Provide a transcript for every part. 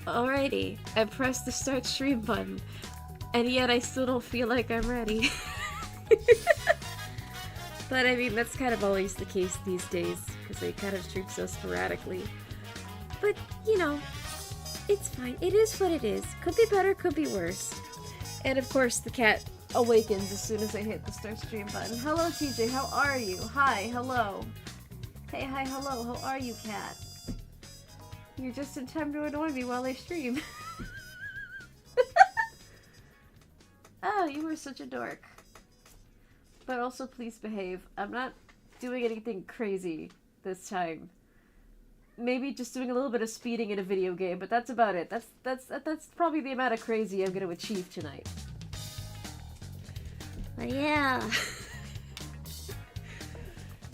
Alrighty, I pressed the start stream button, and yet I still don't feel like I'm ready. But I mean, that's kind of always the case these days, because I kind of stream so sporadically. But, you know, it's fine. It is what it is. Could be better, could be worse. And of course, the cat awakens as soon as I hit the start stream button. Hello, TJ, how are you? Hi, hello. Hey, hi, hello, how are you, cat? You're just in time to annoy me while I stream. Oh, you were such a dork. But also, please behave. I'm not doing anything crazy this time. Maybe just doing a little bit of speeding in a video game, but that's about it. That's probably the amount of crazy I'm going to achieve tonight. But yeah.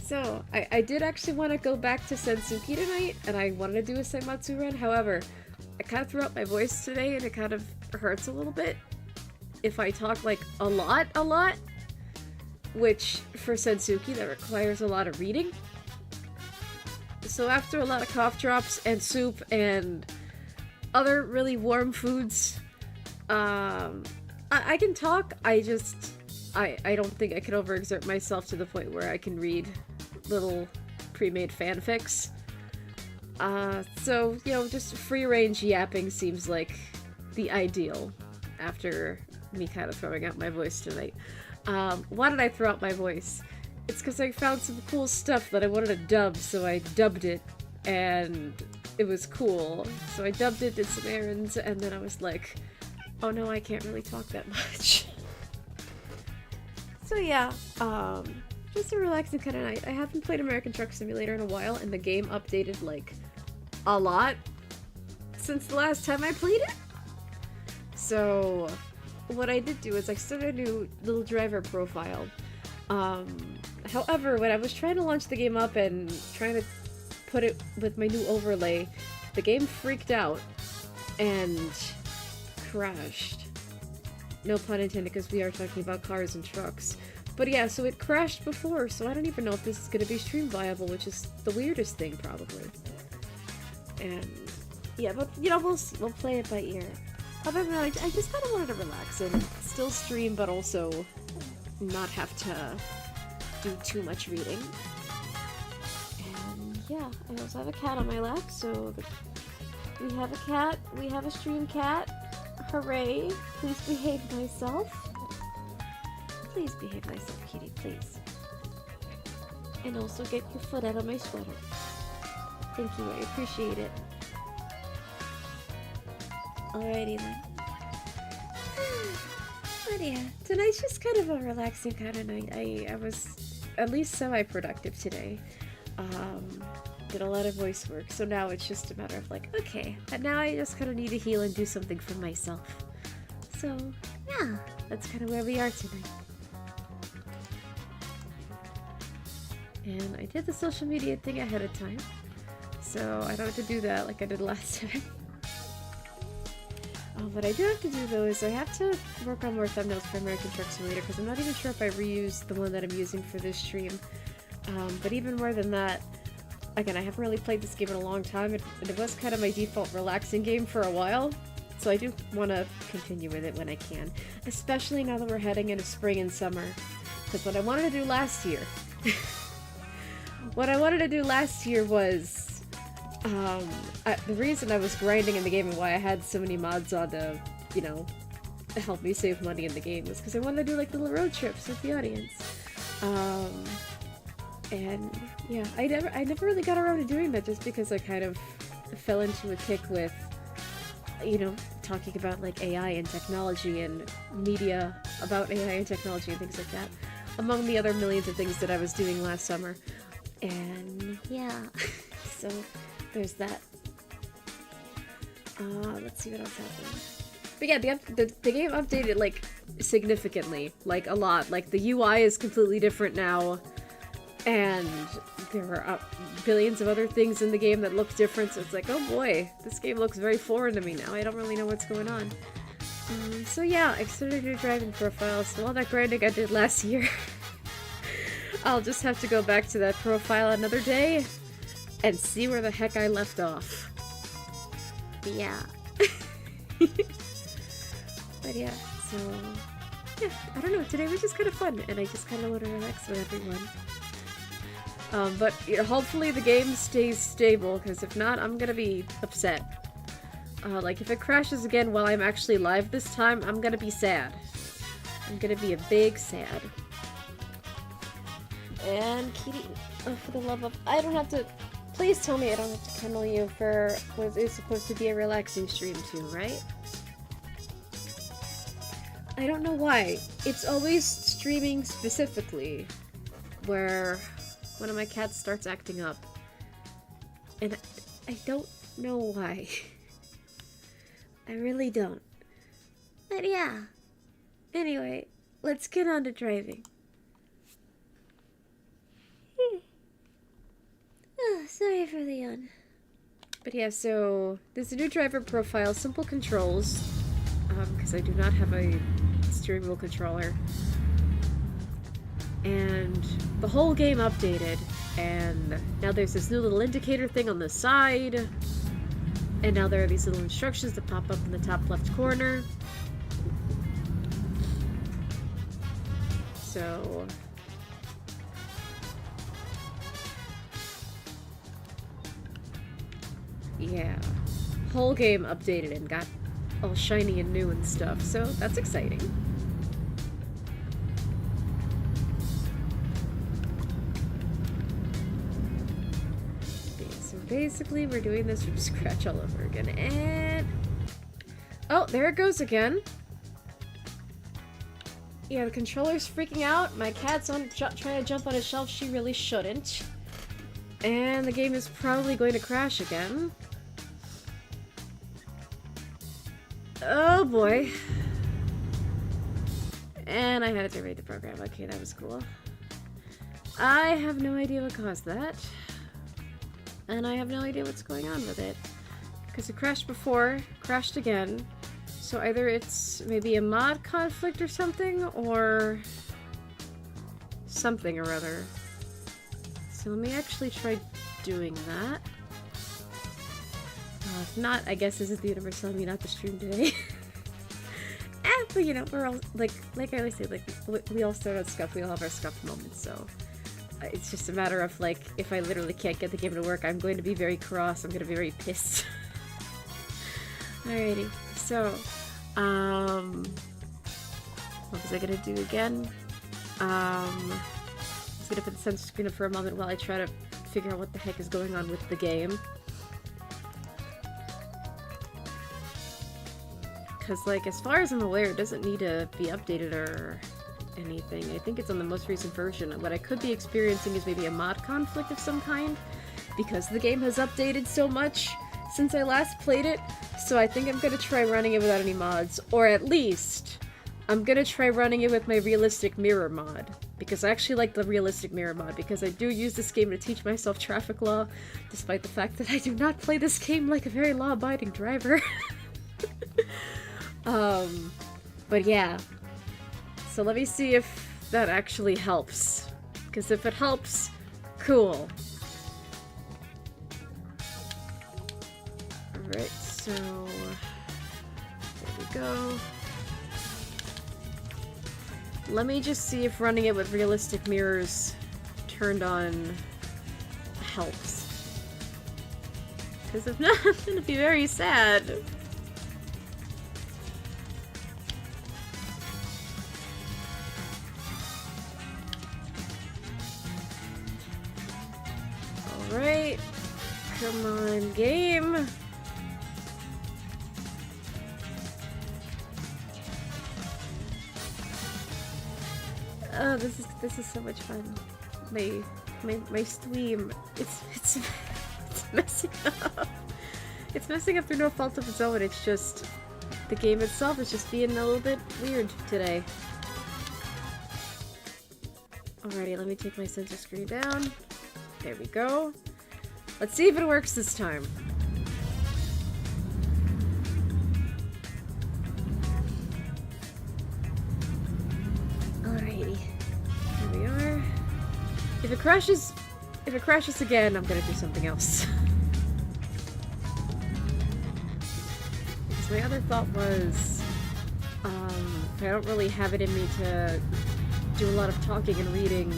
So, I did actually want to go back to Sensuki tonight, and I wanted to do a Saimatsu run. However, I kind of threw out my voice today, and it kind of hurts a little bit if I talk, like, a lot. Which, for Sensuki, that requires a lot of reading. So after a lot of cough drops and soup and other really warm foods, I can talk. I don't think I can overexert myself to the point where I can read little pre-made fanfics. So, you know, just free-range yapping seems like the ideal after me kind of throwing out my voice tonight. Why did I throw out my voice? It's because I found some cool stuff that I wanted to dub, so I dubbed it, and it was cool. So I dubbed it, did some errands, and then I was like, oh no, I can't really talk that much. So yeah, just a relaxing kind of night. I haven't played American Truck Simulator in a while, and the game updated, like, a lot since the last time I played it. So what I did do is I started a new little driver profile. However, when I was trying to launch the game up and trying to put it with my new overlay, the game freaked out and crashed. No pun intended, because we are talking about cars and trucks. But yeah, so it crashed before, so I don't even know if this is going to be stream viable, which is the weirdest thing, probably. And yeah, but you know, we'll play it by ear. Other than that, I just kind of wanted to relax and still stream, but also not have to do too much reading. And yeah, I also have a cat on my lap, so we have a cat, we have a stream cat. Hooray! Please behave myself. Please behave myself, kitty, please. And also get your foot out of my sweater. Thank you, I appreciate it. Alrighty then. But yeah, tonight's just kind of a relaxing kind of night. I was at least semi-productive today. Did a lot of voice work, so now it's just a matter of like, okay, and now I just kind of need to heal and do something for myself. So, yeah, that's kind of where we are tonight. And I did the social media thing ahead of time, so I don't have to do that like I did last time. What I do have to do though is I have to work on more thumbnails for American Truck Simulator, because I'm not even sure if I reused the one that I'm using for this stream. But even more than that, again, I haven't really played this game in a long time, and it was kind of my default relaxing game for a while, so I do want to continue with it when I can, especially now that we're heading into spring and summer, because what I wanted to do last year, was, the reason I was grinding in the game and why I had so many mods on to, you know, help me save money in the game was because I wanted to do like little road trips with the audience. And yeah, I never really got around to doing that just because I kind of fell into a kick with, you know, talking about like AI and technology and media about AI and technology and things like that, among the other millions of things that I was doing last summer. And yeah, so there's that. Let's see what else happened. But yeah, the game updated like significantly, like a lot. Like the UI is completely different now. And there are billions of other things in the game that look different, so it's like, oh boy, this game looks very foreign to me now. I don't really know what's going on. So yeah, I started a new driving profile, so all that grinding I did last year, I'll just have to go back to that profile another day and see where the heck I left off. Yeah, But yeah, so yeah, I don't know. Today was just kind of fun, and I just kind of want to relax with everyone. But you know, hopefully the game stays stable, because if not, I'm gonna be upset. Like if it crashes again while I'm actually live this time, I'm gonna be sad. I'm gonna be a big sad. And Kitty, oh, for the love of, I don't have to. Please tell me I don't have to kennel you for what is supposed to be a relaxing stream too, right? I don't know why. It's always streaming specifically where one of my cats starts acting up. And I don't know why. I really don't. But yeah. Anyway, let's get on to driving. Oh, sorry for the yawn. But yeah, so there's a new driver profile, simple controls, because I do not have a steering wheel controller. And the whole game updated, and now there's this new little indicator thing on the side, and now there are these little instructions that pop up in the top left corner. So yeah, whole game updated and got all shiny and new and stuff, so that's exciting. Okay, so basically we're doing this from scratch all over again, and oh, there it goes again. Yeah, the controller's freaking out. My cat's on trying to jump on a shelf she really shouldn't. And the game is probably going to crash again. Oh boy. And I had to terminate the program. Okay, that was cool. I have no idea what caused that. And I have no idea what's going on with it. Because it crashed before, crashed again. So either it's maybe a mod conflict or something, or something or other. So let me actually try doing that. If not, I guess this is the universe telling me not to stream today. But you know, we're all, like I always say, like, we all start out scuffed, we all have our scuffed moments, so it's just a matter of, like, if I literally can't get the game to work, I'm going to be very cross, I'm going to be very pissed. Alrighty, so, what was I gonna do again? I'm just gonna put the center screen up for a moment while I try to figure out what the heck is going on with the game. Because, like, as far as I'm aware, it doesn't need to be updated or anything. I think it's on the most recent version. What I could be experiencing is maybe a mod conflict of some kind, because the game has updated so much since I last played it, so I think I'm gonna try running it without any mods, or at least I'm gonna try running it with my realistic mirror mod, because I actually like the realistic mirror mod, because I do use this game to teach myself traffic law, despite the fact that I do not play this game like a very law-abiding driver. But yeah. So let me see if that actually helps. Because if it helps, cool. Alright, so there we go. Let me just see if running it with realistic mirrors turned on helps. Because if not, I'm gonna be very sad. Alright, come on, game. Oh, this is so much fun. My stream, it's messing up. It's messing up through no fault of its own. It's just the game itself is just being a little bit weird today. Alrighty, let me take my center screen down. There we go. Let's see if it works this time. Alrighty. Here we are. If it crashes again, I'm gonna do something else. so my other thought was, I don't really have it in me to do a lot of talking and reading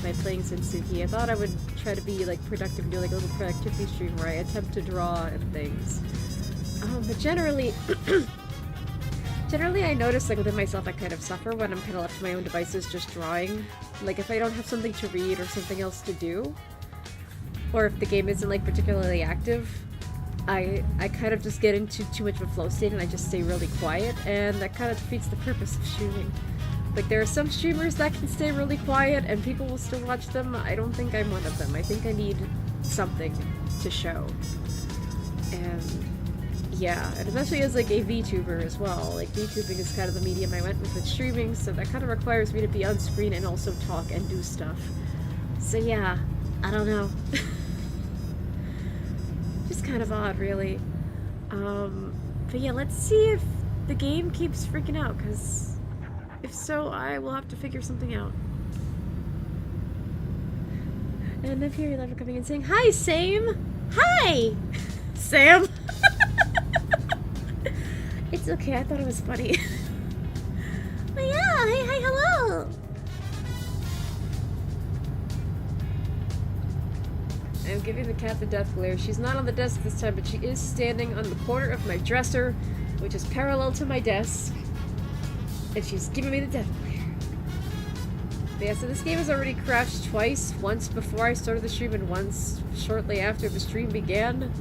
by playing Sensuki. I thought I would try to be like productive and do like a little productivity stream where I attempt to draw and things. But generally, I notice like within myself I kind of suffer when I'm kind of left to my own devices just drawing. Like if I don't have something to read or something else to do, or if the game isn't like particularly active, I kind of just get into too much of a flow state and I just stay really quiet, and that kind of defeats the purpose of streaming. Like, there are some streamers that can stay really quiet and people will still watch them. I don't think I'm one of them. I think I need something to show. And yeah, and especially as like a VTuber as well. Like, Vtubing is kind of the medium I went with streaming, so that kind of requires me to be on screen and also talk and do stuff. So yeah, I don't know. Just kind of odd, really. But yeah, let's see if the game keeps freaking out, because if so, I will have to figure something out. And if you're ever coming in saying, "Hi, Sam!" Hi! Sam! It's okay, I thought it was funny. But yeah, hey, hi, hello! I'm giving the cat the death glare. She's not on the desk this time, but she is standing on the corner of my dresser, which is parallel to my desk. And she's giving me the death glare. But yeah, so this game has already crashed twice. Once before I started the stream and once shortly after the stream began.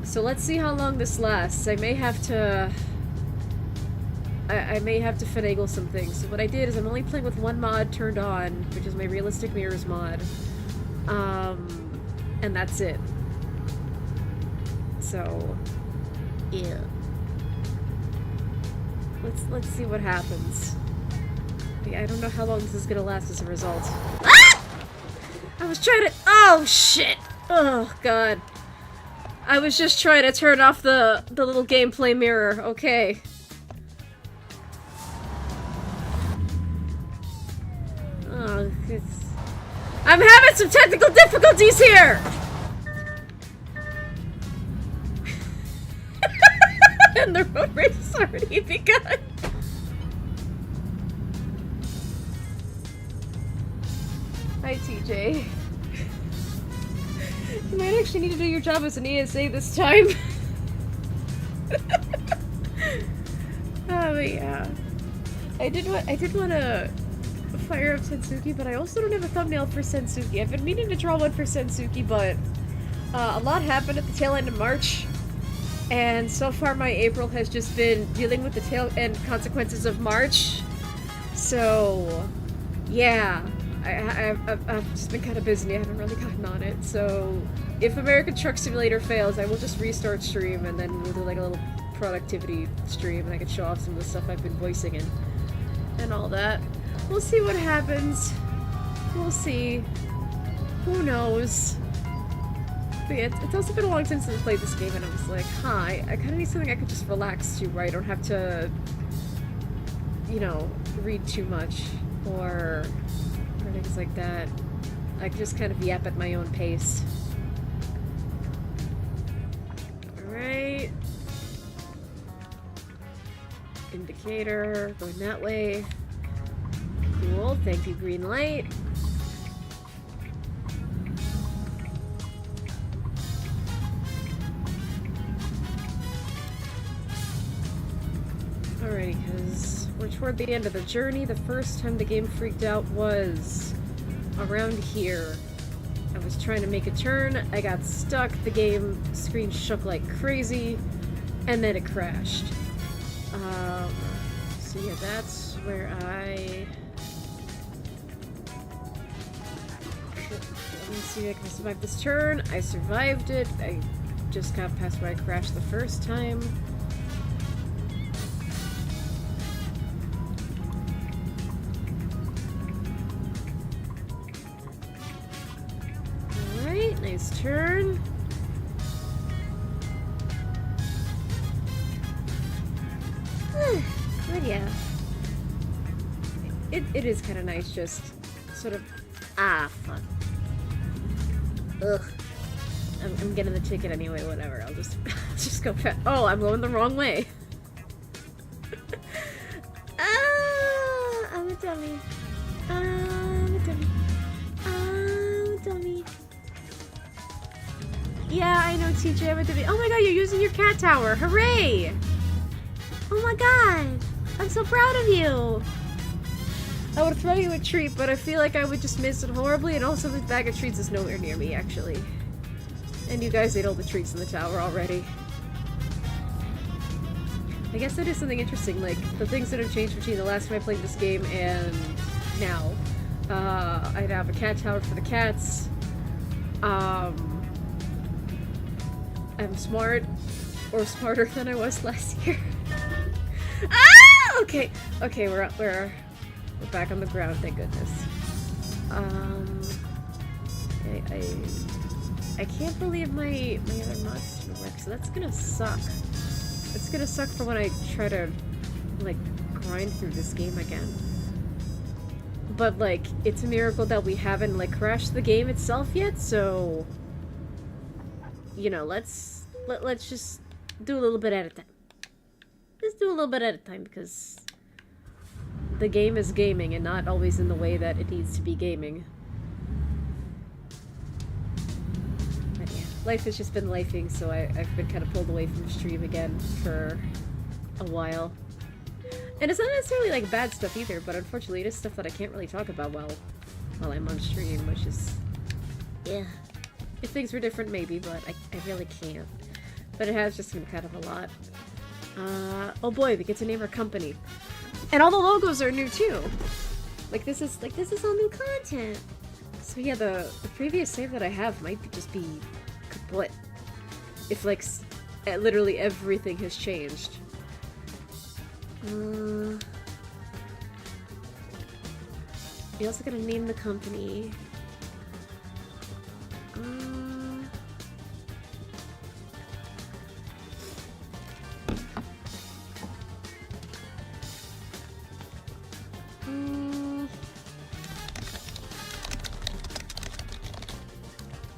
So let's see how long this lasts. I may have to finagle some things. So what I did is I'm only playing with one mod turned on, which is my realistic mirrors mod. And that's it. So yeah. Let's see what happens. I don't know how long this is gonna last as a result. Ah! I was trying to— oh shit! Oh god. I was just trying to turn off the little gameplay mirror. Okay. Oh, I'm having some technical difficulties here! And the road race has already begun. Hi, TJ. You might actually need to do your job as an ESA this time. Oh, but yeah. I did want to fire up Sensuki, but I also don't have a thumbnail for Sensuki. I've been meaning to draw one for Sensuki, but a lot happened at the tail end of March. And so far my April has just been dealing with the tail end consequences of March. So, yeah. I've just been kind of busy. I haven't really gotten on it. So, if American Truck Simulator fails, I will just restart stream and then we'll do like a little productivity stream and I can show off some of the stuff I've been voicing and all that. We'll see what happens. We'll see. Who knows? But yeah, it's also been a long time since I played this game, and I was like, hi, I kind of need something I could just relax to, where I don't have to, you know, read too much, or things like that. I can just kind of yap at my own pace. Alright. Indicator, going that way. Cool, thank you, green light. Alrighty, because we're toward the end of the journey. The first time the game freaked out was around here. I was trying to make a turn, I got stuck, the game screen shook like crazy, and then it crashed. So yeah, that's where I... Let me see if I can survive this turn. I survived it. I just got past where I crashed the first time. Alright, nice turn. But yeah. It is kind of nice just sort of... Ah, fuck. Ugh. I'm getting the ticket anyway, whatever. I'll just just go fast. Oh, I'm going the wrong way. Ah, I'm a dummy. I'm a dummy. I'm a dummy. Yeah, I know, TJ, I'm a dummy. Oh my god, you're using your cat tower. Hooray! Oh my god. I'm so proud of you. I would throw you a treat, but I feel like I would just miss it horribly, and also this bag of treats is nowhere near me, actually. And you guys ate all the treats in the tower already. I guess that is something interesting, like, the things that have changed between the last time I played this game and now. I'd have a cat tower for the cats. I'm smart, or smarter than I was last year. Ah! Okay, okay, we're back on the ground, thank goodness. I can't believe my other mods didn't work, so that's gonna suck. It's gonna suck for when I try to, like, grind through this game again. But, like, it's a miracle that we haven't, like, crashed the game itself yet, so... You know, let's just do a little bit at a time. Just do a little bit at a time, because... the game is gaming, and not always in the way that it needs to be gaming. But yeah, life has just been lifing, so I've been kind of pulled away from the stream again for a while. And it's not necessarily like bad stuff either, but unfortunately it is stuff that I can't really talk about while I'm on stream, which is... yeah. If things were different, maybe, but I really can't. But it has just been kind of a lot. Oh boy, we get to name our company. And all the logos are new too. Like this is all new content. So yeah, the previous save that I have might just be kaput. If like literally everything has changed. You also gotta name the company.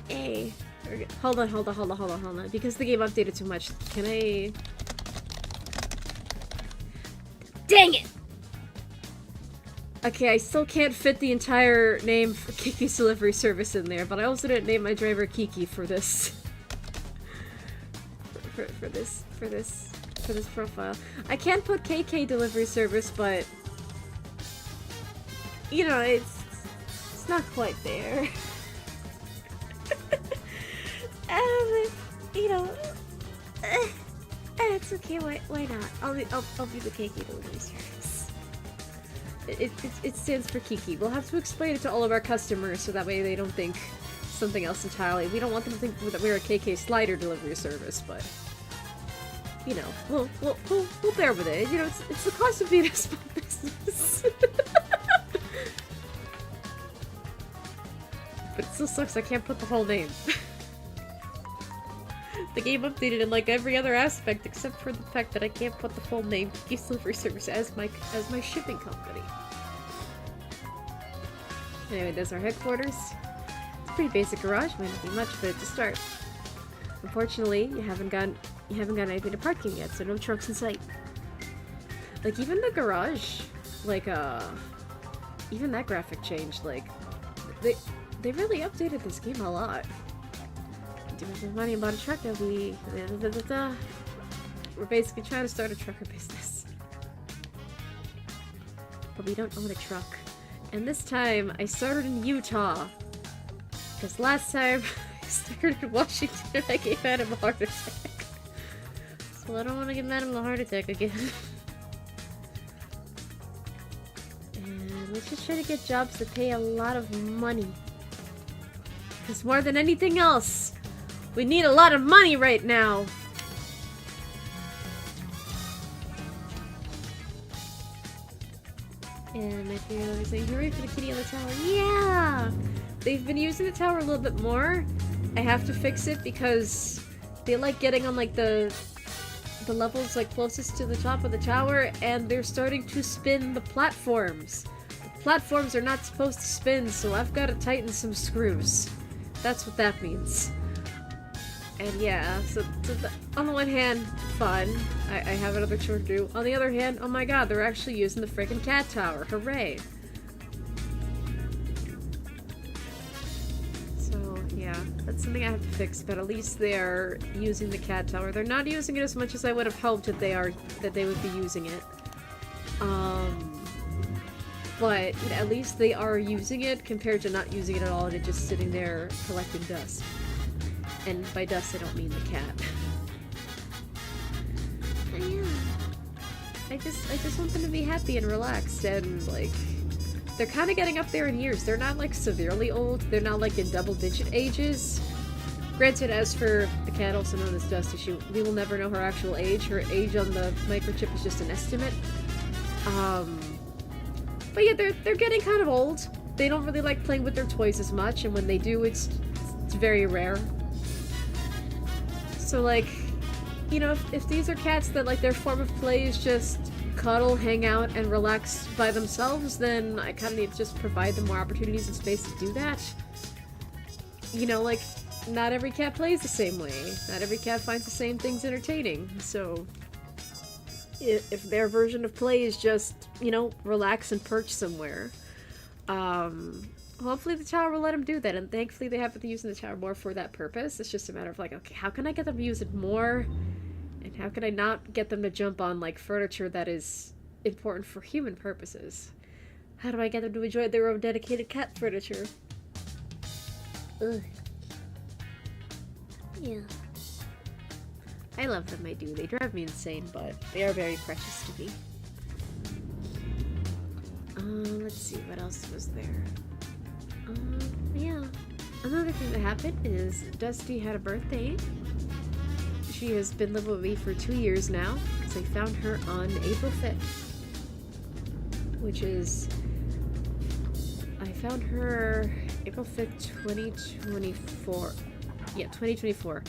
Hey, hold on. Because the game updated too much, can I... Dang it! Okay, I still can't fit the entire name for Kiki's delivery service in there, but I also didn't name my driver Kiki for this. for this profile. I can't put KK delivery service, but you know, it's not quite there. You know, it's okay. Why not? I'll be the KK delivery service. It stands for Kiki. We'll have to explain it to all of our customers so that way they don't think something else entirely. We don't want them to think that we're a KK slider delivery service, but you know, we'll bear with it. You know, it's the cost of being a small business. But it still sucks. I can't put the whole name. The game updated in like every other aspect except for the fact that I can't put the full name Kiki's Delivery Service as my shipping company. Anyway, there's our headquarters. It's a pretty basic garage, might not be much, but to start. Unfortunately, you haven't gotten anything to parking yet, so no trucks in sight. Like even the garage, like even that graphic changed. Like they really updated this game a lot. Do we have money and bought a truck? That we're basically trying to start a trucker business. But we don't own a truck. And this time, I started in Utah. Because last time, I started in Washington and I gave Adam a heart attack. So I don't want to give Adam a heart attack again. And let's just try to get jobs that pay a lot of money. Because more than anything else, we need a lot of money right now! And I feel like saying, hooray for the kitty on the tower. Yeah! They've been using the tower a little bit more. I have to fix it because they like getting on like the levels like closest to the top of the tower, and they're starting to spin the platforms. The platforms are not supposed to spin, so I've got to tighten some screws. That's what that means. And yeah, on the one hand, fun. I have another chore to do. On the other hand, oh my god, they're actually using the freaking cat tower. Hooray. So, yeah, that's something I have to fix, but at least they're using the cat tower. They're not using it as much as I would have hoped that they would be using it. But at least they are using it compared to not using it at all and it just sitting there collecting dust. And by dust, I don't mean the cat. But yeah. I just want them to be happy and relaxed and, like, they're kind of getting up there in years. They're not, like, severely old. They're not, like, in double-digit ages. Granted, as for the cat, also known as Dust Issue, we will never know her actual age. Her age on the microchip is just an estimate. But yeah, they're getting kind of old. They don't really like playing with their toys as much, and when they do, it's very rare. So, like, you know, if these are cats that, like, their form of play is just cuddle, hang out, and relax by themselves, then I kind of need to just provide them more opportunities and space to do that. You know, like, not every cat plays the same way. Not every cat finds the same things entertaining, so if their version of play is just, you know, relax and perch somewhere, hopefully the tower will let them do that, and thankfully they have been using the tower more for that purpose. It's just a matter of, like, okay, how can I get them to use it more, and how can I not get them to jump on, like, furniture that is important for human purposes? How do I get them to enjoy their own dedicated cat furniture? Ugh. Yeah. I love them, I do. They drive me insane, but they are very precious to me. Let's see, what else was there? Yeah. Another thing that happened is Dusty had a birthday. She has been living with me for 2 years now, because I found her on April 5th. Which is... I found her April 5th, 2024. Yeah, 2024.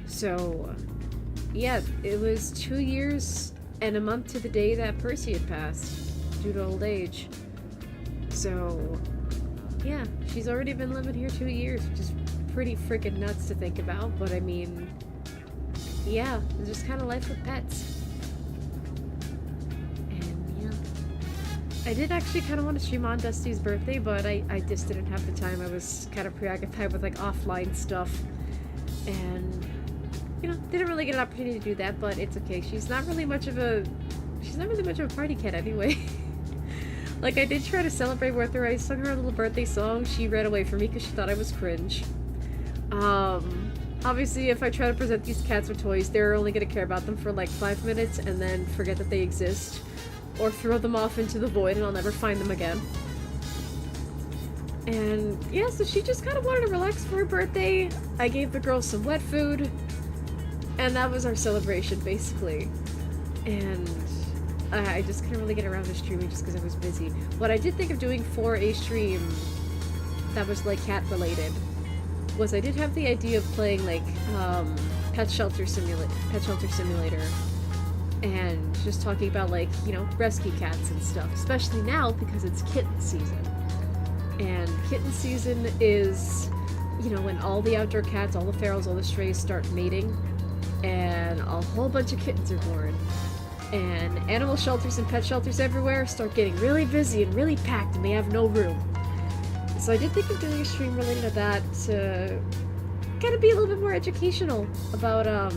So... yeah, it was 2 years and a month to the day that Percy had passed due to old age. So, yeah, she's already been living here 2 years, which is pretty freaking nuts to think about, but I mean, yeah, it's just kind of life with pets. And yeah, I did actually kind of want to stream on Dusty's birthday, but I just didn't have the time. I was kind of preoccupied with, like, offline stuff, and you know, didn't really get an opportunity to do that, but it's okay. She's not really much of a party cat anyway. Like, I did try to celebrate with her. I sung her a little birthday song. She ran away from me because she thought I was cringe. Obviously, if I try to present these cats with toys, they're only gonna care about them for like 5 minutes and then forget that they exist. Or throw them off into the void and I'll never find them again. And yeah, so she just kind of wanted to relax for her birthday. I gave the girl some wet food. And that was our celebration, basically. And I just couldn't really get around to streaming just because I was busy. What I did think of doing for a stream that was, like, cat-related was I did have the idea of playing, like, Pet Shelter Simulator. And just talking about, like, you know, rescue cats and stuff. Especially now, because it's kitten season. And kitten season is, you know, when all the outdoor cats, all the ferals, all the strays start mating. And a whole bunch of kittens are born. And animal shelters and pet shelters everywhere start getting really busy and really packed and they have no room. So I did think of doing a stream related to that to kind of be a little bit more educational about,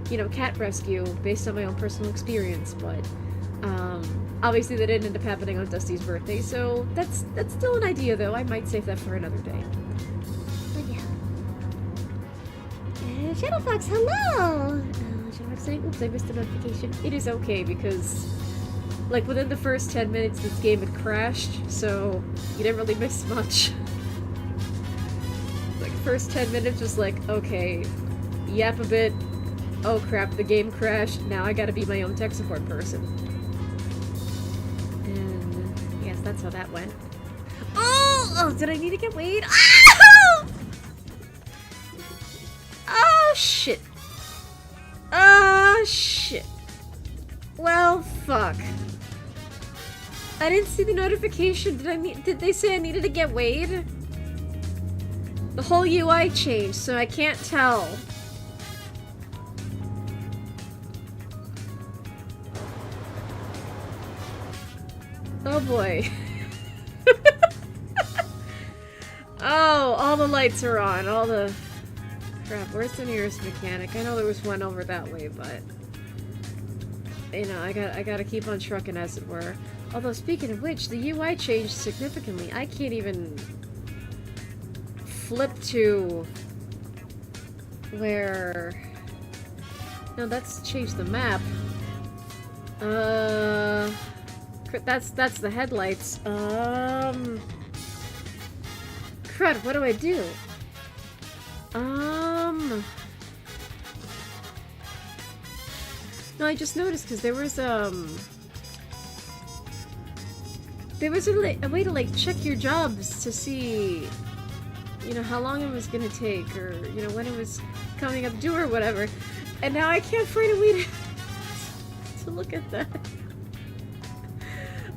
you know, cat rescue based on my own personal experience, but obviously that didn't end up happening on Dusty's birthday, so that's still an idea though. I might save that for another day. Shadow Fox, hello! Shadow Fox saying, oops, I missed a notification. It is okay, because, like, within the first 10 minutes, this game had crashed, so you didn't really miss much. Like, first 10 minutes was like, okay, yap a bit, oh crap, the game crashed, now I gotta be my own tech support person. And, yes, that's how that went. Oh, did I need to get weighed? Ah! Oh, shit. Oh, shit. Well, fuck. I didn't see the notification. Did they say I needed to get weighed? The whole UI changed, so I can't tell. Oh boy. Oh, all the lights are on. All the... Crap, where's the nearest mechanic? I know there was one over that way, but... You know, I gotta keep on trucking, as it were. Although, speaking of which, the UI changed significantly. I can't even... flip to... where... No, that's changed the map. That's the headlights. Crud, what do I do? No, I just noticed because there was a way to like check your jobs to see, you know, how long it was gonna take, or you know, when it was coming up due or whatever. And now I can't find a way to look at that.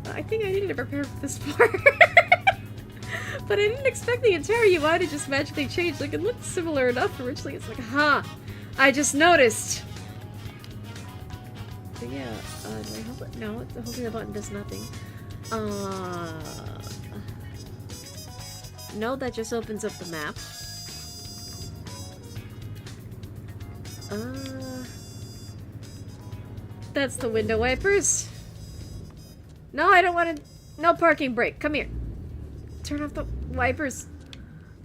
I think I needed to prepare for this part. But I didn't expect the entire UI to just magically change. Like, it looked similar enough originally. It's like, huh, I just noticed. But yeah, do I hold it? No, holding the button does nothing. No, that just opens up the map. That's the window wipers. No, I don't want to... No parking brake. Come here. Turn off the wipers.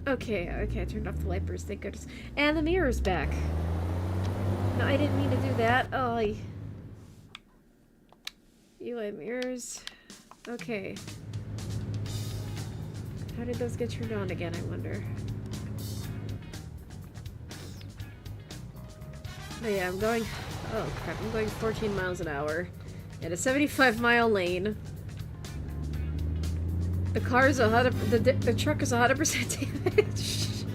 Okay, I turned off the wipers. Thank goodness. And the mirror's back. No, I didn't mean to do that. Oh, UI mirrors. Okay. How did those get turned on again, I wonder? But yeah, I'm going... Oh crap, I'm going 14 miles an hour in a 75-mile lane. The car's 100... The truck is 100% damaged.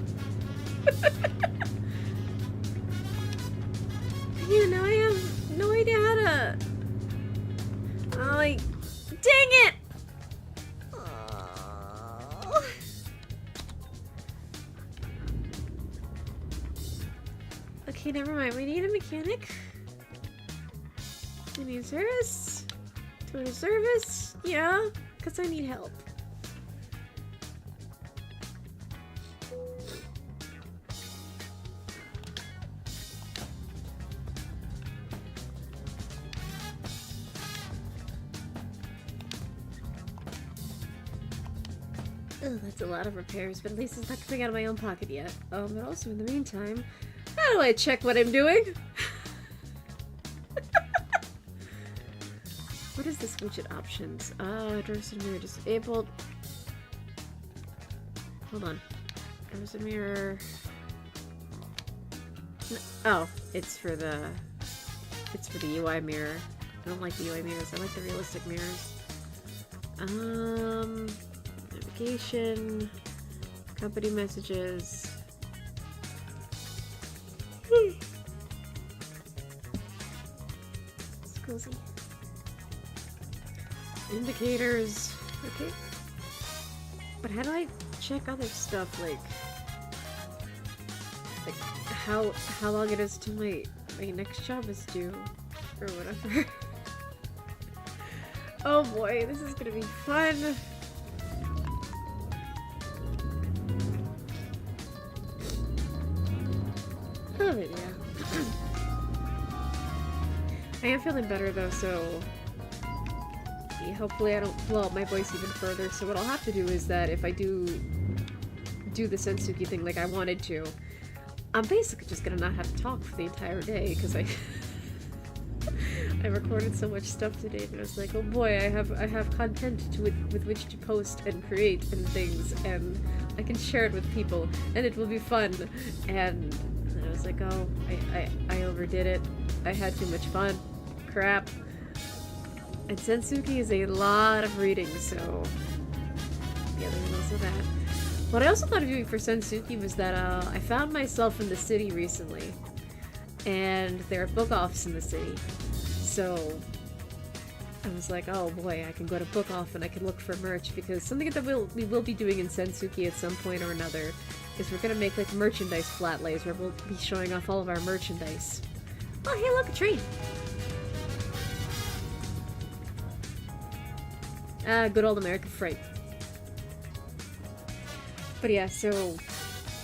Yeah, now I have no idea how to... Oh, like... Dang it! Oh. Okay, never mind. We need a mechanic. We need service. Do we need service? Yeah, because I need help. Oh, that's a lot of repairs, but at least it's not coming out of my own pocket yet. But also in the meantime, how do I check what I'm doing? What is this widget options? Doors and mirror disabled. Hold on. Doors and mirror. No. Oh, it's for the UI mirror. I don't like the UI mirrors. I like the realistic mirrors. Navigation, company messages. It's cozy. Indicators. Okay. But how do I check other stuff, like how long it is to my next job is due, or whatever. Oh boy, this is gonna be fun. Oh yeah. I am feeling better though, so hopefully I don't blow up my voice even further. So what I'll have to do is that if I do the Sensuki thing like I wanted to, I'm basically just gonna not have to talk for the entire day, because I recorded so much stuff today, and I was like, oh boy, I have content with which to post and create and things, and I can share it with people, and it will be fun. And I was like, oh, I overdid it. I had too much fun. Crap. And Sensuki is a lot of reading, so yeah, there's also that. What I also thought of doing for Sensuki was that I found myself in the city recently, and there are book offs in the city. So I was like, oh boy, I can go to book off and I can look for merch, because something that we will be doing in Sensuki at some point or another is we're gonna make like merchandise flat lays where we'll be showing off all of our merchandise. Oh hey, look, a train! Good old American freight. But yeah, so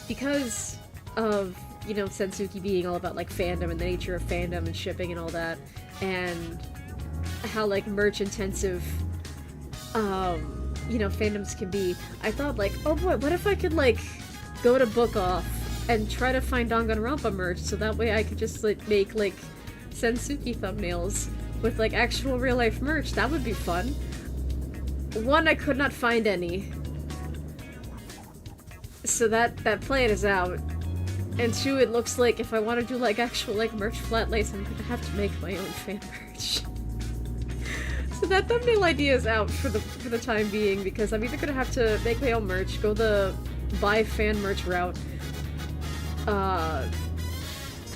because of, you know, Sensuki being all about like fandom and the nature of fandom and shipping and all that, and how like merch intensive you know, fandoms can be, I thought like, oh boy, what if I could like go to Book Off and try to find Danganronpa merch so that way I could just like make like Sensuki thumbnails with like actual real life merch. That would be fun. One, I could not find any, so that plan is out. And two, it looks like if I want to do like actual like merch flat lace, I'm gonna have to make my own fan merch. So that thumbnail idea is out for the time being, because I'm either gonna have to make my own merch, go the buy fan merch route,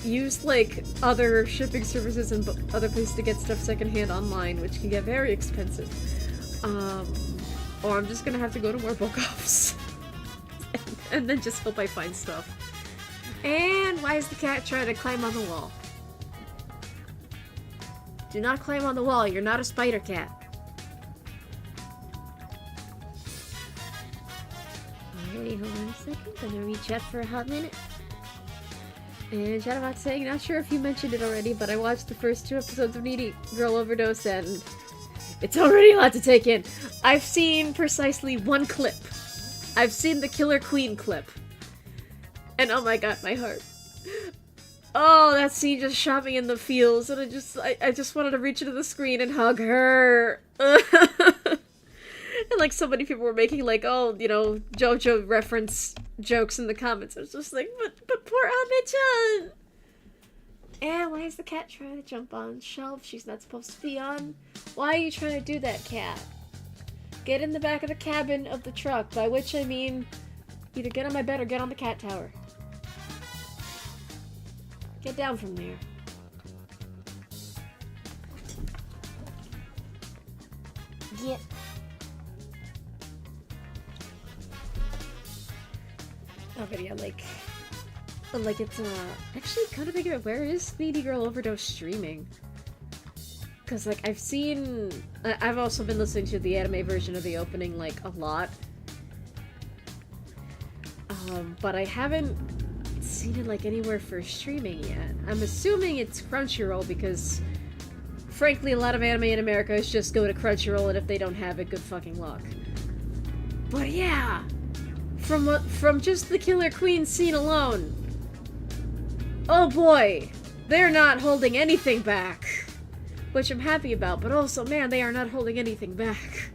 use like other shipping services and other places to get stuff secondhand online, which can get very expensive, or I'm just gonna have to go to more book offs and then just hope I find stuff. And why is the cat trying to climb on the wall? Do not climb on the wall, you're not a spider cat. Alrighty, hold on a second, gonna read chat for a hot minute. And Shadowbot saying, not sure if you mentioned it already, but I watched the first 2 episodes of Needy Girl Overdose and it's already a lot to take in. I've seen precisely 1 clip. I've seen the Killer Queen clip. And oh my god, my heart. Oh, that scene just shot me in the feels, and I just wanted to reach into the screen and hug her. And like so many people were making like, oh, you know, JoJo reference jokes in the comments. I was just like, but poor Ame-chan. And why is the cat trying to jump on shelf she's not supposed to be on? Why are you trying to do that, cat? Get in the back of the cabin of the truck, by which I mean either get on my bed or get on the cat tower. Get down from there. Get. Oh, but yeah, like it's, actually, kind of thinking of where is Needy Girl Overdose streaming? Because, like, I've also been listening to the anime version of the opening, like, a lot. But I haven't seen it, like, anywhere for streaming yet. I'm assuming it's Crunchyroll, because, frankly, a lot of anime in America is just go to Crunchyroll, and if they don't have it, good fucking luck. But yeah! From just the Killer Queen scene alone, oh boy, they're not holding anything back. Which I'm happy about, but also, man, they are not holding anything back.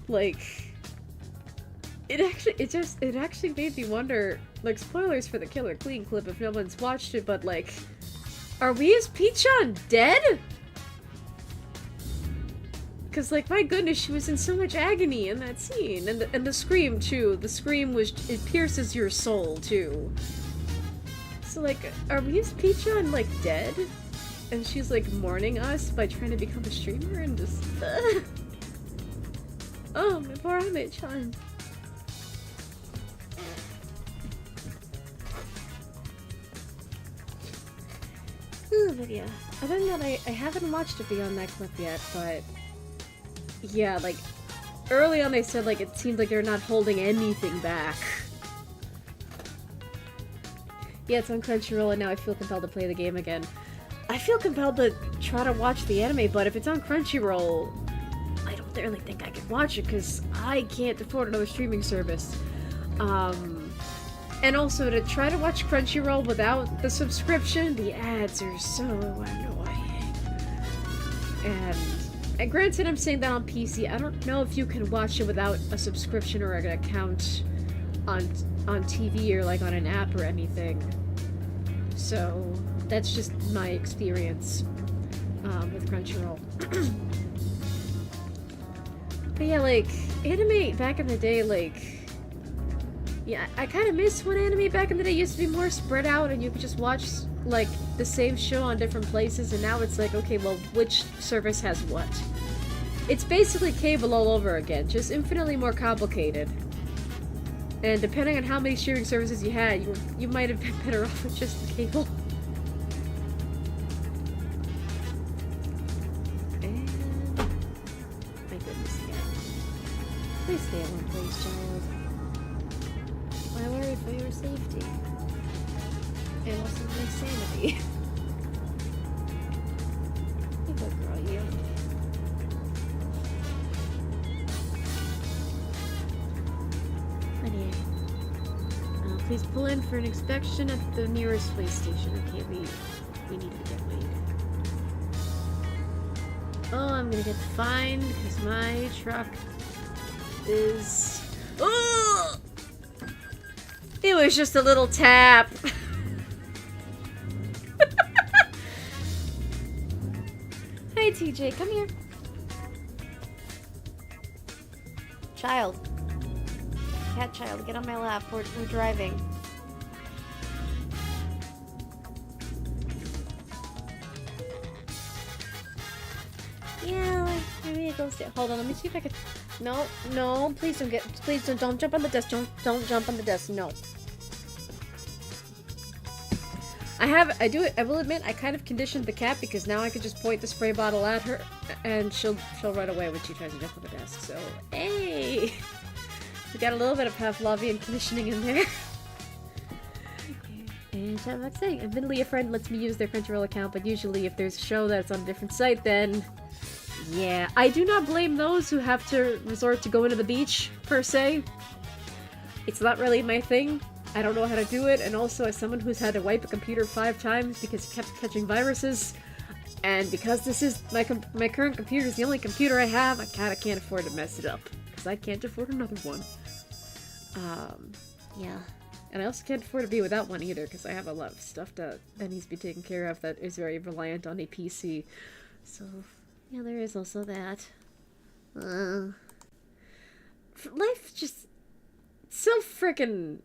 Like, it actually made me wonder, like, spoilers for the Killer Queen clip if no one's watched it, but like, are we as Pichon dead? Because, like, my goodness, she was in so much agony in that scene. And the scream, too. The scream it pierces your soul, too. So, like, are we as Pichon, like, dead? And she's, like, mourning us by trying to become a streamer and just... Oh, my poor Ame-chan. But yeah. Other than that, I haven't watched it beyond that clip yet, but... Yeah, like, early on they said, like, it seemed like they're not holding anything back. Yeah, it's on Crunchyroll, and now I feel compelled to play the game again. I feel compelled to try to watch the anime, but if it's on Crunchyroll, I don't really think I can watch it, because I can't afford another streaming service. And also, to try to watch Crunchyroll without the subscription, the ads are so annoying. And granted, I'm saying that on PC. I don't know if you can watch it without a subscription or an account on TV or like on an app or anything. So that's just my experience with Crunchyroll. But yeah, like, anime back in the day, like, yeah, I kind of miss when anime back in the day used to be more spread out and you could just watch, like, the same show on different places, and now it's like, okay, well, which service has what? It's basically cable all over again, just infinitely more complicated. And depending on how many streaming services you had, you might have been better off with just the cable. And stay at one place, child. Why worry for your safety? And also my sanity. You good girl, you. Honey. Please pull in for an inspection at the nearest way station. Okay, we need to get weed. Oh, I'm gonna get fined because my truck is... Oh! It was just a little tap. Hi, TJ, come here. Child. Cat child, get on my lap. We're driving. Yeah, like, maybe it goes there. Hold on, let me see if I can... No, no, please don't jump on the desk. Don't jump on the desk, no. I will admit, I kind of conditioned the cat because now I could just point the spray bottle at her and she'll run away when she tries to jump on the desk, so, hey! We got a little bit of Pavlovian conditioning in there. And I'm not saying, admittedly a friend lets me use their Crunchyroll account, but usually if there's a show that's on a different site, then... Yeah, I do not blame those who have to resort to going to the beach, per se. It's not really my thing. I don't know how to do it, and also as someone who's had to wipe a computer 5 times because it kept catching viruses, and because this is my current computer is the only computer I have, I kinda can't afford to mess it up. Because I can't afford another one. Yeah. And I also can't afford to be without one either, because I have a lot of stuff that needs to be taken care of that is very reliant on a PC. So, yeah, there is also that. Life just... so frickin'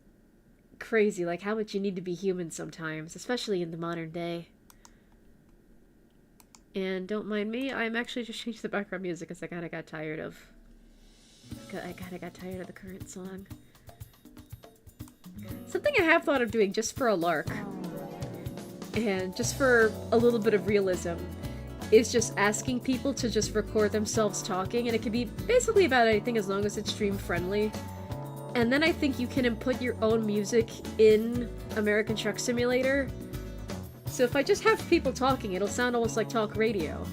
crazy, like how much you need to be human sometimes, especially in the modern day. And don't mind me, I'm actually just changing the background music because I kinda got tired of... I kinda got tired of the current song. Something I have thought of doing just for a lark, and just for a little bit of realism, is just asking people to just record themselves talking, and it can be basically about anything as long as it's stream friendly. And then I think you can input your own music in American Truck Simulator. So if I just have people talking, it'll sound almost like talk radio.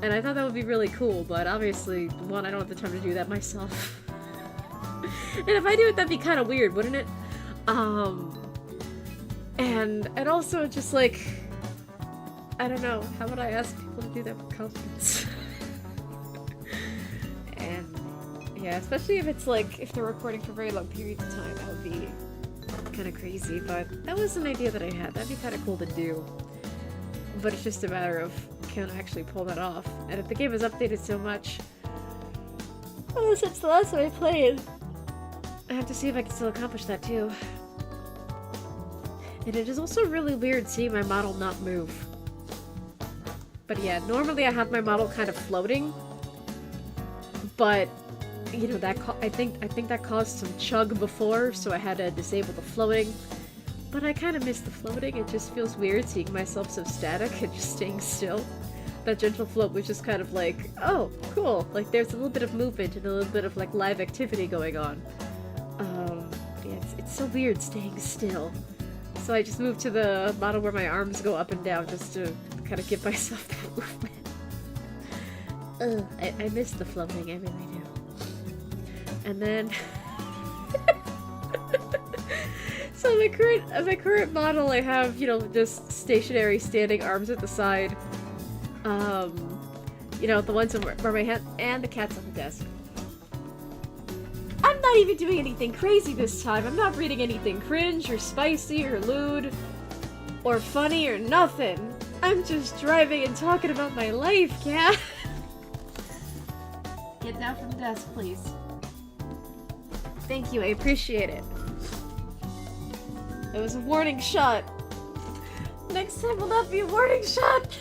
And I thought that would be really cool, but obviously, one, I don't have the time to do that myself. And if I do it, that'd be kind of weird, wouldn't it? And also just like, I don't know, how would I ask people to do that with confidence? And yeah, especially if it's like, if they're recording for very long periods of time, that would be kind of crazy, but that was an idea that I had. That'd be kind of cool to do. But it's just a matter of, can I actually pull that off? And if the game has updated so much, oh, since the last time I played, I have to see if I can still accomplish that too. And it is also really weird seeing my model not move. But yeah, normally I have my model kind of floating, but you know, that I think that caused some chug before, so I had to disable the floating. But I kind of miss the floating. It just feels weird seeing myself so static and just staying still. That gentle float was just kind of like, oh, cool. Like there's a little bit of movement and a little bit of like live activity going on. Yeah, it's so weird staying still. So I just moved to the model where my arms go up and down just to kind of give myself that movement. I miss the floating, I really do. And then... so my current model, I have, you know, just stationary standing arms at the side. You know, the ones where my hand, and the cat's on the desk. I'm not even doing anything crazy this time. I'm not reading anything cringe or spicy or lewd or funny or nothing. I'm just driving and talking about my life, cat. Get down from the desk, please. Thank you, I appreciate it. It was a warning shot. Next time will not be a warning shot.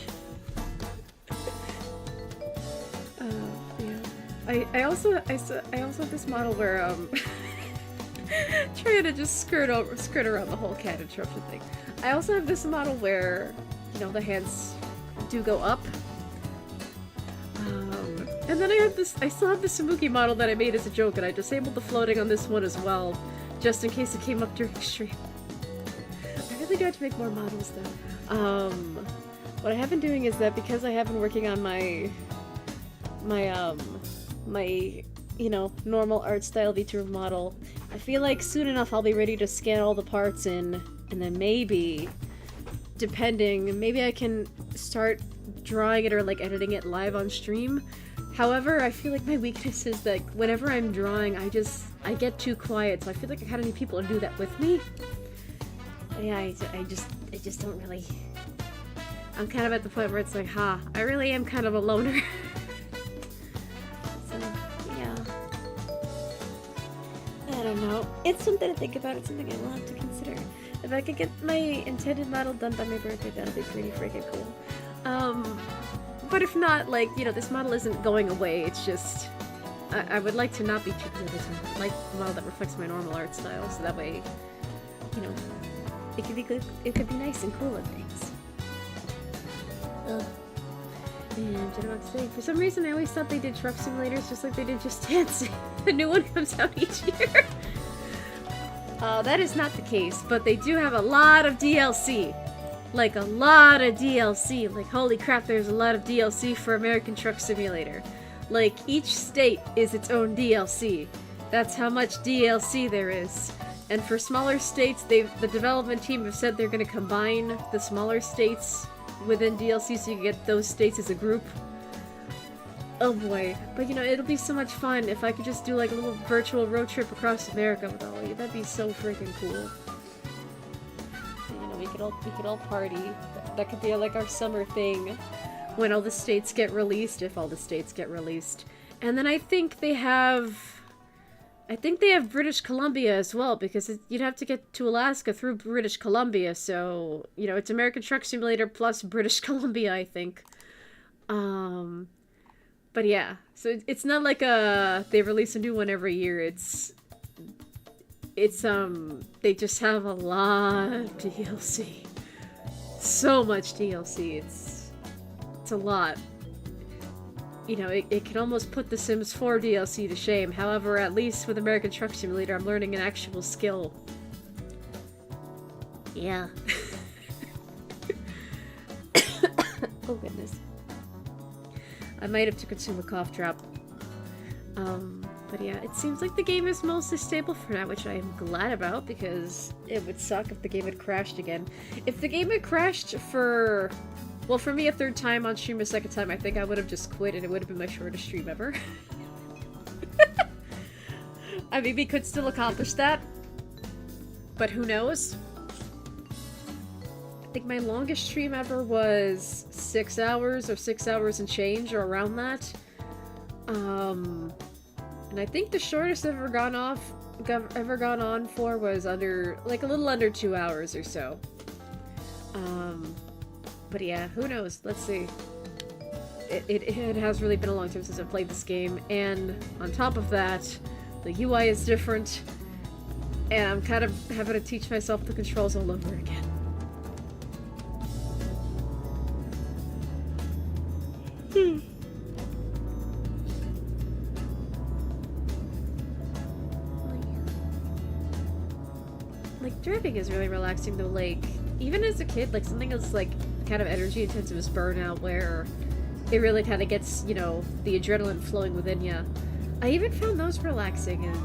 Yeah. I also have this model where trying to just skirt around the whole cat interruption thing. I also have this model where, you know, the hands do go up. And then I still have the Sensuki model that I made as a joke, and I disabled the floating on this one as well, just in case it came up during stream. I really do have to make more models, though. What I have been doing is that because I have been working on my, you know, normal art style VTuber model, I feel like soon enough I'll be ready to scan all the parts in, and then maybe, depending, maybe I can start drawing it or like editing it live on stream. However, I feel like my weakness is that whenever I'm drawing, I get too quiet, so I feel like I kind of need people to do that with me. Yeah, I just don't really... I'm kind of at the point where it's like, I really am kind of a loner. So, yeah. I don't know. It's something to think about, it's something I will have to consider. If I could get my intended model done by my birthday, that'll be pretty freaking cool. But if not, like, you know, this model isn't going away, it's just... I would like to not be too good. I like a model that reflects my normal art style, so that way, you know, it could be good, it could be nice and cool and things. Ugh. And for some reason I always thought they did truck simulators just like they did Just Dance. The new one comes out each year. That is not the case, but they do have a lot of DLC. Like, a lot of DLC. Like, holy crap, there's a lot of DLC for American Truck Simulator. Like, each state is its own DLC. That's how much DLC there is. And for smaller states, the development team have said they're going to combine the smaller states within DLC so you can get those states as a group. Oh boy. But you know, it'll be so much fun if I could just do like a little virtual road trip across America with all of you. That'd be so freaking cool. We could all party. That could be like our summer thing when all the states get released, if all the states get released. And then I think they have British Columbia as well, because you'd have to get to Alaska through British Columbia, so, you know, it's American Truck Simulator plus British Columbia, I think. But yeah, so it's not like they release a new one every year, they just have a lot of DLC. So much DLC, it's a lot. You know, it can almost put The Sims 4 DLC to shame. However, at least with American Truck Simulator, I'm learning an actual skill. Yeah. Oh goodness. I might have to consume a cough drop. But yeah, it seems like the game is mostly stable for now, which I am glad about, because it would suck if the game had crashed again. If the game had crashed for... Well, for me, a third time on stream, a second time, I think I would have just quit and it would have been my shortest stream ever. I mean, we could still accomplish that, but who knows? I think my longest stream ever was 6 hours, or 6 hours and change, or around that. And I think the shortest I've ever gone on for was under, like, a little under 2 hours or so. But yeah, who knows? Let's see. It has really been a long time since I've played this game, and on top of that, the UI is different, and I'm kind of having to teach myself the controls all over again. Like, driving is really relaxing though, like, even as a kid, like, something that's, like, kind of energy intensive as Burnout, where it really kind of gets, you know, the adrenaline flowing within you. I even found those relaxing, and,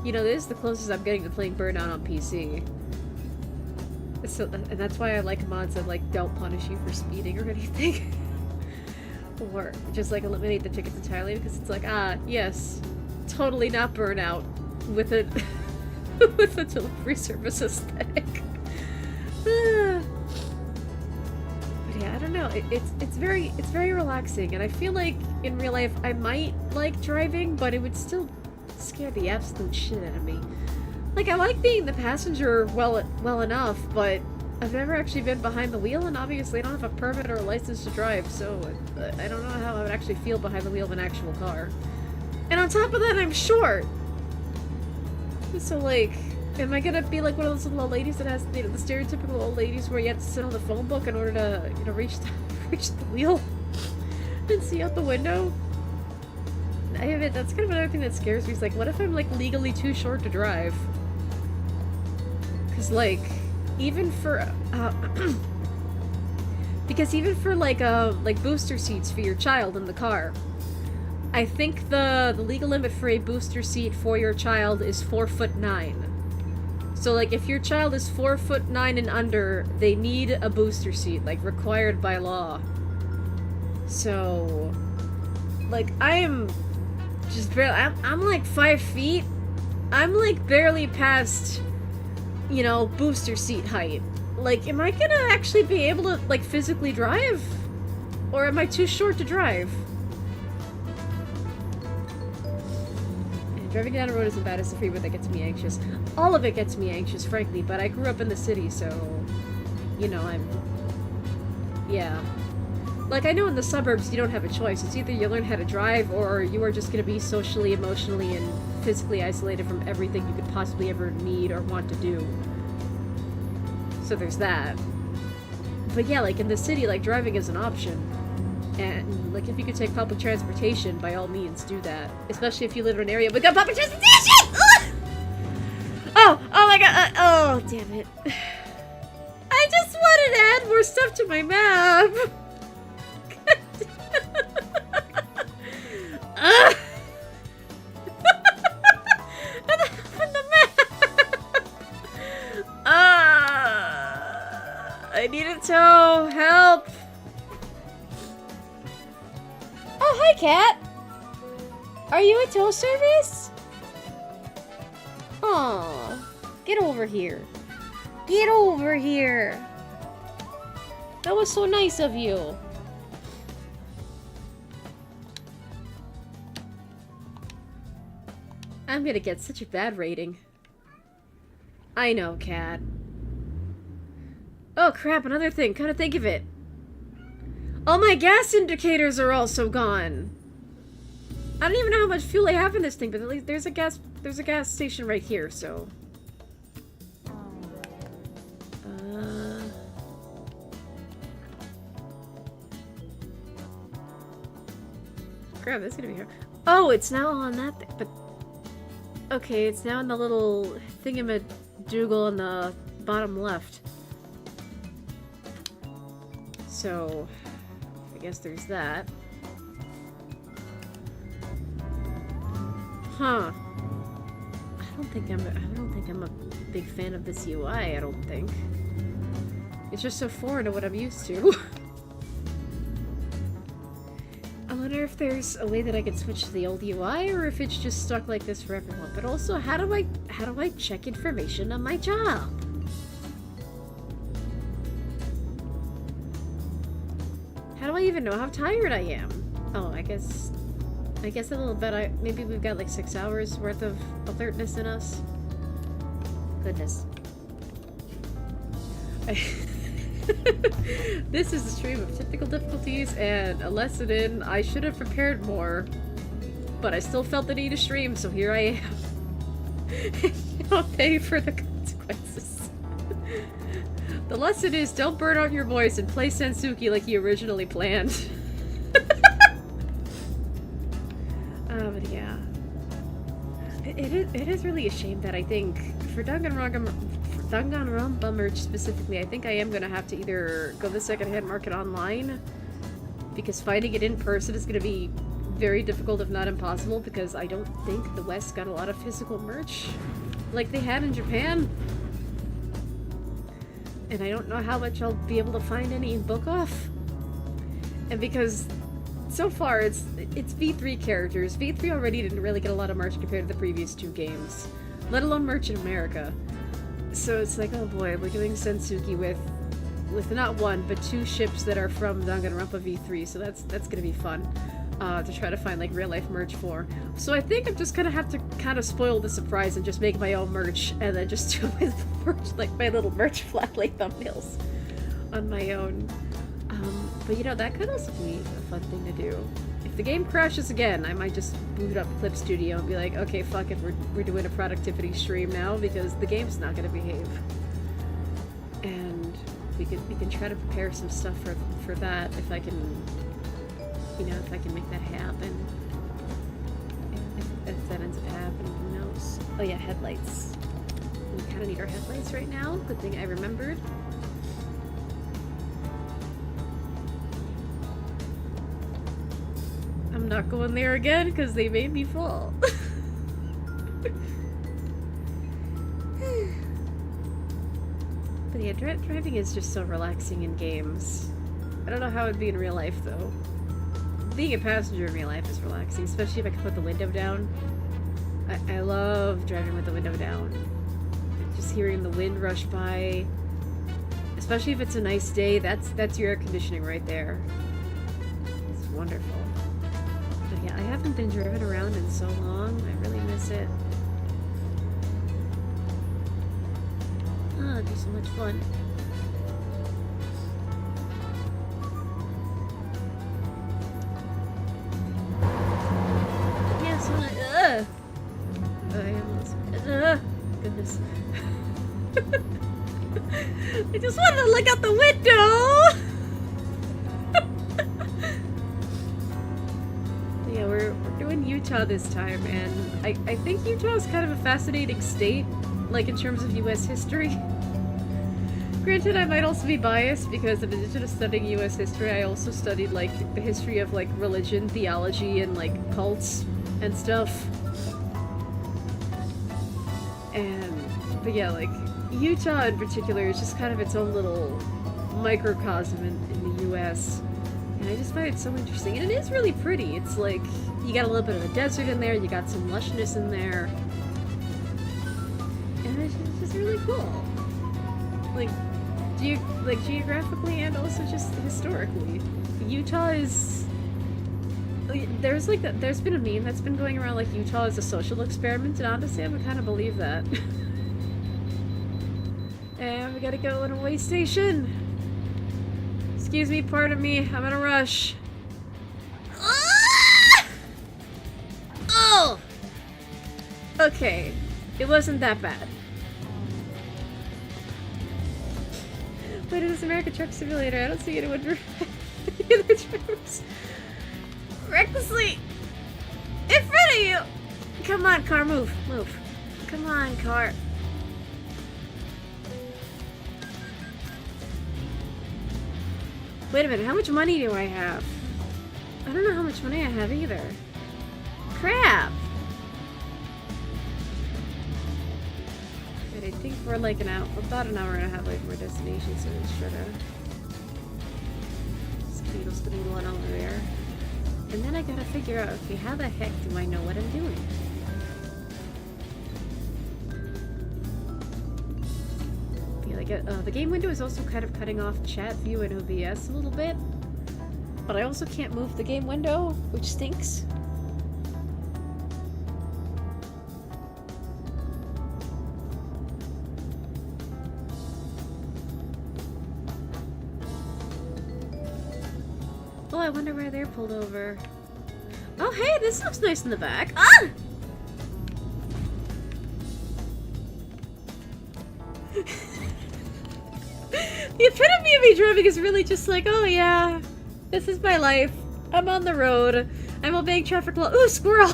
you know, this is the closest I'm getting to playing Burnout on PC. So, and that's why I like mods that, like, don't punish you for speeding or anything. Or just, like, eliminate the tickets entirely, because it's like, yes, totally not Burnout with a with a delivery service aesthetic. But yeah, I don't know. It's very relaxing, and I feel like in real life I might like driving, but it would still scare the absolute shit out of me. Like, I like being the passenger well enough, but I've never actually been behind the wheel, and obviously I don't have a permit or a license to drive, so I don't know how I would actually feel behind the wheel of an actual car. And on top of that, I'm short! So, like, am I gonna be like one of those little old ladies that has, you know, the stereotypical old ladies where you have to sit on the phone book in order to, you know, reach the wheel and see out the window? That's kind of another thing that scares me. Is like, what if I'm like legally too short to drive? Because like, even for because even for like booster seats for your child in the car, I think the legal limit for a booster seat for your child is 4'9". So like, if your child is 4'9" and under, they need a booster seat, like required by law. So, like, I am just barely. I'm like 5 feet. I'm like barely past, you know, booster seat height. Like, am I gonna actually be able to like physically drive, or am I too short to drive? Driving down the road isn't bad as the freeway that gets me anxious. All of it gets me anxious, frankly, but I grew up in the city, so, you know, yeah. Like, I know in the suburbs you don't have a choice. It's either you learn how to drive, or you are just gonna be socially, emotionally, and physically isolated from everything you could possibly ever need or want to do. So there's that. But yeah, like, in the city, like, driving is an option. And, like, if you could take public transportation, by all means, do that. Especially if you live in an area with good public transportation! Oh my god, oh, damn it. I just wanted to add more stuff to my map! What happened to map? I need a tow, help! Oh, hi, cat! Are you a tow service? Aw, get over here. Get over here! That was so nice of you. I'm gonna get such a bad rating. I know, cat. Oh crap, another thing, come to think of it. All my gas indicators are also gone. I don't even know how much fuel I have in this thing, but at least there's a gas station right here, so. Crap, this is gonna be hard. Oh, it's now on that thing, but okay, it's now in the little thingamadoogle on the bottom left. So, I guess there's that. Huh. I don't think I'm a big fan of this UI, I don't think. It's just so foreign to what I'm used to. I wonder if there's a way that I can switch to the old UI, or if it's just stuck like this for everyone. But also, how do I check information on my job? How do I even know how tired I am? Oh, I guess a little bit. Maybe we've got like 6 hours worth of alertness in us. Goodness. This is a stream of typical difficulties and a lesson in I should have prepared more, but I still felt the need to stream, so here I am. I'll pay for the consequences. The lesson is don't burn out your voice and play Sensuki like you originally planned. But yeah. It is really a shame that I think for Danganronpa merch specifically, I think I am gonna have to either go the secondhand market online, because finding it in person is gonna be very difficult, if not impossible, because I don't think the West got a lot of physical merch like they had in Japan. And I don't know how much I'll be able to find any in book off. And because so far it's V3 characters. V3 already didn't really get a lot of merch compared to the previous 2 games, let alone merch in America. So it's like, oh boy, we're doing Sensuki with not 1 but 2 ships that are from Danganronpa V3, so that's gonna be fun to try to find like real life merch for. So I think I'm just gonna have to kind of spoil the surprise and just make my own merch, and then just do my merch, like my little merch flatlay thumbnails on my own. But you know, that could also be a fun thing to do. If the game crashes again, I might just boot up ClipStudio and be like, okay, fuck it, we're doing a productivity stream now, because the game's not gonna behave. And we can try to prepare some stuff for that, if I can, you know, if I can make that happen. if that ends up happening, who knows? Oh yeah, headlights. We kind of need our headlights right now. Good thing I remembered. I'm not going there again because they made me fall. But yeah, driving is just so relaxing in games. I don't know how it'd be in real life though. Being a passenger in real life is relaxing, especially if I can put the window down. I love driving with the window down. Just hearing the wind rush by. Especially if it's a nice day, that's your air conditioning right there. It's wonderful. But yeah, I haven't been driven around in so long. I really miss it. Oh, it'd be so much fun. Yeah, so I almost goodness. I just wanted to look out the window. Yeah, we're doing Utah this time, and I think Utah is kind of a fascinating state, like in terms of U.S. history. Granted, I might also be biased because in addition to studying U.S. history, I also studied like the history of like religion, theology, and like cults and stuff. But yeah, like Utah in particular is just kind of its own little microcosm in the U.S. And I just find it so interesting. And it is really pretty. It's like, you got a little bit of a desert in there, you got some lushness in there. And it's just really cool. Like, geographically and also just historically. Utah is... There's been a meme that's been going around like Utah is a social experiment, and honestly I would kind of believe that. And we gotta go in a way station. Excuse me, pardon me, I'm in a rush. Ah! Oh! Okay, it wasn't that bad. Wait, is this American Truck Simulator? I don't see anyone driving the trucks recklessly in front of you. Come on, car, move, move. Come on, car. Wait a minute, how much money do I have? I don't know how much money I have either. Crap! But I think we're like about an hour and a half away from our destination, so let's try to... Beetle's gonna be one over there. And then I gotta figure out, okay, how the heck do I know what I'm doing? The game window is also kind of cutting off chat view and OBS a little bit. But I also can't move the game window, which stinks. Oh, I wonder why they're pulled over. Oh, hey, this looks nice in the back. Ah! The epitome of me driving is really just like, oh yeah, this is my life. I'm on the road. I'm obeying traffic law. Ooh, squirrel!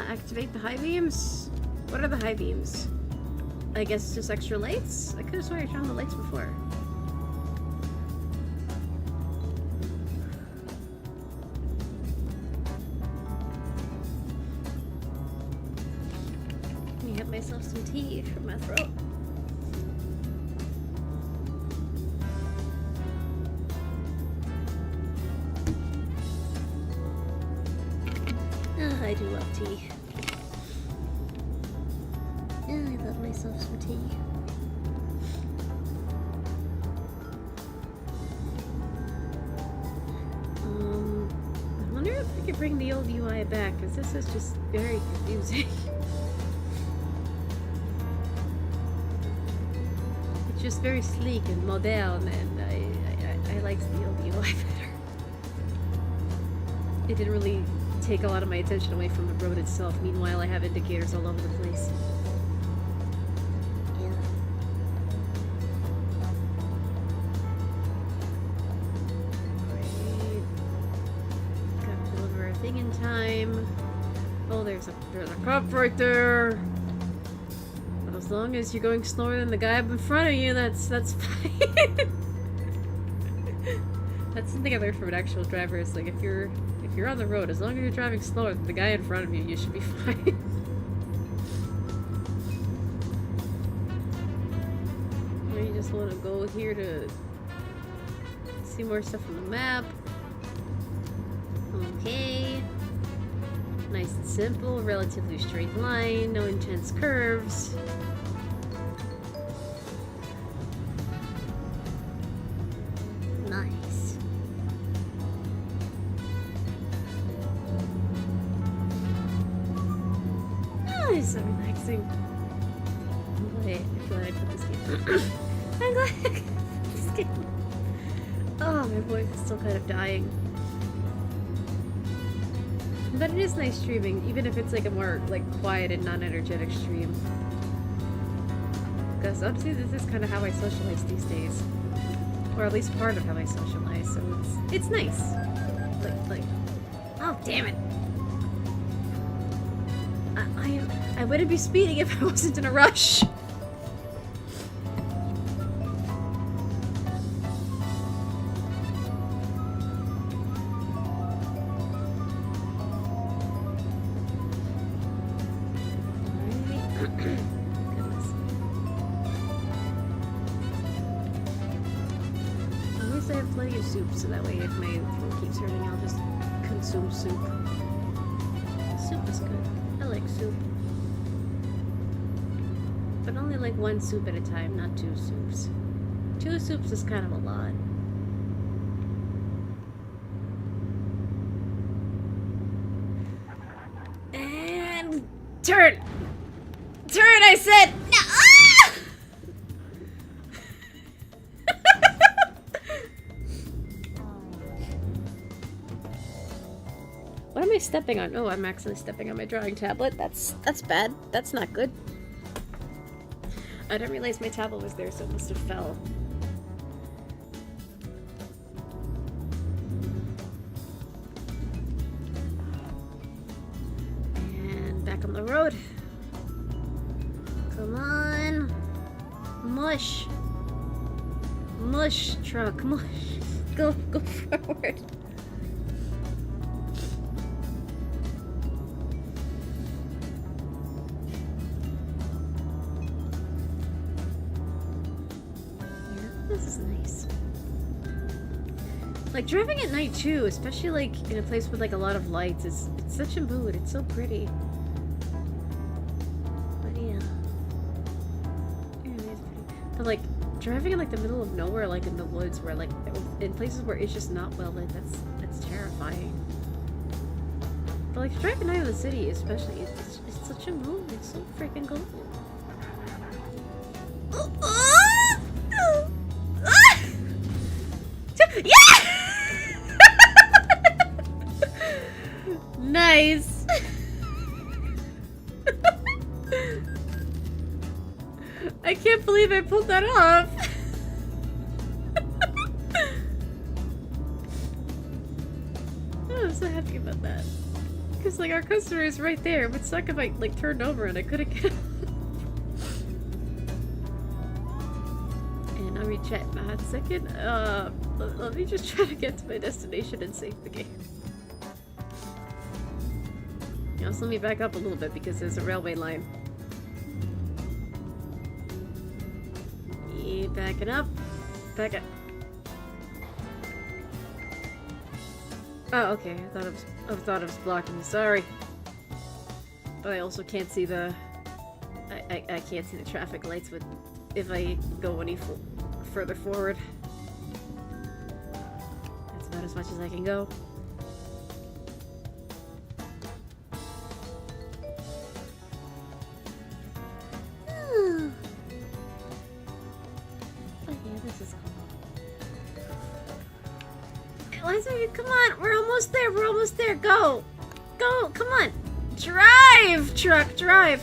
Activate the high beams? What are the high beams? I guess just extra lights? I could have sworn I turned on the lights before. Let me get myself some tea from my throat. Oh, I do love tea. Oh, I love myself some tea. I wonder if I could bring the old UI back, because this is just very confusing. It's just very sleek and modern, and I like the old UI better. It didn't really take a lot of my attention away from the road itself. Meanwhile, I have indicators all over the place. careful. There's a cop right there. But as long as you're going slower than the guy up in front of you, that's fine. That's something I learned from an actual driver. Is like if you're on the road, as long as you're driving slower than the guy in front of you, you should be fine. You just want to go here to see more stuff on the map. Okay. Nice and simple, relatively straight line, no intense curves. Nice. Oh, it's so relaxing. I'm glad I put this game. I'm glad I put this game. Oh, my voice is still kind of dying. But it is nice streaming, even if it's like a more like quiet and non-energetic stream. Because honestly, this is kind of how I socialize these days, or at least part of how I socialize. So it's nice. Like, oh damn it! I wouldn't be speeding if I wasn't in a rush. So that way if my throat keeps hurting, I'll just consume soup. Soup is good. I like soup. But only like one soup at a time, not 2 soups. 2 soups is kind of a lot. And turn! Turn, I said! No! What am I stepping on? Oh, I'm actually stepping on my drawing tablet. That's bad. That's not good. I didn't realize my tablet was there, so it must have fell. And back on the road. Come on. Mush. Mush, truck. Mush. Go forward. This is nice. Like driving at night too, especially like in a place with like a lot of lights, it's such a mood. It's so pretty. But yeah. It is pretty. But like driving in like the middle of nowhere, like in the woods, where like in places where it's just not well lit, that's terrifying. But like driving at night in the city, especially, it's such a mood. It's so freaking cool. Yeah! Nice. I can't believe I pulled that off. Oh, I'm so happy about that. Because like our customer is right there. It would suck if I like turned over and I couldn't get and I'll recheck in a hot second. Let me just try to get to my destination and save the game. Also, let me back up a little bit because there's a railway line. Yeah, backing up. Back up. Oh, okay. I thought it was blocking me. Sorry. But I also can't see the. I can't see the traffic lights if I go any further forward. That's about as much as I can go. Come on, we're almost there, go! Go, come on! Drive, truck, drive!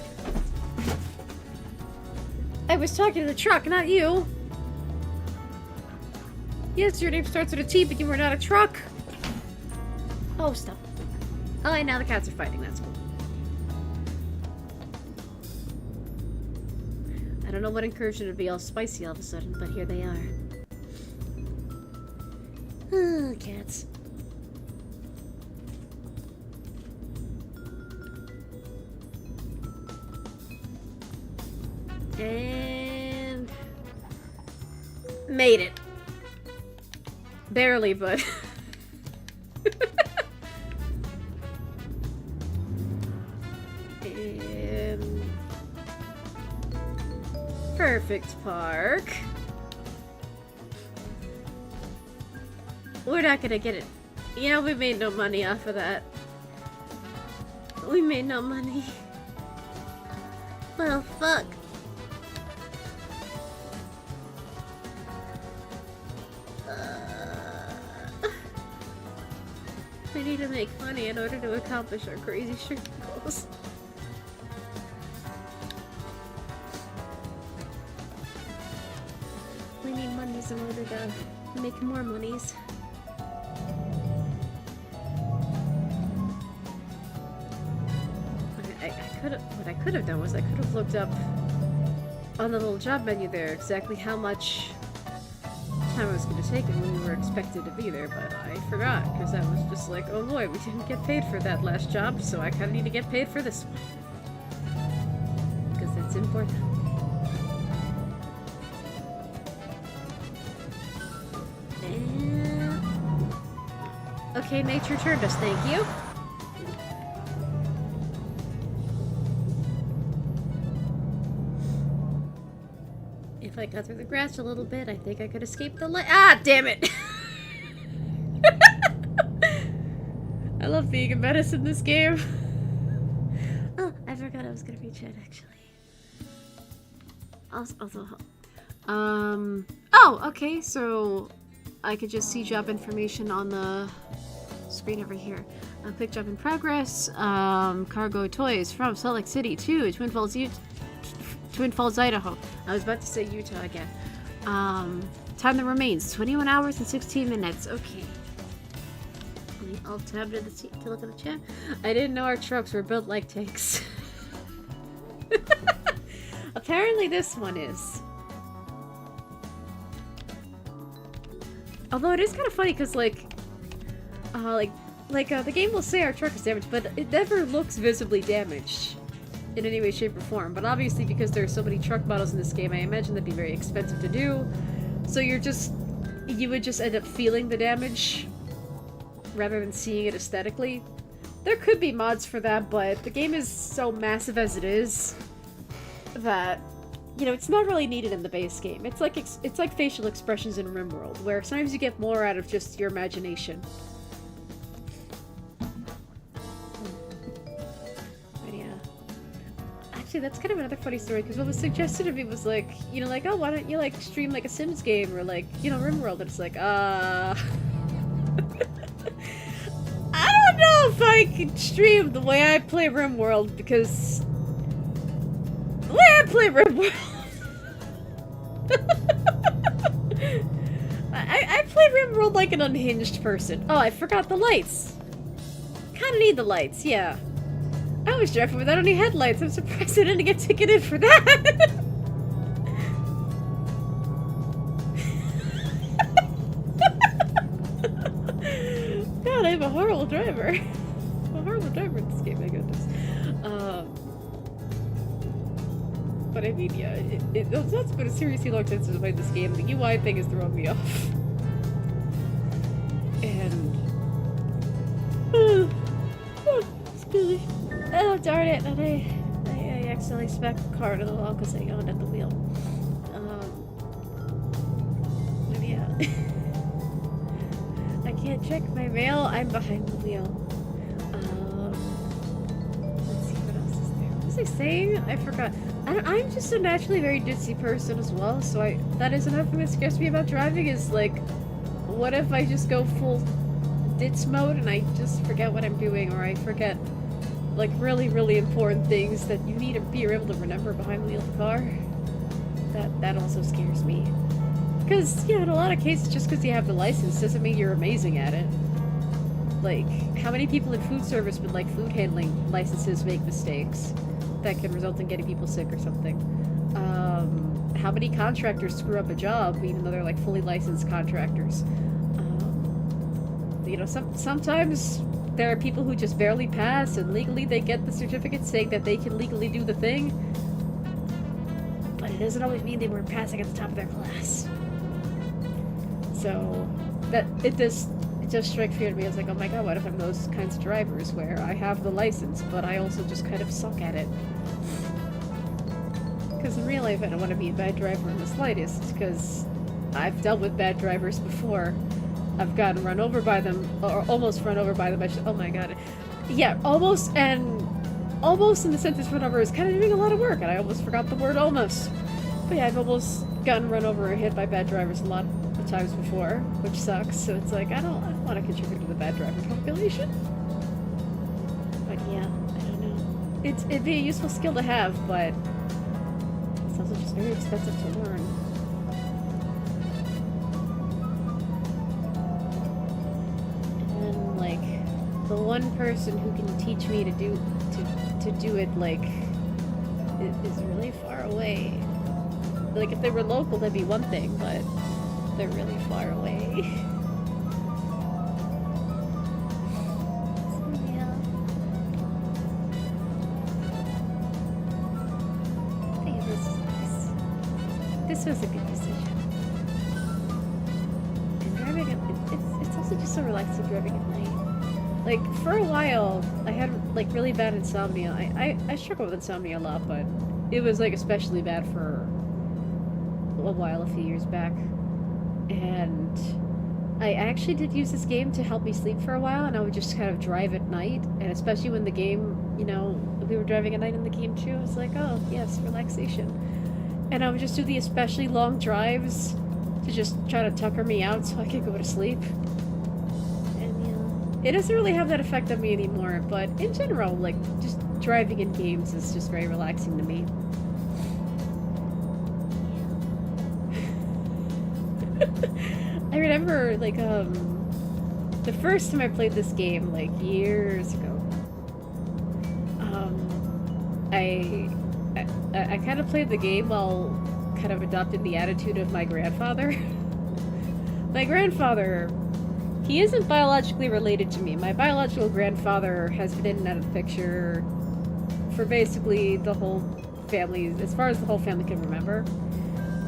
I was talking to the truck, not you. Yes, your name starts with a T, but you were not a truck. Oh, stop. Oh, and now the cats are fighting, that's cool. I don't know what encouraged it to be all spicy all of a sudden, but here they are. Oh, cats. And... made it. Barely, but... and... perfect park. We're not gonna get it. Yeah, we made no money off of that. We made no money. Well, fuck. We need to make money in order to accomplish our crazy stream goals. We need monies in order to make more monies. What I could have done was I could have looked up on the little job menu there exactly how much time it was going to take and when we were expected to be there, but I forgot because I was just like, oh boy, we didn't get paid for that last job, so I kind of need to get paid for this one. Because it's important. And... okay, nature turned us, thank you. If I got through the grass a little bit, I think I could escape the light. Ah, damn it! I love being a menace in this game. Oh, I forgot I was gonna be chat actually. Also, oh, okay, so I could just see job information on the screen over here. Quick job in progress. Cargo toys from Salt Lake City to Twin Falls, Idaho. I was about to say Utah again. Time that remains, 21 hours and 16 minutes. Okay. I'll tab to look at the chat. I didn't know our trucks were built like tanks. Apparently this one is. Although it is kind of funny because the game will say our truck is damaged, but it never looks visibly damaged in any way, shape, or form. But obviously, because there are so many truck models in this game, I imagine that'd be very expensive to do. So you would just end up feeling the damage rather than seeing it aesthetically. There could be mods for that, but the game is so massive as it is that, you know, it's not really needed in the base game. It's like facial expressions in RimWorld, where sometimes you get more out of just your imagination. Actually, that's kind of another funny story, because what was suggested to me was like, you know, like, oh, why don't you like stream like a Sims game or like, you know, RimWorld, and it's like, I don't know if I can stream the way I play RimWorld, because the way I play RimWorld, I play RimWorld like an unhinged person. Oh, I forgot the lights. Kind of need the lights, yeah. I was driving without any headlights. I'm surprised I didn't get ticketed for that. God, I'm a horrible driver. I'm a horrible driver in this game, my goodness. But I mean, yeah, that's been a seriously long time since I played this game. The UI thing is throwing me off. And... excuse me. Oh, darn it, and I accidentally smacked the car to the wall because I yawned at the wheel. But yeah. I can't check my mail, I'm behind the wheel. Let's see, what else is there? What was I saying? I forgot. I'm just a naturally very ditzy person as well, so that is another thing that scares me about driving is, like, what if I just go full ditz mode and I just forget what I'm doing, or I forget like really, really important things that you need to be able to remember behind the wheel of the car. That also scares me. Because, you know, in a lot of cases, just because you have the license doesn't mean you're amazing at it. Like, how many people in food service with, like, food handling licenses make mistakes that can result in getting people sick or something? How many contractors screw up a job even though they're like fully licensed contractors? You know, sometimes there are people who just barely pass and legally they get the certificate saying that they can legally do the thing, but it doesn't always mean they were passing at the top of their class. So that it just struck fear to me. I was like, oh my god, what if I'm those kinds of drivers where I have the license but I also just kind of suck at it? Because in real life I don't want to be a bad driver in the slightest, because I've dealt with bad drivers before. I've gotten run over by them, or almost run over by them. Oh my god. Yeah, almost, and almost in the sentence run over is kind of doing a lot of work, and I almost forgot the word almost. But yeah, I've almost gotten run over or hit by bad drivers a lot of times before, which sucks, so it's like, I don't want to contribute to the bad driver population. But yeah, I don't know. It'd be a useful skill to have, but it's also just very expensive to learn. The one person who can teach me to do it, like, is really far away. Like, if they were local, that'd be one thing, but they're really far away. So, yeah. I think this was a good decision. And driving it's also just so relaxing driving at night. Like, for a while, I had, like, really bad insomnia. I struggle with insomnia a lot, but it was, like, especially bad for a while, a few years back. And I actually did use this game to help me sleep for a while, and I would just kind of drive at night. And especially when the game, you know, we were driving at night in the game too, I was like, oh, yes, relaxation. And I would just do the especially long drives to just try to tucker me out so I could go to sleep. It doesn't really have that effect on me anymore, but in general, like, just driving in games is just very relaxing to me. I remember, like, the first time I played this game, like, years ago, I kind of played the game while kind of adopting the attitude of my grandfather. My grandfather... He isn't biologically related to me. My biological grandfather has been in and out of the picture for basically the whole family, as far as the whole family can remember.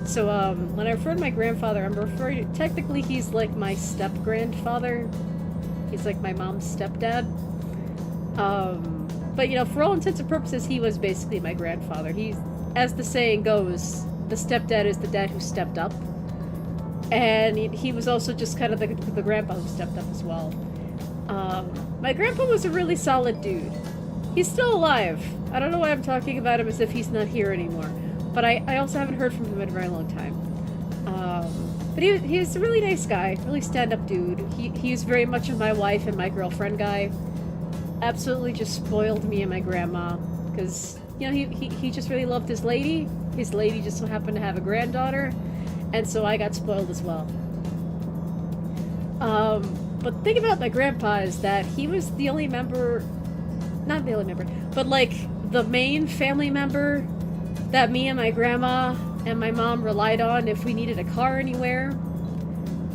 So, when I refer to my grandfather, I'm referring to, technically he's like my step-grandfather. He's like my mom's stepdad. But, you know, for all intents and purposes, he was basically my grandfather. He's, as the saying goes, the stepdad is the dad who stepped up. And he was also just kind of the grandpa who stepped up as well. My grandpa was a really solid dude. He's still alive. I don't know why I'm talking about him as if he's not here anymore. But I also haven't heard from him in a very long time. But he was a really nice guy, really stand-up dude. He's very much of my wife and my girlfriend guy. Absolutely just spoiled me and my grandma. Because, you know, he just really loved his lady. His lady just so happened to have a granddaughter. And so I got spoiled as well. But the thing about my grandpa is that he was the only member, not the only member, but like the main family member that me and my grandma and my mom relied on if we needed a car anywhere.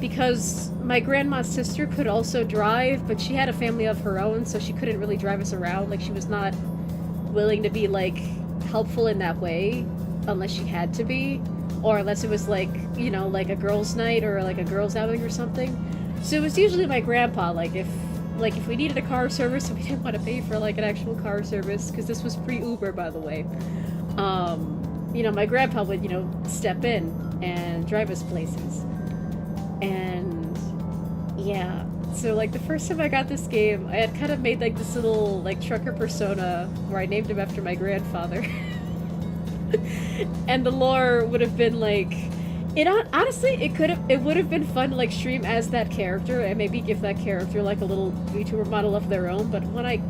Because my grandma's sister could also drive, but she had a family of her own, so she couldn't really drive us around. Like, she was not willing to be, like, helpful in that way, unless she had to be. Or unless it was, like, you know, like a girls' night or, like, a girls' outing or something. So it was usually my grandpa, like, if we needed a car service and we didn't want to pay for, like, an actual car service, because this was pre-Uber, by the way, you know, my grandpa would, you know, step in and drive us places. And, yeah. So, like, the first time I got this game, I had kind of made, like, this little, like, trucker persona where I named him after my grandfather. And the lore would have been like, honestly, it would have been fun to like stream as that character and maybe give that character like a little VTuber model of their own. But when I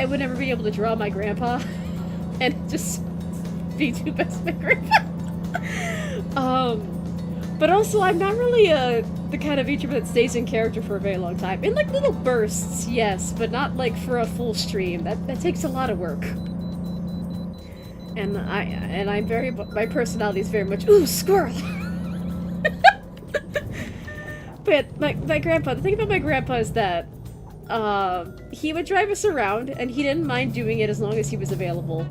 would never be able to draw my grandpa and just VTube as my grandpa. But also I'm not really the kind of VTuber that stays in character for a very long time. In like little bursts, yes, but not like for a full stream. That takes a lot of work. And I'm very, my personality is very much, ooh, squirrel! But my grandpa, the thing about my grandpa is that, he would drive us around, and he didn't mind doing it as long as he was available.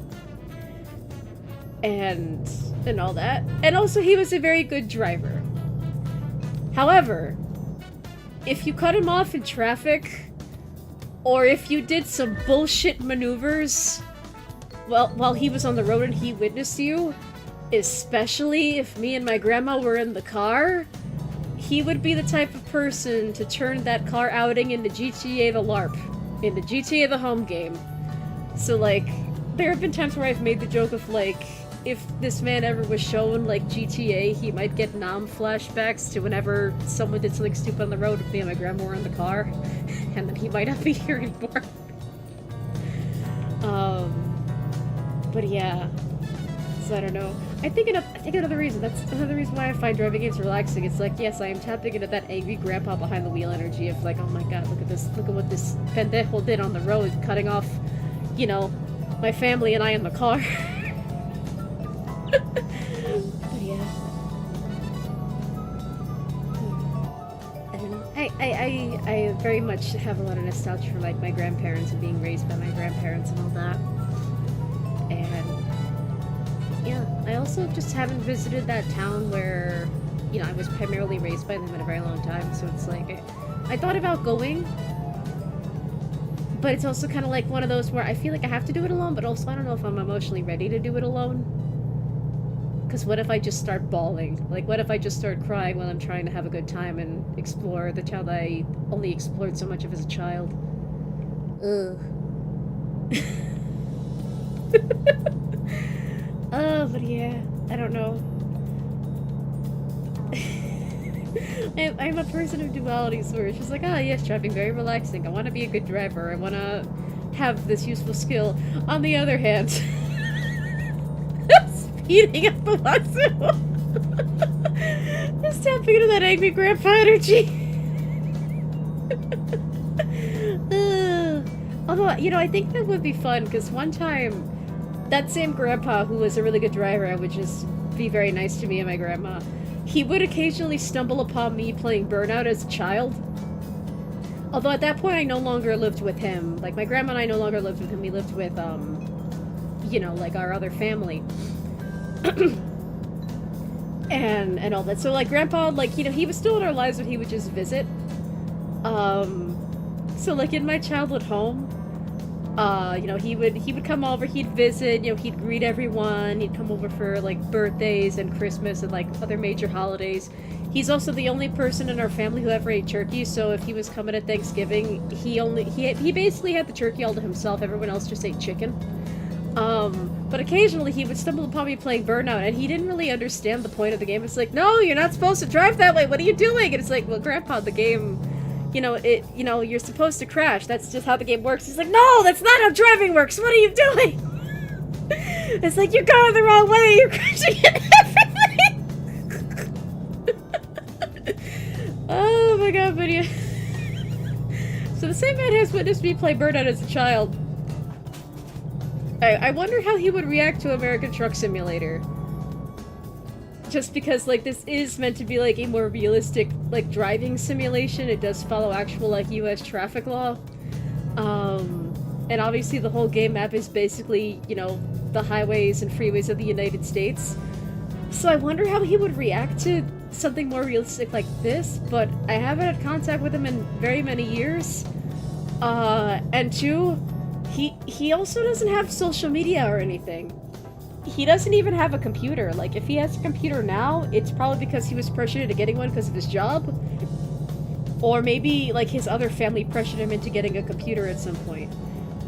And all that. And also, he was a very good driver. However, if you cut him off in traffic, or if you did some bullshit maneuvers while he was on the road and he witnessed you, especially if me and my grandma were in the car, he would be the type of person to turn that car outing into GTA the LARP, into GTA the home game. So, like, there have been times where I've made the joke of, like, if this man ever was shown, like, GTA, he might get Nam flashbacks to whenever someone did something stupid on the road with me and my grandma were in the car, and then he might not be here anymore. But yeah. So I don't know. I think another reason, that's another reason why I find driving games relaxing. It's like, yes, I am tapping into that angry grandpa behind the wheel energy of like, oh my god, look at what this pendejo did on the road, cutting off, you know, my family and I in the car. But yeah. I don't know. I very much have a lot of nostalgia for like my grandparents and being raised by my grandparents and all that. And yeah, I also just haven't visited that town where, you know, I was primarily raised by them in a very long time, so it's like, I thought about going, but it's also kind of like one of those where I feel like I have to do it alone, but also I don't know if I'm emotionally ready to do it alone. Because what if I just start bawling? Like, what if I just start crying while I'm trying to have a good time and explore the town that I only explored so much of as a child? Ugh. Oh, but yeah, I don't know. I'm a person of dualities where it's just like, ah, yes, driving, very relaxing. I want to be a good driver. I want to have this useful skill. On the other hand, speeding up impossible. Just tapping into that angry grandpa energy. Although, you know, I think that would be fun, because one time, that same grandpa who was a really good driver and would just be very nice to me and my grandma, he would occasionally stumble upon me playing Burnout as a child. Although at that point I no longer lived with him. Like, my grandma and I no longer lived with him. We lived with, you know, like, our other family. and all that. So, like, grandpa, like, you know, he was still in our lives, but he would just visit. So, like, in my childhood home, you know, he would come over, he'd visit, you know, he'd greet everyone, he'd come over for, like, birthdays and Christmas and, like, other major holidays. He's also the only person in our family who ever ate turkey, so if he was coming at Thanksgiving, he basically had the turkey all to himself, everyone else just ate chicken. But occasionally he would stumble upon me playing Burnout, and he didn't really understand the point of the game. It's like, no, you're not supposed to drive that way, what are you doing? And it's like, well, Grandpa, the game... you know, you're supposed to crash. That's just how the game works. He's like, no, that's not how driving works. What are you doing? It's like, you're going the wrong way. You're crashing into everything. Oh my god, but yeah. So the same man has witnessed me play Burnout as a child. I wonder how he would react to American Truck Simulator. Just because, like, this is meant to be, like, a more realistic, like, driving simulation. It does follow actual, like, US traffic law. And obviously the whole game map is basically, you know, the highways and freeways of the United States. So I wonder how he would react to something more realistic like this, but I haven't had contact with him in very many years. And two, he also doesn't have social media or anything. He doesn't even have a computer. Like, if he has a computer now, it's probably because he was pressured into getting one because of his job. Or maybe, like, his other family pressured him into getting a computer at some point.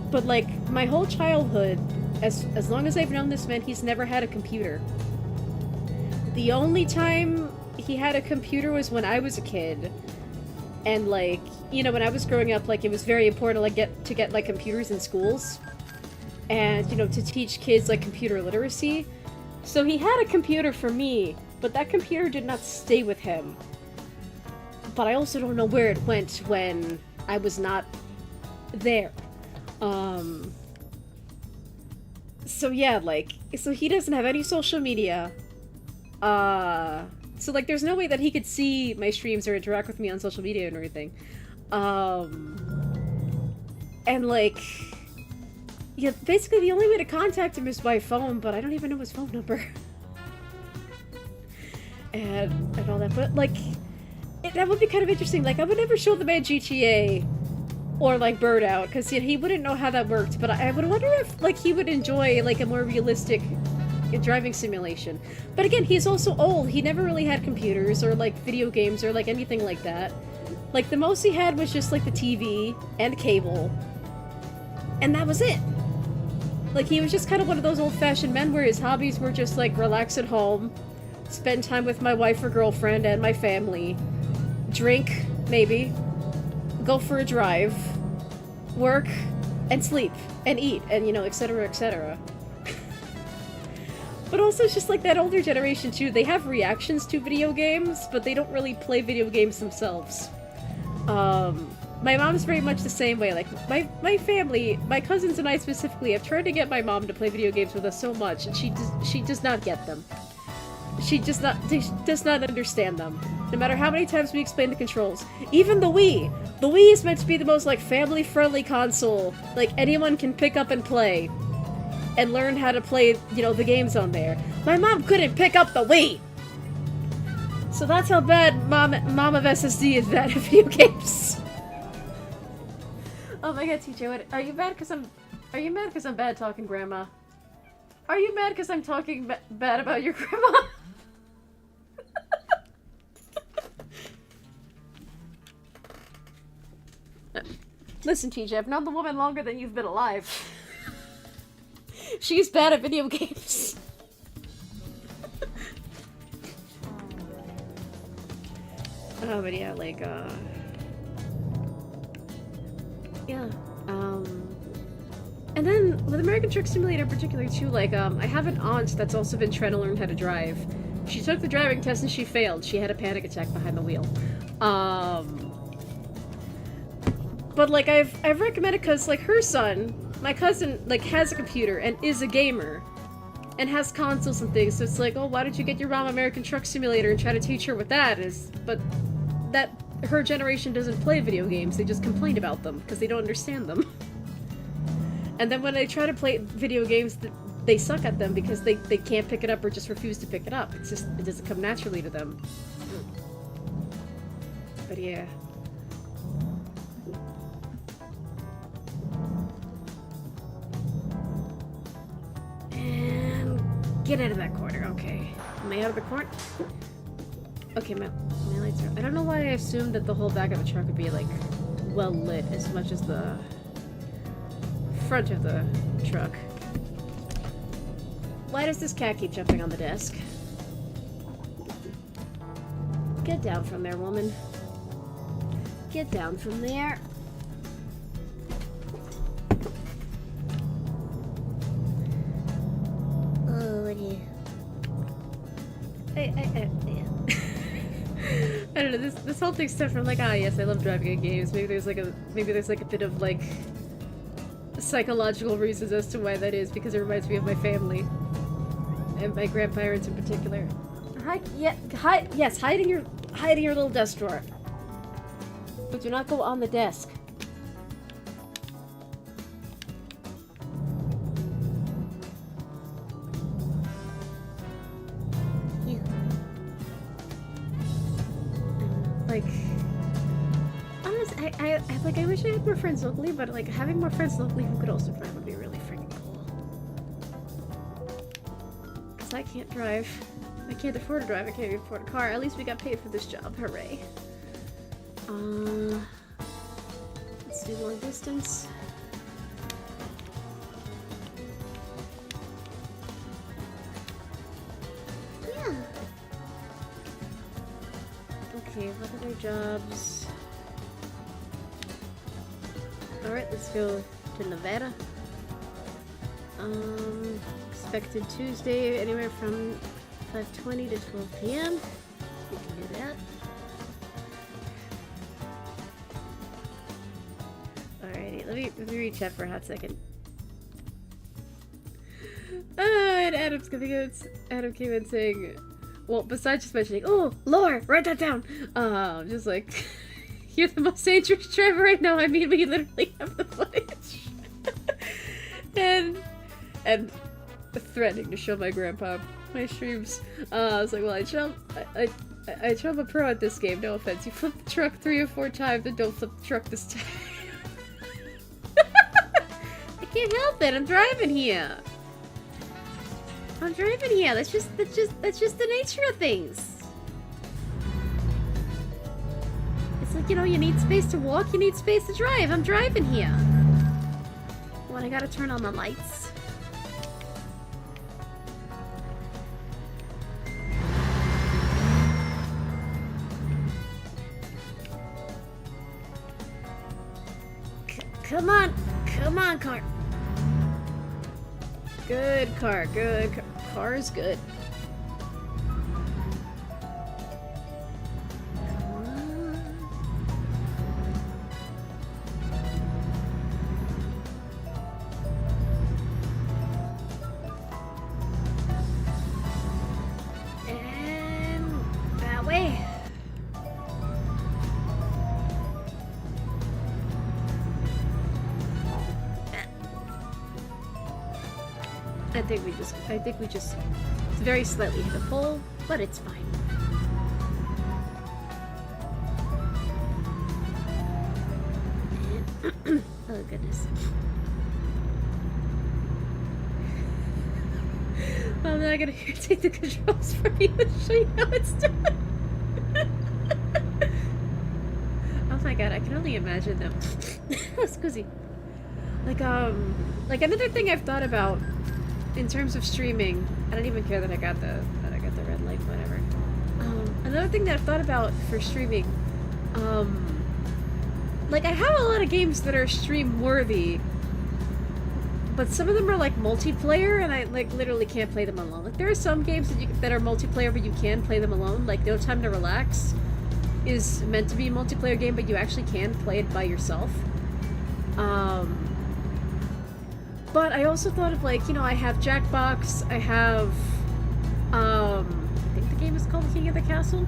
But, like, my whole childhood, as long as I've known this man, he's never had a computer. The only time he had a computer was when I was a kid. And, like, you know, when I was growing up, like, it was very important to, like, get like, computers in schools. And, you know, to teach kids, like, computer literacy. So he had a computer for me, but that computer did not stay with him. But I also don't know where it went when I was not there. So yeah, like, so he doesn't have any social media. So like there's no way that he could see my streams or interact with me on social media and everything. And like, yeah, basically the only way to contact him is by phone, but I don't even know his phone number. and all that, but like, that would be kind of interesting. Like, I would never show the man GTA or like Bird Out, because he wouldn't know how that worked, but I would wonder if like he would enjoy like a more realistic driving simulation. But again, he's also old. He never really had computers or like video games or like anything like that. Like the most he had was just like the TV and cable, and that was it. Like he was just kind of one of those old-fashioned men where his hobbies were just like relax at home, spend time with my wife or girlfriend and my family, drink, maybe, go for a drive, work, and sleep, and eat, and you know, etc., etc. But also, it's just like that older generation too, they have reactions to video games, but they don't really play video games themselves. My mom's very much the same way. Like, my family, my cousins and I specifically, have tried to get my mom to play video games with us so much, and she does not get them. She does not understand them. No matter how many times we explain the controls. Even the Wii! The Wii is meant to be the most, like, family-friendly console. Like, anyone can pick up and play. And learn how to play, you know, the games on there. My mom couldn't pick up the Wii! So that's how bad Mom of SSD is bad at video games. Oh my god, TJ, what, are you mad because I'm bad talking grandma? Are you mad because I'm talking bad about your grandma? Listen, TJ, I've known the woman longer than you've been alive. She's bad at video games. Oh, but yeah, like, yeah, and then, with American Truck Simulator in particular, too, like, I have an aunt that's also been trying to learn how to drive. She took the driving test and she failed. She had a panic attack behind the wheel. But, like, I've recommended, because, like, her son, my cousin, like, has a computer and is a gamer. And has consoles and things, so it's like, oh, why don't you get your mom American Truck Simulator and try to teach her what that is? But that, her generation doesn't play video games, they just complain about them, because they don't understand them. And then when they try to play video games, they suck at them because they can't pick it up or just refuse to pick it up. It's just, it doesn't come naturally to them. But yeah. And get out of that corner, okay. Am I out of the corner? Okay, my lights are... I don't know why I assumed that the whole back of the truck would be, like, well lit as much as the front of the truck. Why does this cat keep jumping on the desk? Get down from there, woman. Get down from there. Oh, what do you... yeah. I don't know, this whole thing stems from like, ah, yes, I love driving in games. Maybe there's like a bit of like psychological reasons as to why that is, because it reminds me of my family and my grandparents in particular. Yes, hide in your little desk drawer. But do not go on the desk. Like, honestly, I wish I had more friends locally, but like having more friends locally who could also drive would be really freaking cool. Cause I can't drive. I can't afford to drive. I can't even afford a car. At least we got paid for this job. Hooray. Let's do long distance. Yeah. Okay, what other jobs? Alright, let's go to Nevada. Expected Tuesday, anywhere from 5:20 to 12 p.m. We can do that. Alrighty, let me read chat for a hot second. And Adam came in saying, well, besides just mentioning, oh, lore, write that down. Just like, you're the most dangerous driver right now. I mean, we literally have the footage. and threatening to show my grandpa my streams. I was like, well, I jump a pro at this game. No offense. You flip the truck 3 or 4 times and don't flip the truck this time. I can't help it. I'm driving here. That's just the nature of things. It's like, you know, you need space to walk, you need space to drive. I'm driving here. Well, I gotta turn on the lights. Come on, car. Good car, good car. Car's good. And that way. I think we just very slightly hit a pole, but it's fine. Oh goodness. I'm not gonna take the controls from you and show you how it's done. Oh my god, I can only imagine them. Scusi. Like another thing I've thought about in terms of streaming, I don't even care that I got the red light, whatever. Another thing that I've thought about for streaming, like I have a lot of games that are stream worthy, but some of them are like multiplayer, and I like literally can't play them alone. Like there are some games that are multiplayer, but you can play them alone. Like No Time to Relax is meant to be a multiplayer game, but you actually can play it by yourself. But I also thought of, like, you know, I have Jackbox, I have, I think the game is called King of the Castle,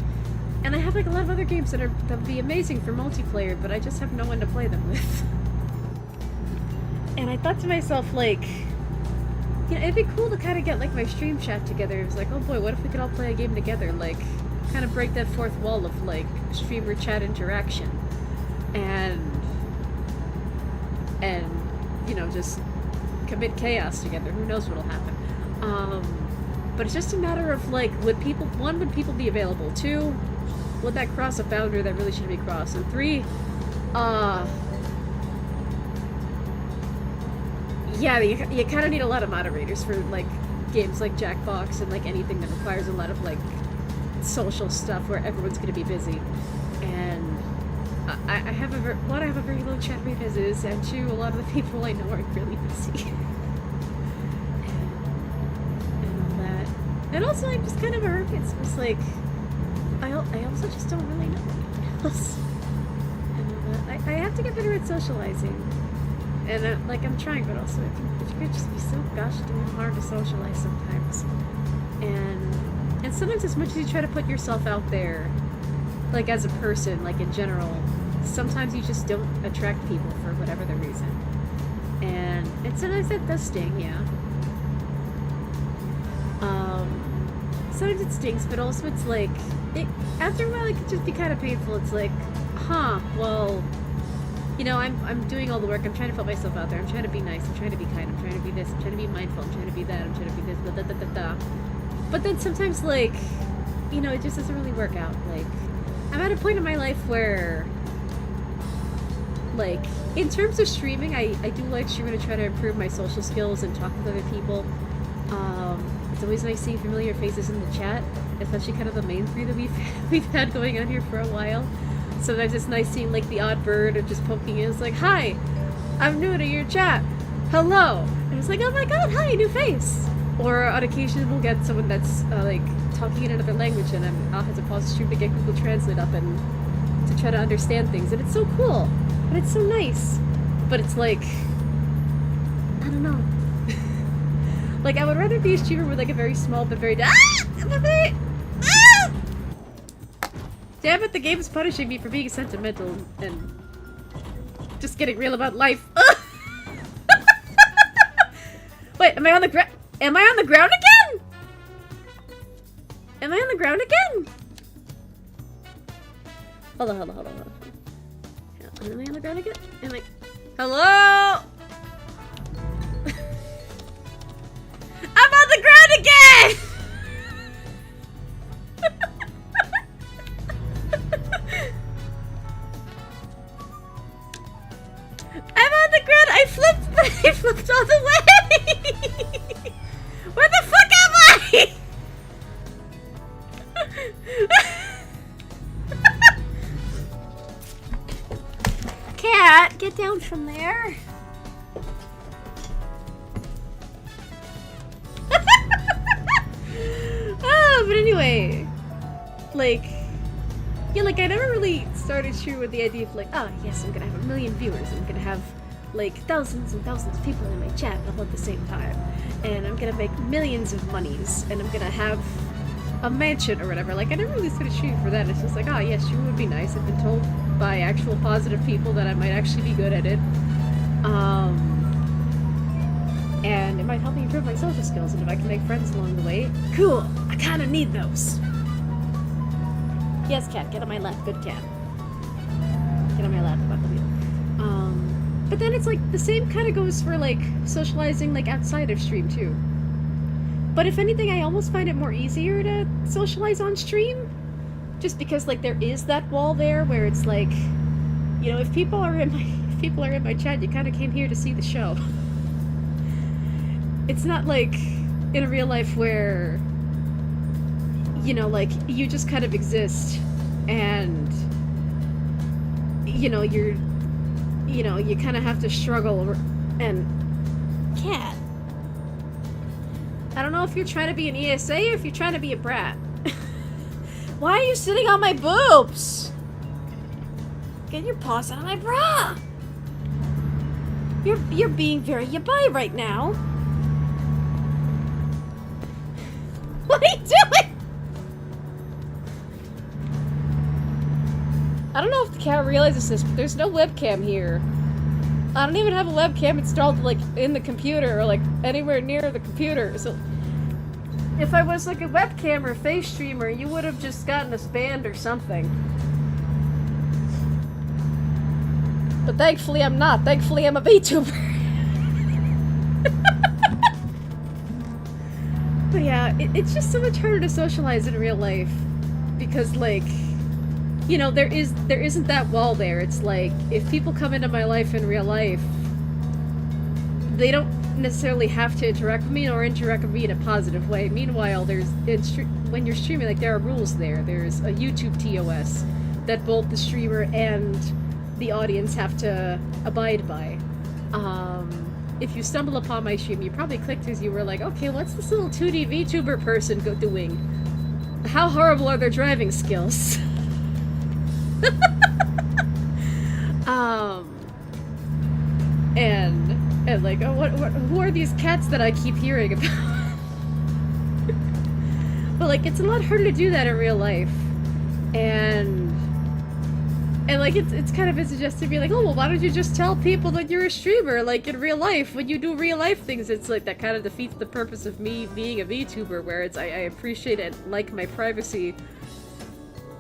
and I have, like, a lot of other games that would be amazing for multiplayer, but I just have no one to play them with. And I thought to myself, like, you know, it'd be cool to kind of get, like, my stream chat together. It was like, oh boy, what if we could all play a game together? Like, kind of break that fourth wall of, like, streamer chat interaction. And, you know, just commit chaos together. Who knows what'll happen. But it's just a matter of, like, would people be available? 2, would that cross a boundary that really shouldn't be crossed? And 3, yeah, you kind of need a lot of moderators for, like, games like Jackbox and, like, anything that requires a lot of, like, social stuff where everyone's gonna be busy. And I have a very low chat rate as is, and 2, a lot of the people I know are really busy. and all that. And also, I'm just kind of a hermit. It's just like, I also just don't really know anyone else. And all that. I have to get better at socializing. And, like, I'm trying, but also it can just be so gosh damn hard to socialize sometimes. And sometimes as much as you try to put yourself out there, like, as a person, like, in general, sometimes you just don't attract people for whatever the reason. And sometimes that does sting, yeah. Sometimes it stings, but also it's like, after a while it can just be kind of painful. It's like, well, you know, I'm doing all the work, I'm trying to put myself out there, I'm trying to be nice, I'm trying to be kind, I'm trying to be this, I'm trying to be mindful, I'm trying to be that, I'm trying to be this, blah, blah, blah, blah, blah. But then sometimes, like, you know, it just doesn't really work out. Like, I'm at a point in my life where, like, in terms of streaming, I do like streaming to try to improve my social skills and talk with other people. It's always nice seeing familiar faces in the chat, especially kind of the main 3 that we've had going on here for a while. Sometimes it's nice seeing, like, the odd bird or just poking in. It's like, hi, I'm new to your chat. Hello. And it's like, oh my god, hi, new face. Or on occasion we'll get someone that's, like, talking in another language, and I'll have to pause the stream to get Google Translate up and to try to understand things. And it's so cool. And it's so nice. But it's like, I don't know. Like, I would rather be a streamer with, like, a very small but very... Damn it, the game is punishing me for being sentimental and just getting real about life. Wait, am I on the ground? Am I on the ground again? Am I on the ground again? Hold on. Am I on the ground again? Am I... Hello? I'm on the ground again! I'm on the ground! I flipped all the way! Where the fuck am I? Cat, get down from there. Oh, but anyway, like, yeah, like I never really started shooting with the idea of like, oh yes, I'm gonna have 1 million viewers, I'm gonna have like thousands and thousands of people in my chat all at the same time, and I'm gonna make millions of monies, and I'm gonna have a mansion or whatever. Like, I never really started shooting for that. It's just like, oh yes, shooting would be nice. I've been told by actual positive people that I might actually be good at it. And it might help me improve my social skills, and if I can make friends along the way, cool! I kinda need those! Yes, cat, get on my lap, good cat. Get on my lap about the wheel. But then it's like, the same kinda goes for like, socializing like outside of stream too. But if anything, I almost find it more easier to socialize on stream. Just because like there is that wall there where it's like, you know, if people are in my chat, you kinda came here to see the show. It's not like in real life where, you know, like, you just kind of exist and, you know, you kind of have to struggle and... Cat. I don't know if you're trying to be an ESA or if you're trying to be a brat. Why are you sitting on my boobs? Get your paws out of my bra! You're being very yabai right now. What are you doing? I don't know if the cat realizes this, but there's no webcam here. I don't even have a webcam installed, like, in the computer or, like, anywhere near the computer, so... If I was, like, a webcam or face streamer, you would have just gotten us banned or something. But thankfully I'm not. Thankfully I'm a VTuber. But yeah, it's just so much harder to socialize in real life. Because, like, you know, there isn't that wall there. It's like, if people come into my life in real life, they don't necessarily have to interact with me or interact with me in a positive way. Meanwhile, when you're streaming, like, there are rules there. There's a YouTube TOS that both the streamer and the audience have to abide by. If you stumble upon my stream, you probably clicked as you were like, okay, what's this little 2D VTuber person doing? How horrible are their driving skills? And like, oh, who are these cats that I keep hearing about? But like, it's a lot harder to do that in real life, and like, it's kind of suggested to be like, oh, well, why don't you just tell people that you're a streamer? Like, in real life, when you do real life things, it's like, that kind of defeats the purpose of me being a VTuber, where it's, I appreciate and like my privacy.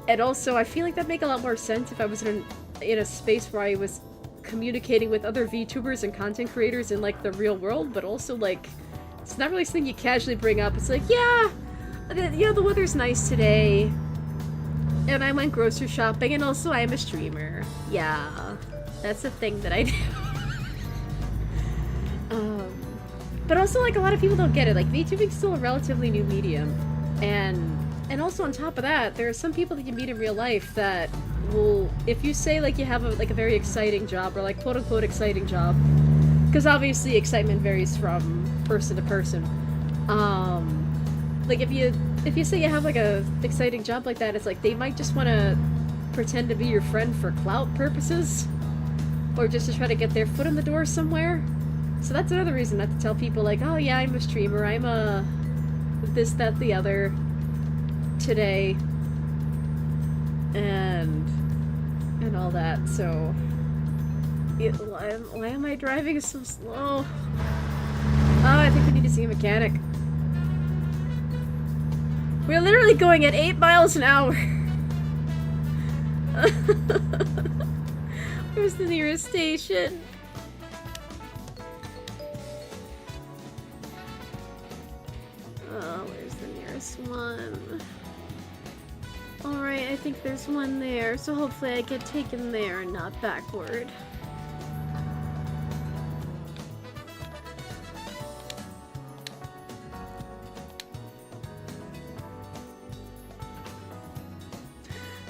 And also, I feel like that'd make a lot more sense if I was in a space where I was communicating with other VTubers and content creators in, like, the real world, but also, like, it's not really something you casually bring up. It's like, yeah, the weather's nice today, and I went grocery shopping, and also I'm a streamer. Yeah, that's a thing that I do. But also, like, a lot of people don't get it. Like, VTubing's still a relatively new medium, and also on top of that, there are some people that you meet in real life that will, if you say, like, you have a very exciting job, or, like, quote-unquote exciting job, because obviously excitement varies from person to person. Like, if you say you have, like, a exciting job like that, it's like, they might just want to pretend to be your friend for clout purposes, or just to try to get their foot in the door somewhere. So that's another reason not to tell people like, oh yeah, I'm a streamer, I'm a this, that, the other today, and all that. So why am I driving so slow? Oh, I think we need to see a mechanic. We're literally going at 8 miles an hour. Where's the nearest station? Oh, where's the nearest one? Alright, I think there's one there, so hopefully I get taken there and not backward.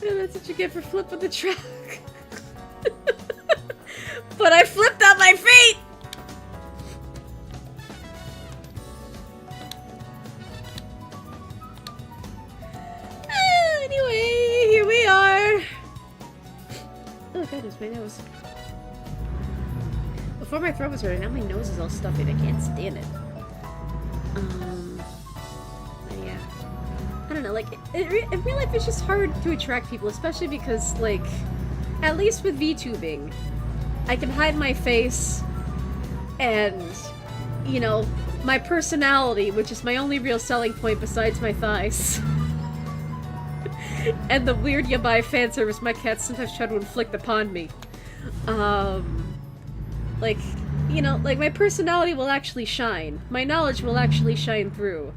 And that's what you get for flipping the truck. But I flipped on my feet! Anyway, here we are. Oh goodness, my nose. Before my throat was hurting, now my nose is all stuffy. I can't stand it. Yeah. I don't know, like, in real life it's just hard to attract people, especially because, like, at least with VTubing, I can hide my face and, you know, my personality, which is my only real selling point besides my thighs. And the weird yabai fan service my cats sometimes try to inflict upon me. Like, you know, like, my personality will actually shine. My knowledge will actually shine through.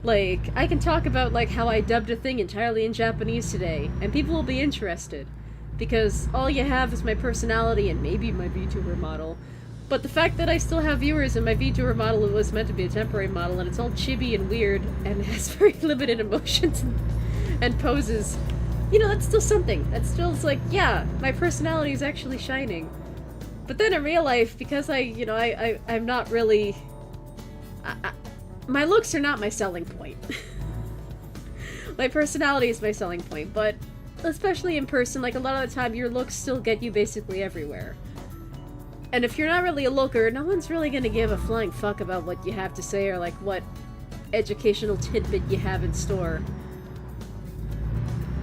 Like, I can talk about, like, how I dubbed a thing entirely in Japanese today, and people will be interested. Because all you have is my personality and maybe my VTuber model. But the fact that I still have viewers and my VTuber model was meant to be a temporary model and it's all chibi and weird and has very limited emotions and poses, you know, that's still something. That still is like, yeah, my personality is actually shining. But then in real life, because I'm not really... my looks are not my selling point. My personality is my selling point, but especially in person, like, a lot of the time, your looks still get you basically everywhere. And if you're not really a looker, no one's really gonna give a flying fuck about what you have to say or, like, what educational tidbit you have in store.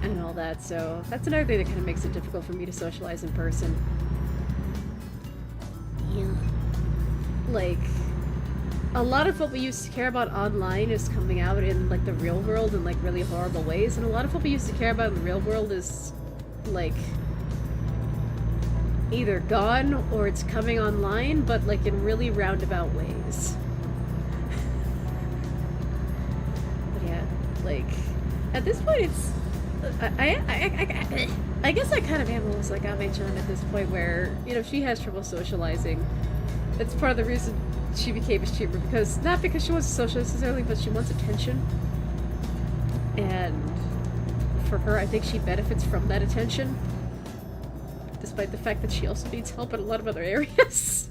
And all that, so that's another thing that kind of makes it difficult for me to socialize in person. Yeah. Like, a lot of what we used to care about online is coming out in, like, the real world in, like, really horrible ways, and a lot of what we used to care about in the real world is, like, either gone or it's coming online, but, like, in really roundabout ways. But yeah, like, at this point it's... I guess I kind of am almost like Ame-chan at this point where, you know, she has trouble socializing. That's part of the reason she became a streamer, because not because she wants to socialize necessarily, but she wants attention. And for her, I think she benefits from that attention, despite the fact that she also needs help in a lot of other areas.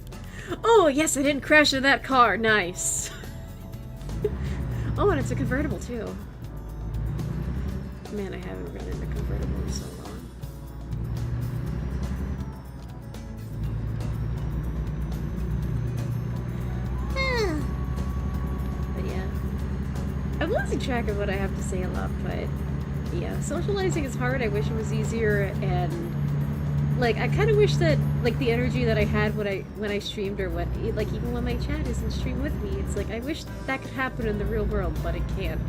Oh yes, I didn't crash into that car. Nice. Oh, and it's a convertible too. Man, I haven't run in a convertible in so long. But yeah, I'm losing track of what I have to say a lot, but yeah, socializing is hard. I wish it was easier, and like, I kind of wish that, like, the energy that I had when I streamed, or when, like, even when my chat isn't stream with me, it's like, I wish that could happen in the real world, but it can't.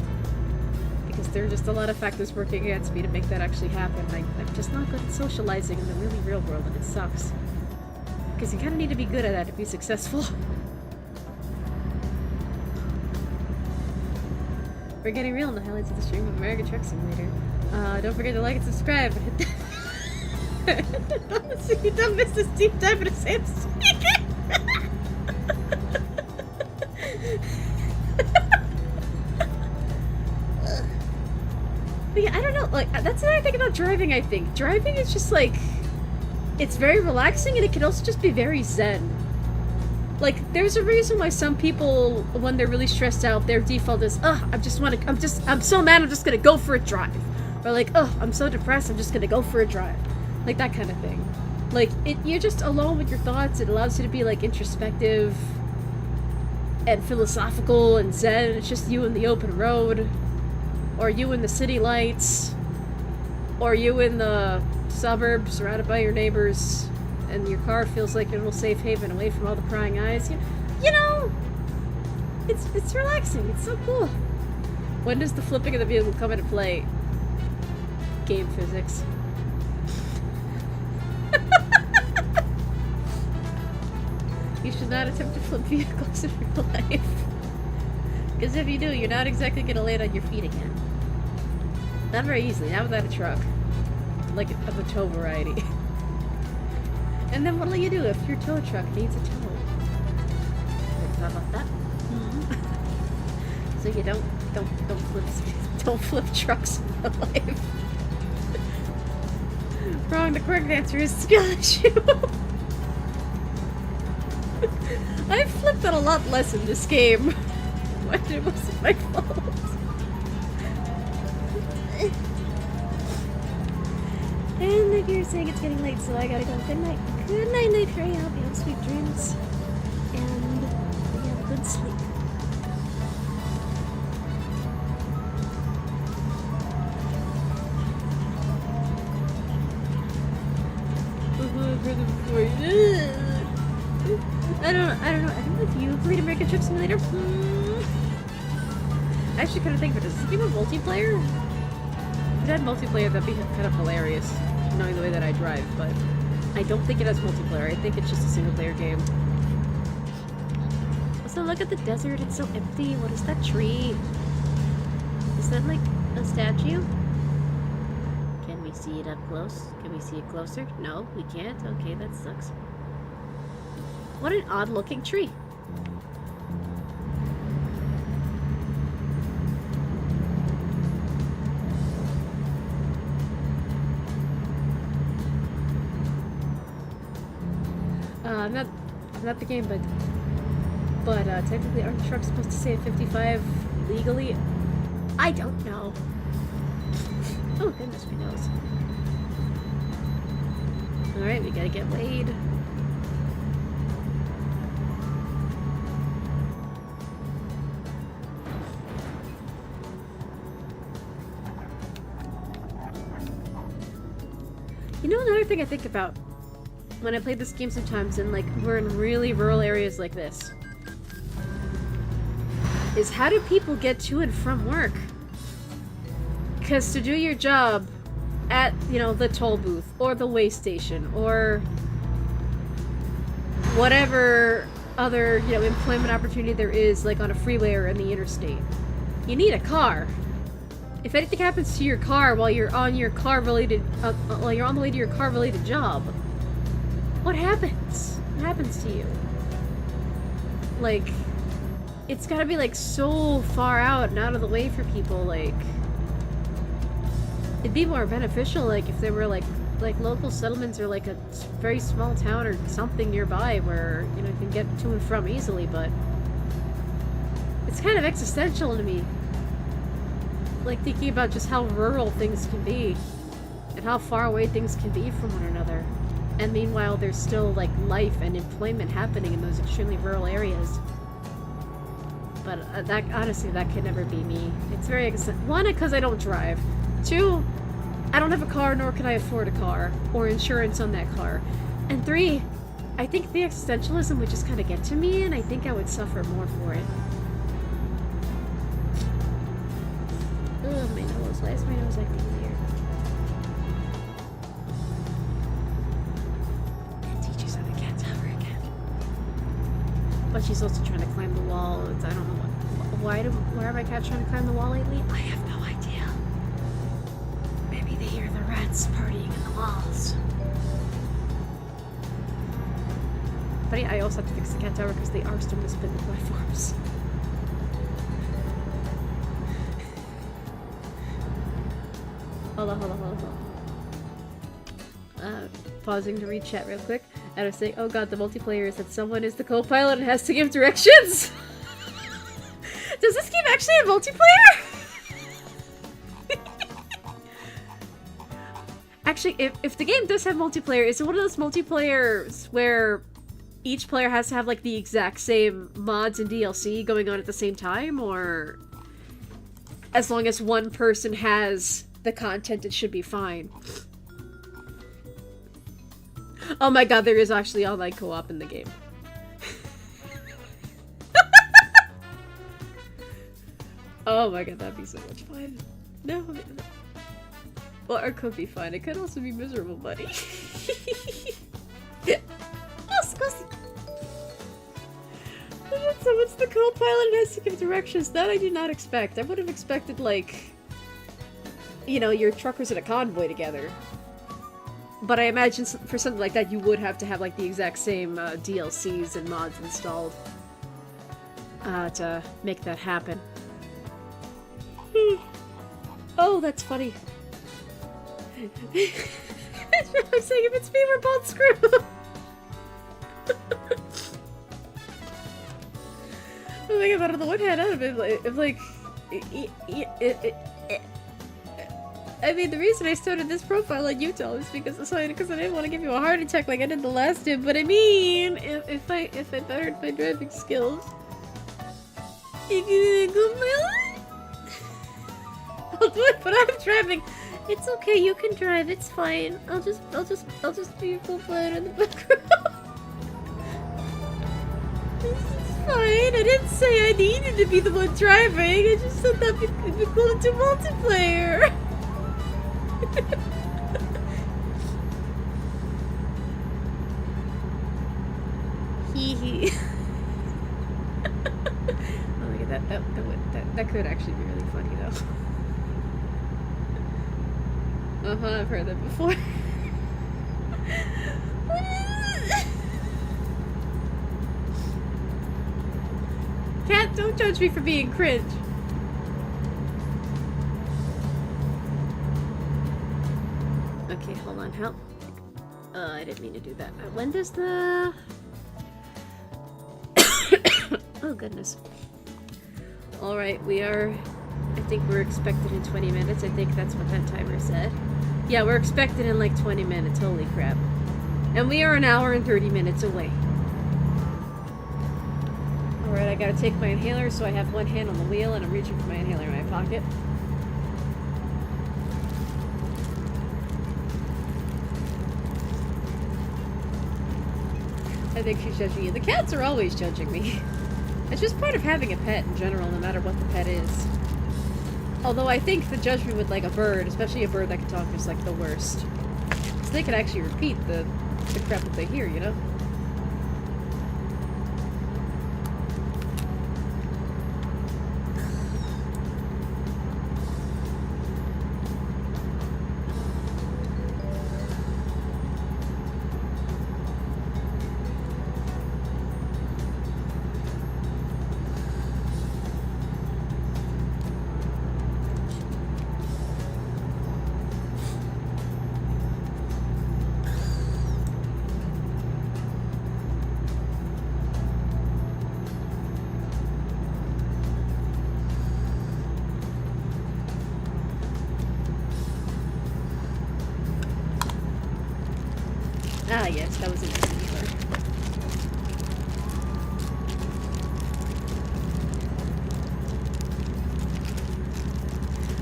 Because there are just a lot of factors working against me to make that actually happen. I'm just not good at socializing in the really real world, and it sucks. Because you kind of need to be good at that to be successful. We're getting real in the highlights of the stream of American Truck Simulator. Don't forget to like and subscribe, and hit that. So you don't miss this deep dive into Sensuki. But yeah, I don't know, like, that's another thing about driving, I think. Driving is just, like, it's very relaxing, and it can also just be very zen. Like, there's a reason why some people, when they're really stressed out, their default is, I'm so mad, I'm just gonna go for a drive. Or like, I'm so depressed, I'm just gonna go for a drive. Like, that kind of thing. Like, you're just alone with your thoughts, it allows you to be, like, introspective, and philosophical and zen. It's just you in the open road, or you in the city lights, or you in the suburbs surrounded by your neighbors, and your car feels like your little safe haven away from all the prying eyes. You know, it's relaxing. It's so cool. When does the flipping of the vehicle come into play? Game physics. You should not attempt to flip vehicles in real life. Because if you do, you're not exactly going to land on your feet again. Not very easily, not without a truck. Like of a tow variety. And then what'll you do if your tow truck needs a tow? How about that? So you don't flip trucks in real life. Wrong, the correct answer is skill issue. I've flipped it a lot less in this game. But it wasn't my fault. And like you're saying, it's getting late, so I gotta go. Good night. Good night, night Frey. I hope you have sweet dreams. And you have a good sleep. I don't know. I don't know if you played American Truck Simulator. I actually kind of think, but does this game have multiplayer? If it had multiplayer, that'd be kind of hilarious, knowing the way that I drive, but I don't think it has multiplayer. I think it's just a single-player game. Also, look at the desert. It's so empty. What is that tree? Is that, like, a statue? Can we see it up close? Can we see it closer? No, we can't. Okay, that sucks. What an odd-looking tree. I'm not the game, but technically aren't trucks supposed to say 55 legally? I don't know. Oh goodness, we knows. Alright, we gotta get weighed. You know, another thing I think about when I play this game sometimes, and like we're in really rural areas like this, is how do people get to and from work? Because to do your job at, you know, the toll booth or the way station or whatever other, you know, employment opportunity there is, like on a freeway or in the interstate, you need a car. If anything happens to your car while you're on your car-related, while you're on the way to your car-related job, what happens? What happens to you? Like, it's gotta be like so far out and out of the way for people. Like, it'd be more beneficial, like, if there were like local settlements or like a very small town or something nearby where, you know, you can get to and from easily. But it's kind of existential to me. Like, thinking about just how rural things can be and how far away things can be from one another. And meanwhile, there's still, like, life and employment happening in those extremely rural areas. But that, honestly, that could never be me. It's very one, because I don't drive. Two, I don't have a car, nor can I afford a car or insurance on that car. And three, I think the existentialism would just kind of get to me, and I think I would suffer more for it. Ugh, my nose. Why is my nose acting weird? But she's also trying to climb the wall. It's, I don't know why are my cats trying to climb the wall lately? I have no idea. Maybe they hear the rats partying in the walls. But yeah, I also have to fix the cat tower because they are starting to spin the platforms. Hold on. Pausing to read chat real quick. And I say, oh god, the multiplayer is that someone is the co-pilot and has to give directions? Does this game actually have multiplayer? Actually, if the game does have multiplayer, is it one of those multiplayers where each player has to have like the exact same mods and DLC going on at the same time, or as long as one person has the content, it should be fine. Oh my god, there is actually online co-op in the game. Oh my god, that'd be so much fun. No, well, it could be fun. It could also be miserable, buddy. So what's the co-pilot has to give directions? That I did not expect. I would have expected, like, you know, your truckers in a convoy together. But I imagine for something like that, you would have to have, like, the exact same DLCs and mods installed to make that happen. Oh, that's funny. I'm saying if it's me, we're both screwed. Oh my god, but on the one hand, I would have been like, I mean, the reason I started this profile on YouTube is because I didn't want to give you a heart attack like I did the last time. But I mean, if I bettered my driving skills, you can go my life. I'll do it, but I'm driving. It's okay, you can drive. It's fine. I'll just be a co-pilot in the background. It's fine. I didn't say I needed to be the one driving. I just said that it'd be cool to do multiplayer. Hee hee. Oh my god, that could actually be really funny though. I've heard that before. Cat, don't judge me for being cringe. Okay, hold on, help. I didn't mean to do that. When does the... Oh, goodness. Alright, we are... I think we're expected in 20 minutes. I think that's what that timer said. Yeah, we're expected in like 20 minutes. Holy crap. And we are an hour and 30 minutes away. Alright, I gotta take my inhaler, so I have one hand on the wheel and I'm reaching for my inhaler in my pocket. I think she's judging you. The cats are always judging me. It's just part of having a pet in general, no matter what the pet is. Although I think the judgment with like a bird, especially a bird that can talk, is like the worst. So they can actually repeat the crap that they hear, you know? Ah, yes, that was interesting.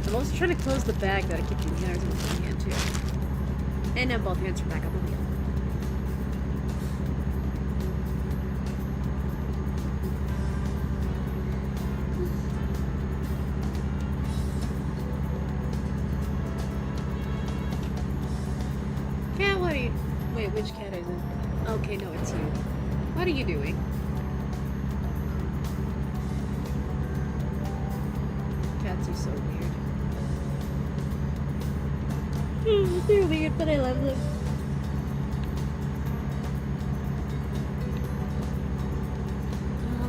I'm also trying to close the bag that I keep doing hands in one hand, too. And now both hands are back on the wheel. Cat, what are you... Wait, which cat is it? Okay, no, it's you. What are you doing? Cats are so weird. They're weird, but I love them.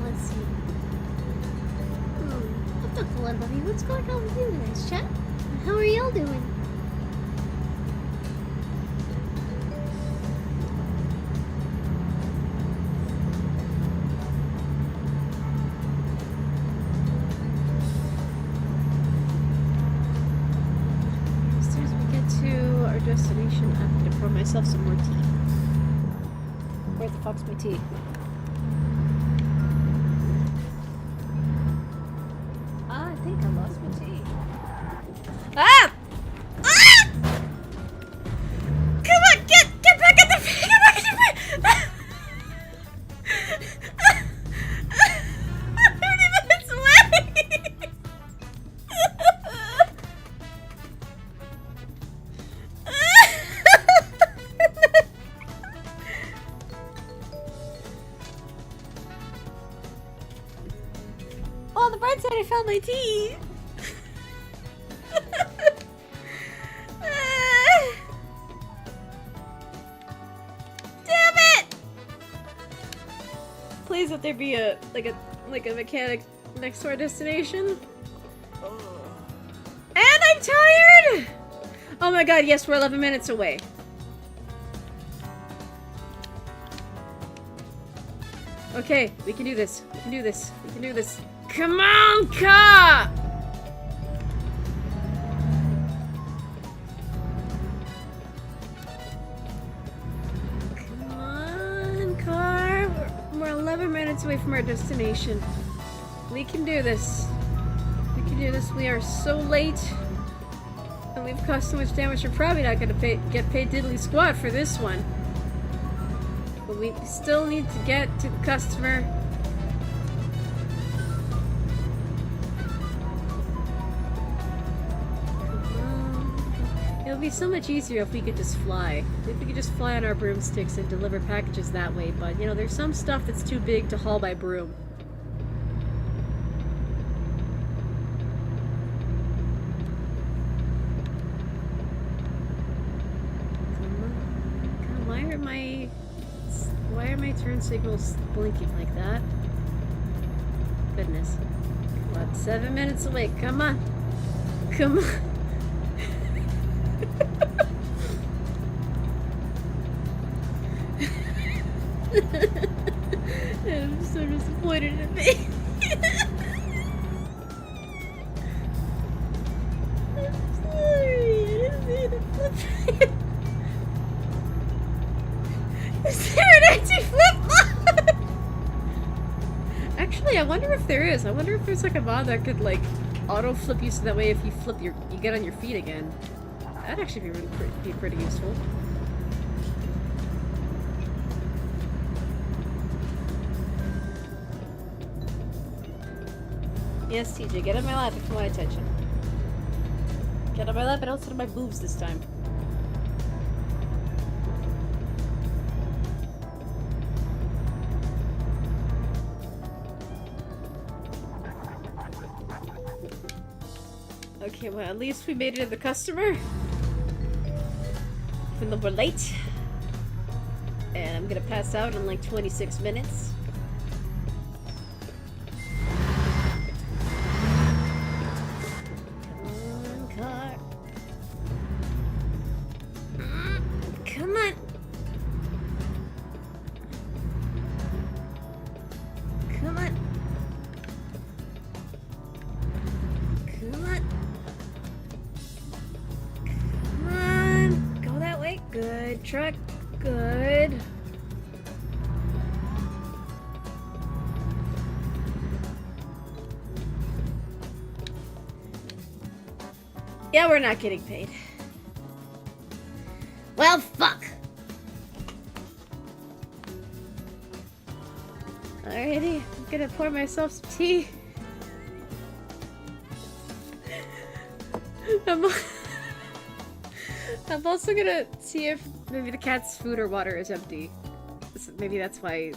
Let's see. I've talked a lot about you. What's going on with you guys, chat? How are y'all doing? Destination, I have to pour myself some more tea. Or the fuck's my tea? I think I lost my tea. Ah! Ah! Come on, get back in the get back in the 30 minutes away! Oh, the bright side, I found my tea! Damn it! Please let there be a mechanic next to our destination. And I'm tired! Oh my god, yes, we're 11 minutes away. Okay, we can do this. We can do this. We can do this. Come on, car! Come on, car. We're 11 minutes away from our destination. We can do this. We can do this. We are so late. And we've caused so much damage, we're probably not going to get paid diddly squat for this one. But we still need to get to the customer. It would be so much easier if we could just fly. If we could just fly on our broomsticks and deliver packages that way, but, you know, there's some stuff that's too big to haul by broom. Why are my turn signals blinking like that? Goodness. What, 7 minutes away? Come on. Come on. I'm so disappointed in me. I'm sorry. I didn't mean to flip it. Is there an anti-flip mod? Actually, I wonder if there is. I wonder if there's like a mod that could like auto flip you so that way if you flip you get on your feet again. That'd actually be pretty useful. Yes, TJ, get on my lap if you want attention. Get on my lap and don't sit on my boobs this time. Okay, well, at least we made it to the customer. Even though we're late. And I'm gonna pass out in like 26 minutes. Come on. Come on. Come on. Come on. Go that way. Good. Truck. Good. Yeah, we're not getting paid. Well, fuck. Alrighty, I'm gonna pour myself some tea. I'm also gonna see if maybe the cat's food or water is empty. Maybe that's why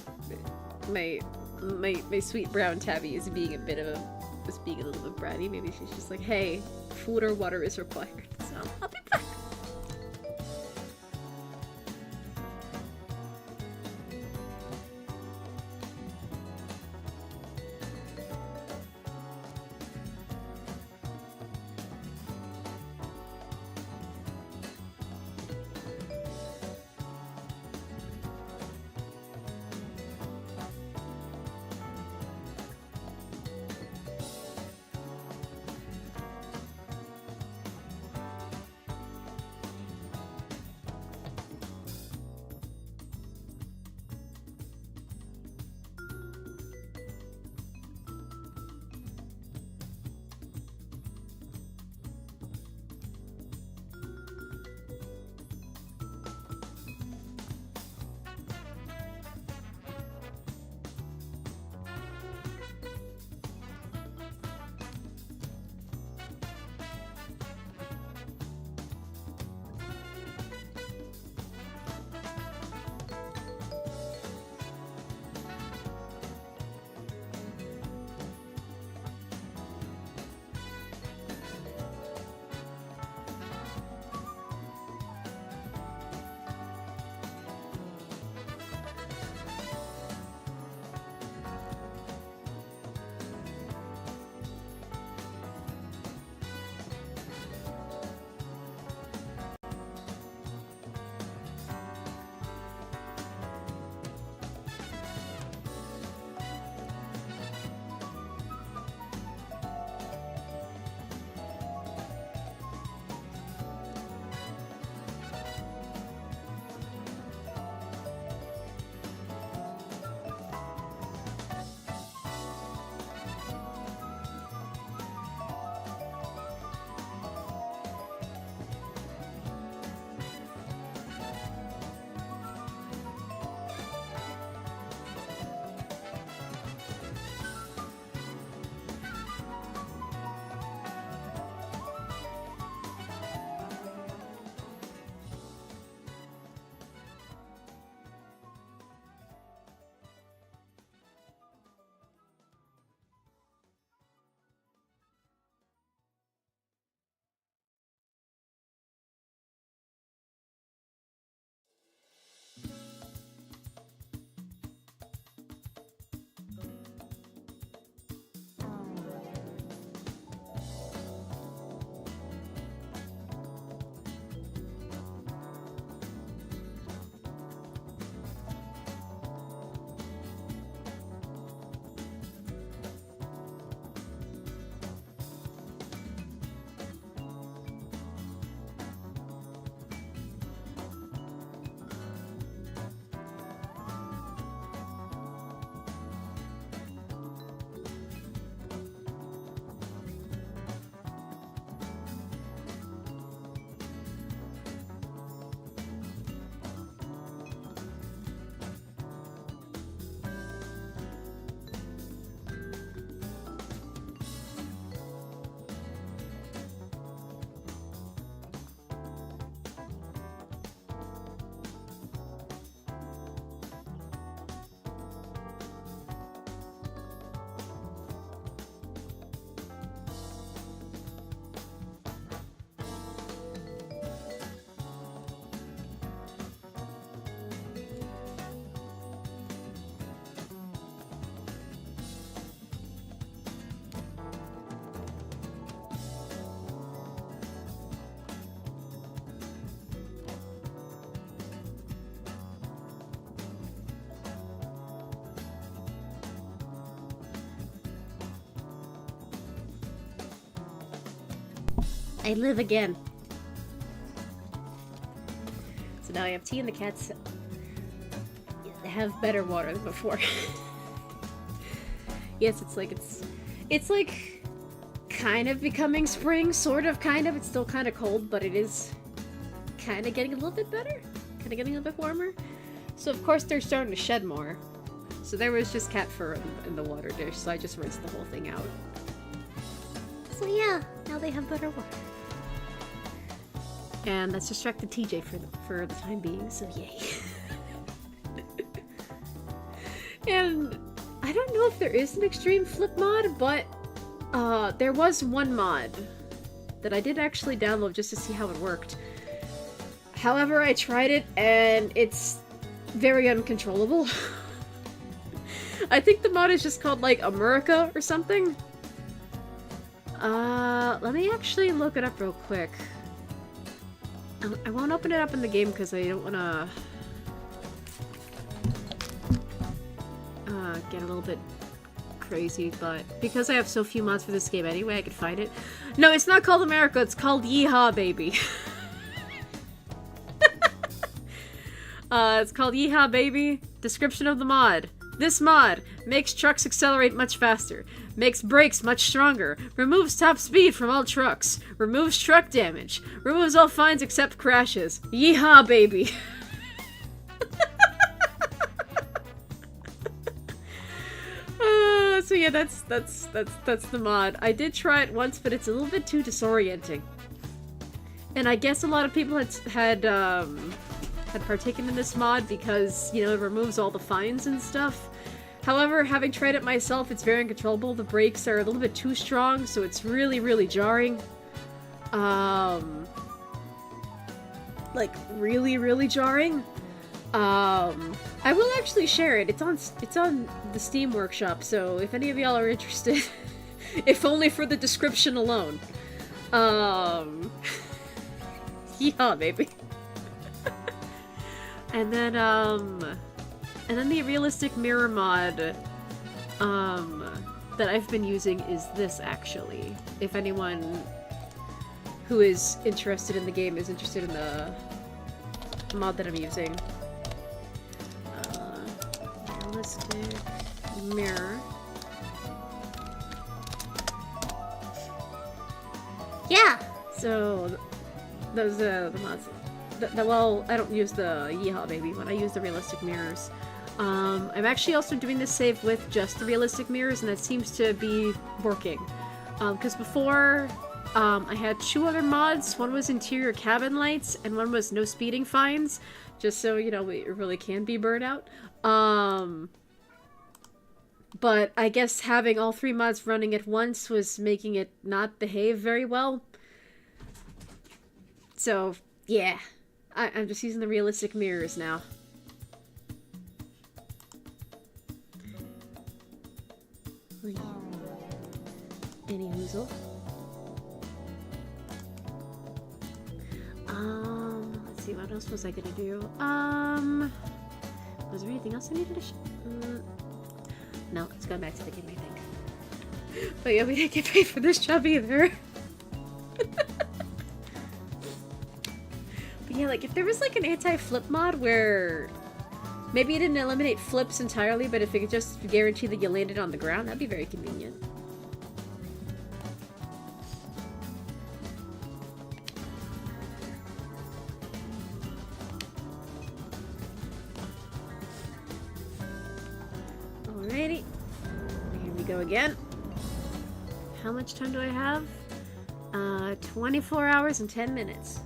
my sweet brown tabby is being a little bit bratty. Maybe she's just like, hey, food or water is required. So I'll be back. I live again. So now I have tea and the cats have better water than before. Yes, it's like kind of becoming spring, sort of, kind of. It's still kind of cold, but it is kind of getting a little bit better. Kind of getting a little bit warmer. So of course they're starting to shed more. So there was just cat fur in the water dish, so I just rinsed the whole thing out. So yeah, now they have better water. And that's distracted TJ for the time being, so yay. And I don't know if there is an extreme flip mod, but there was one mod that I did actually download just to see how it worked. However, I tried it and it's very uncontrollable. I think the mod is just called like America or something. Let me actually look it up real quick. I won't open it up in the game because I don't want to get a little bit crazy, but because I have so few mods for this game anyway, I could find it. No, it's not called America, it's called Yeehaw Baby. It's called Yeehaw Baby. Description of the mod. This mod makes trucks accelerate much faster, makes brakes much stronger, removes top speed from all trucks, removes truck damage, removes all fines except crashes. Yeehaw, baby! So yeah, that's the mod. I did try it once, but it's a little bit too disorienting. And I guess a lot of people had partaken in this mod because, you know, it removes all the fines and stuff. However, having tried it myself, it's very uncontrollable. The brakes are a little bit too strong, so it's really, really jarring. Like, really, really jarring. I will actually share it. It's on the Steam Workshop, so if any of y'all are interested, if only for the description alone. Yeah, maybe. And then the realistic mirror mod, that I've been using is this, actually. If anyone who is interested in the game is interested in the mod that I'm using. Realistic mirror. Yeah! So, those, the mods. Well, I don't use the Yeehaw Baby one, I use the realistic mirrors. I'm actually also doing this save with just the realistic mirrors, and that seems to be working. Because before, I had two other mods. One was interior cabin lights, and one was no speeding fines, just so, you know, it really can be burnout. But I guess having all three mods running at once was making it not behave very well. So, yeah. I'm just using the realistic mirrors now. Any hoozle. Let's see, what else was I gonna do? Was there anything else I needed to no, let's go back to the game, I think. But yeah, we didn't get paid for this job either. But yeah, like, if there was like an anti-flip mod where maybe it didn't eliminate flips entirely, but if it could just guarantee that you landed on the ground, that'd be very convenient. Alrighty. Here we go again. How much time do I have? 24 hours and 10 minutes.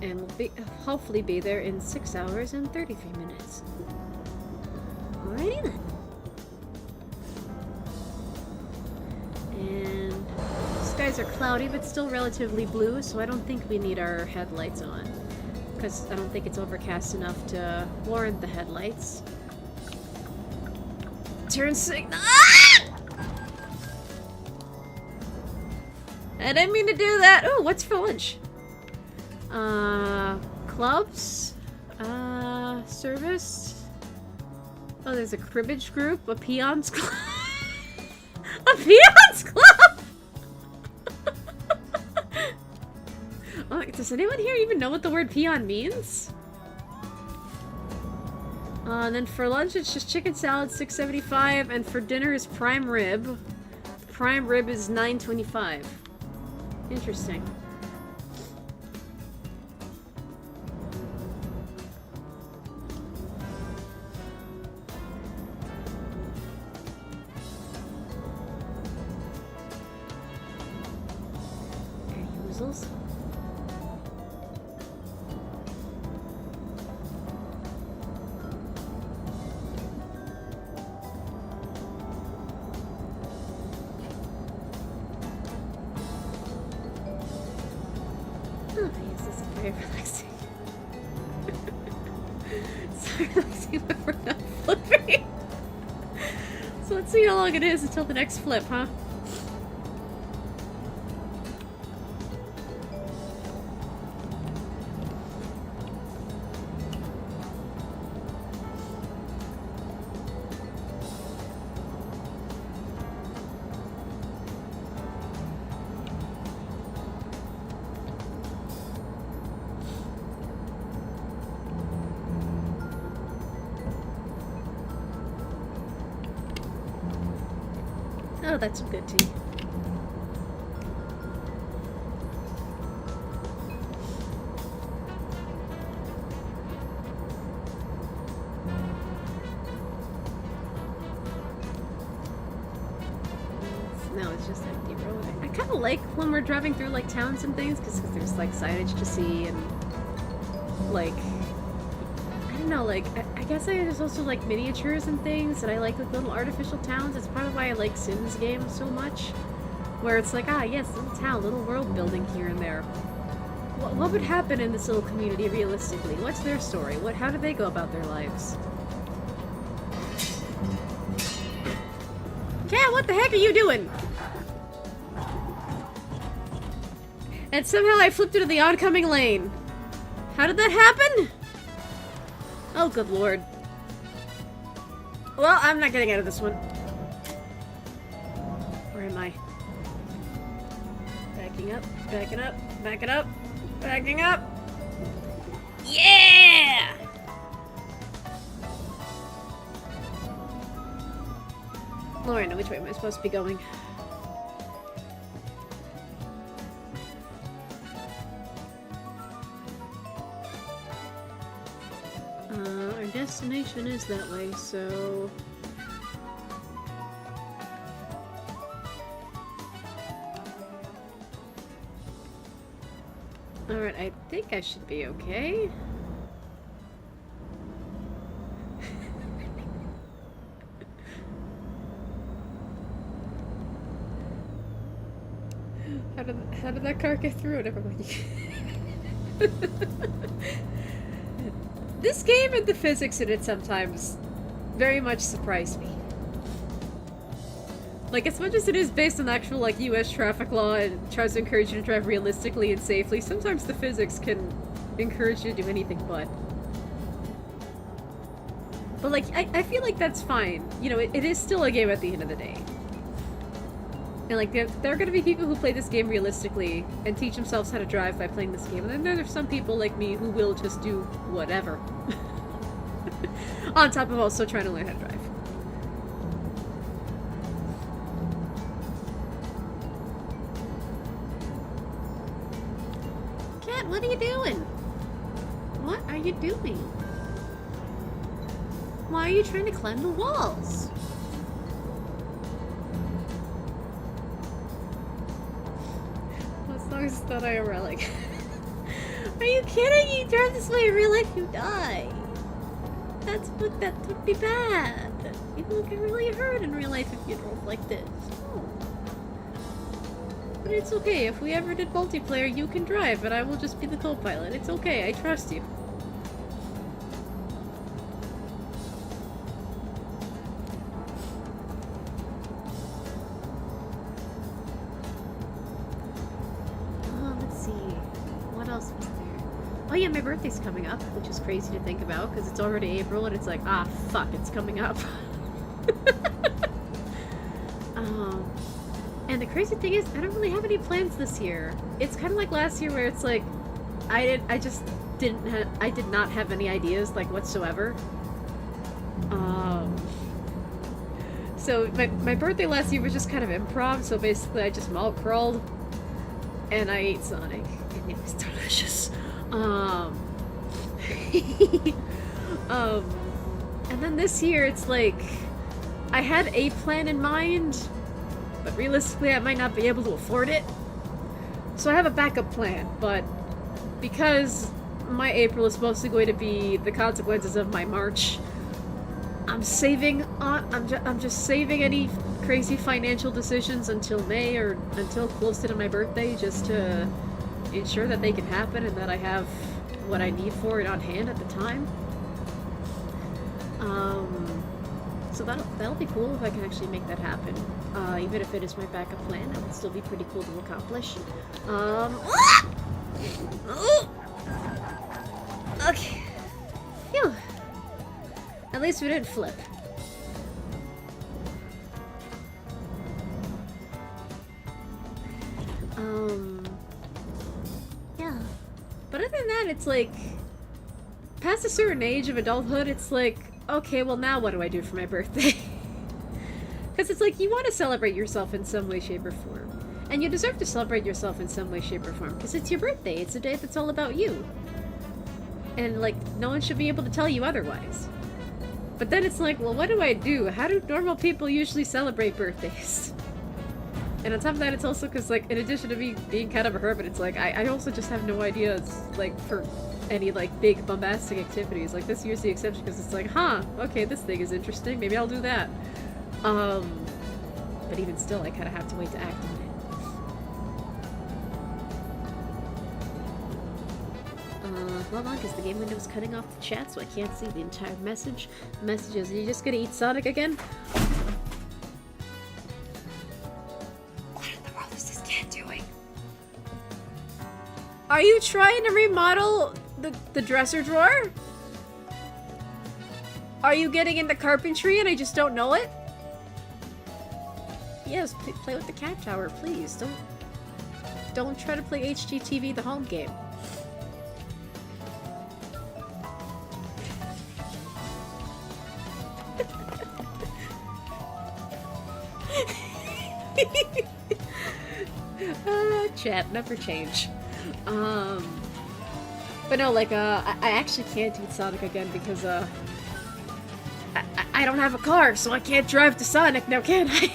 And we'll hopefully be there in 6 hours and 33 minutes. Alrighty then. And skies are cloudy, but still relatively blue, so I don't think we need our headlights on. Because I don't think it's overcast enough to warrant the headlights. Turn signal. Ah! I didn't mean to do that. Oh, what's for lunch? Clubs? Service? Oh, there's a cribbage group? A peons club? A peons club? Does anyone here even know what the word peon means? And then for lunch it's just chicken salad, $6.75, and for dinner is prime rib. Prime rib is $9.25. Interesting. Oozles. Oh, yes, this is very relaxing. So relaxing when we're not flipping. So let's see how long it is until the next flip, huh? Oh, that's some good tea. No, it's just empty road. I kind of like when we're driving through like towns and things, because there's like signage to see and like I don't know, like I guess there's also like miniatures and things, and I like little artificial towns. It's part of why I like Sims games so much, where it's like, ah yes, little town, little world building here and there. What would happen in this little community realistically? What's their story? How do they go about their lives? Cat, what the heck are you doing? And somehow I flipped into the oncoming lane. How did that happen? Oh, good lord. Well, I'm not getting out of this one. Where am I? Backing up, backing up, backing up, backing up. Yeah! Lauren, which way am I supposed to be going? Our destination is that way, so... Alright, I think I should be okay. How did that car get through? Never mind. This game and the physics in it sometimes very much surprise me. Like, as much as it is based on actual, like, US traffic law and tries to encourage you to drive realistically and safely, sometimes the physics can encourage you to do anything but. But, like, I feel like that's fine. You know, it is still a game at the end of the day. And, like, there are gonna be people who play this game realistically and teach themselves how to drive by playing this game. And then there's some people like me who will just do whatever. On top of also trying to learn how to drive. Cat, what are you doing? What are you doing? Why are you trying to climb the walls? As long as it's not IRL, like... Are you kidding? You drive this way in real life, you die. That would be bad. People get really hurt in real life if you drove like this. Oh. But it's okay. If we ever did multiplayer, you can drive, and I will just be the co-pilot. It's okay. I trust you. Oh yeah, my birthday's coming up, which is crazy to think about, because it's already April, and it's like, ah, fuck, it's coming up. And the crazy thing is, I don't really have any plans this year. It's kind of like last year, where it's like, I just I did not have any ideas, like, whatsoever. So my birthday last year was just kind of improv, so basically I just mall crawled and I ate Sonic, and it was delicious. And then this year it's like, I had a plan in mind, but realistically I might not be able to afford it. So I have a backup plan, but because my April is mostly going to be the consequences of my March, I'm just saving any crazy financial decisions until May or until closer to my birthday, just to ensure that they can happen and that I have what I need for it on hand at the time. So that'll be cool if I can actually make that happen. Even if it is my backup plan, that would still be pretty cool to accomplish. Okay. Phew. At least we didn't flip. Yeah. But other than that, it's like, past a certain age of adulthood, it's like, okay, well now what do I do for my birthday? Because it's like, you want to celebrate yourself in some way, shape, or form. And you deserve to celebrate yourself in some way, shape, or form, because it's your birthday. It's a day that's all about you. And, like, no one should be able to tell you otherwise. But then it's like, well, what do I do? How do normal people usually celebrate birthdays? And on top of that, it's also because, like, in addition to me being kind of a hermit, it's like, I also just have no ideas, like, for any, like, big bombastic activities. Like, this year's the exception, because it's like, huh, okay, this thing is interesting, maybe I'll do that. But even still, I kind of have to wait to act on it. Hold on, because the game window is cutting off the chat, so I can't see the entire message. Messages, are you just gonna eat Sonic again? What in the world is this cat doing? Are you trying to remodel the dresser drawer? Are you getting into carpentry and I just don't know it? Yes, play with the cat tower, please. Don't try to play HGTV, the home game. Chat, never change. But no, like, I actually can't eat Sonic again because, I don't have a car, so I can't drive to Sonic now, can I?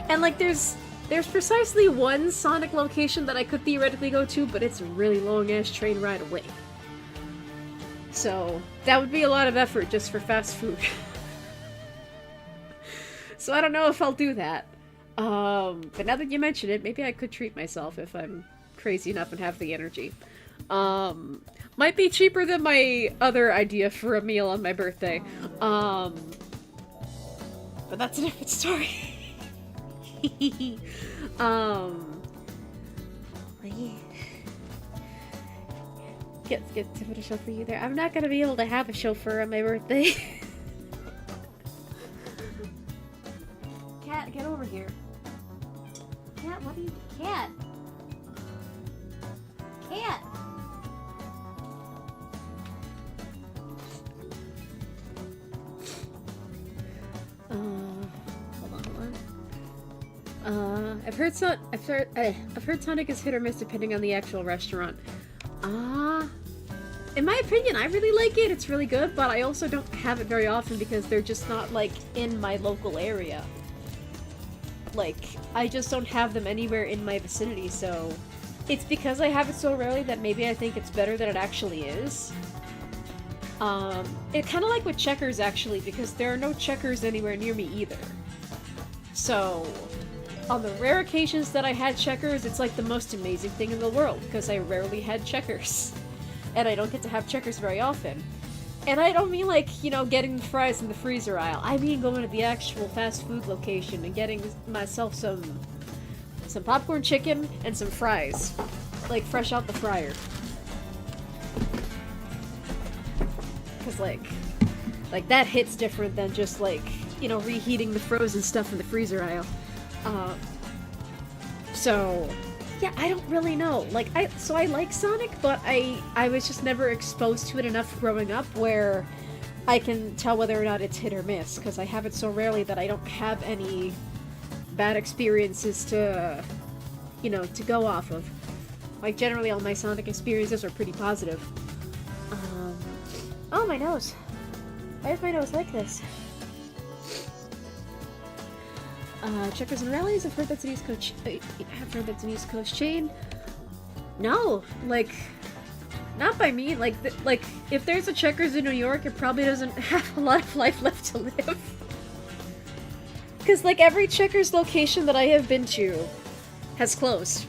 And, like, there's precisely one Sonic location that I could theoretically go to, but it's a really long-ass train ride away. So, that would be a lot of effort just for fast food. So I don't know if I'll do that. But now that you mention it, maybe I could treat myself if I'm crazy enough and have the energy. Might be cheaper than my other idea for a meal on my birthday. But that's a different story. Get to put a show for you there. I'm not gonna be able to have a chauffeur on my birthday. Cat, get over here. Cat, what are you... Cat! Cat! Hold on. I've heard Sonic is hit or miss depending on the actual restaurant. In my opinion, I really like it. It's really good, but I also don't have it very often because they're just not, like, in my local area. Like, I just don't have them anywhere in my vicinity, so it's because I have it so rarely that maybe I think it's better than it actually is. It's kind of like with Checkers, actually, because there are no Checkers anywhere near me either. So, on the rare occasions that I had Checkers, it's like the most amazing thing in the world, because I rarely had Checkers. And I don't get to have Checkers very often. And I don't mean, like, you know, getting the fries in the freezer aisle. I mean going to the actual fast food location and getting myself some popcorn chicken and some fries. Like, fresh out the fryer. Because, like, that hits different than just, like, you know, reheating the frozen stuff in the freezer aisle. So, Yeah, I don't really know. Like, so I like Sonic, but I was just never exposed to it enough growing up where I can tell whether or not it's hit or miss, because I have it so rarely that I don't have any bad experiences to, you know, to go off of. Like, generally all my Sonic experiences are pretty positive. Oh, my nose. Why is my nose like this? Checkers and rallies. I've heard that's an East Coast chain. No, like, not by me. Like, if there's a Checkers in New York, it probably doesn't have a lot of life left to live. Because, like, every Checkers location that I have been to has closed.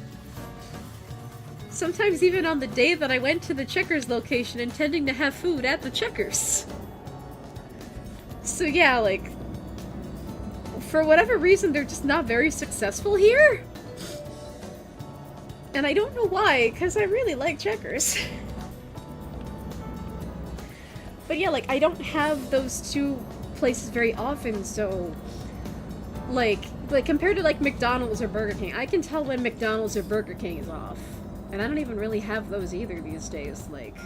Sometimes even on the day that I went to the Checkers location intending to have food at the Checkers. So yeah, like, for whatever reason, they're just not very successful here. And I don't know why, because I really like Checkers. But yeah, like, I don't have those two places very often, so... Like, compared to, like, McDonald's or Burger King, I can tell when McDonald's or Burger King is off. And I don't even really have those either these days. Like,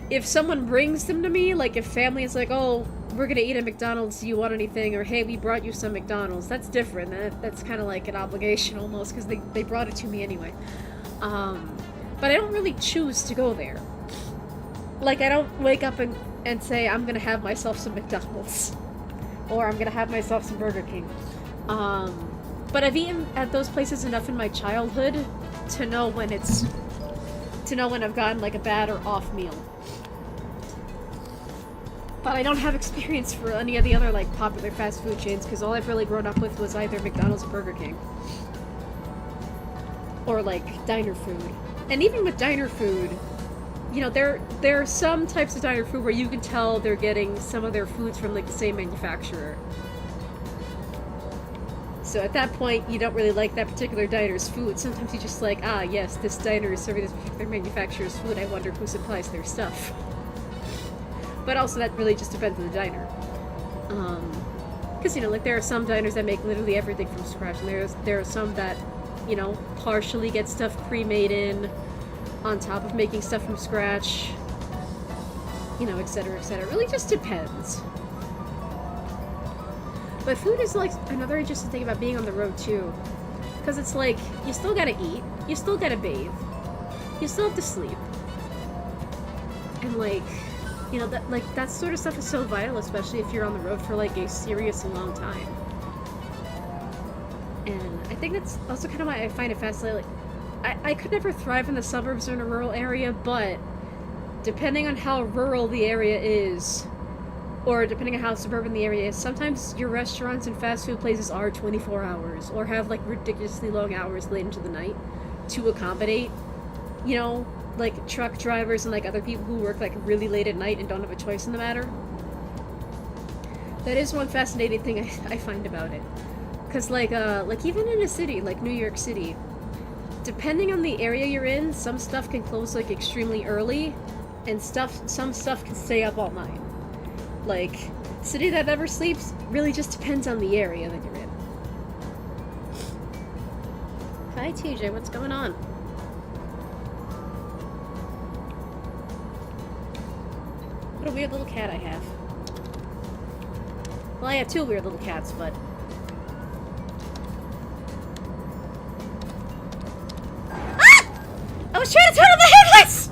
if someone brings them to me, like if family is like, oh, we're gonna eat at McDonald's, do you want anything? Or, hey, we brought you some McDonald's. That's different. That's kind of like an obligation almost, because they brought it to me anyway. But I don't really choose to go there. Like, I don't wake up and say, I'm gonna have myself some McDonald's. Or I'm gonna have myself some Burger King. But I've eaten at those places enough in my childhood to know when I've gotten like a bad or off meal. But I don't have experience for any of the other like popular fast food chains, because all I've really grown up with was either McDonald's or Burger King. Or like diner food. And even with diner food, you know, there are some types of diner food where you can tell they're getting some of their foods from like the same manufacturer. So at that point, you don't really like that particular diner's food. Sometimes you just like, ah, yes, this diner is serving this particular manufacturer's food. I wonder who supplies their stuff. But also that really just depends on the diner. Because, you know, like there are some diners that make literally everything from scratch, and there are some that, you know, partially get stuff pre-made in, on top of making stuff from scratch, you know, etc., etc. It really just depends. But food is, like, another interesting thing about being on the road, too. Because it's like, you still gotta eat, you still gotta bathe, you still have to sleep. And, like, you know, that sort of stuff is so vital, especially if you're on the road for, like, a serious long time. And I think that's also kind of why I find it fascinating. Like, I could never thrive in the suburbs or in a rural area, but depending on how rural the area is, or depending on how suburban the area is, sometimes your restaurants and fast food places are 24 hours, or have, like, ridiculously long hours late into the night to accommodate, you know, like, truck drivers and, like, other people who work, like, really late at night and don't have a choice in the matter. That is one fascinating thing I find about it. Because, like, even in a city, like New York City, depending on the area you're in, some stuff can close, like, extremely early, and some stuff can stay up all night. Like, city that never sleeps really just depends on the area that you're in. Hi, TJ, what's going on? What a weird little cat I have. Well, I have two weird little cats, but... Ah! I was trying to turn on the headlights!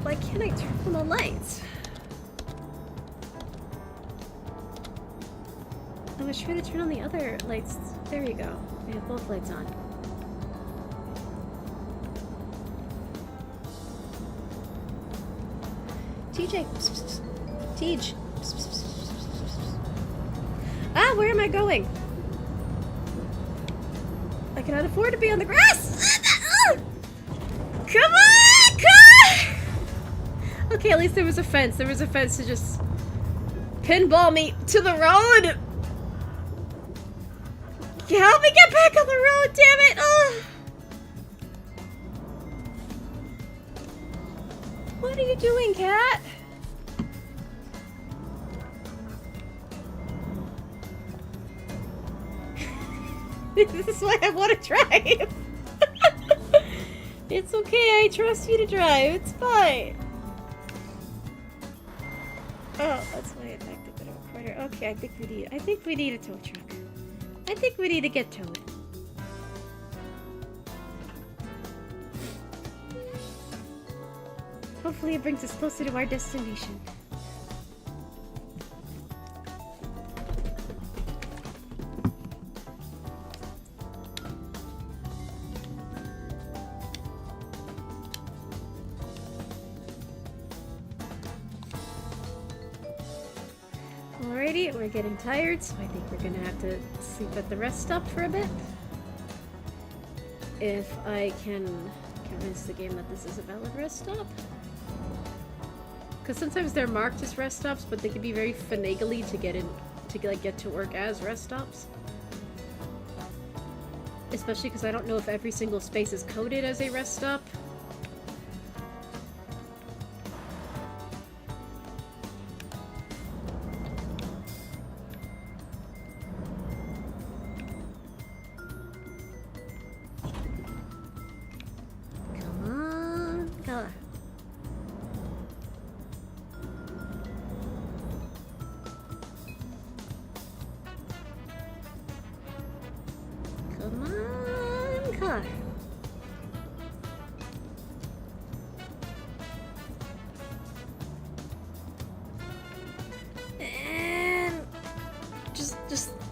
Why can't I turn on the lights? I was trying to turn on the other lights. There you go. I have both lights on. TJ. Tej. Ah, where am I going? I cannot afford to be on the grass! Come on! Come on! Okay, at least there was a fence. There was a fence to just pinball me to the road! Help me get back on the road, damn it! Oh. What are you doing, cat? This is why I want to drive. It's okay, I trust you to drive. It's fine. Oh, that's why it backed up in a corner. Okay, I think we need a tow truck. I think we need to get towed. Hopefully it brings us closer to our destination. Alrighty, we're getting tired, so I think we're gonna have to sleep at the rest stop for a bit. If I can convince the game that this is a valid rest stop. Because sometimes they're marked as rest stops, but they can be very finagly to get in, to like get to work as rest stops. Especially because I don't know if every single space is coded as a rest stop.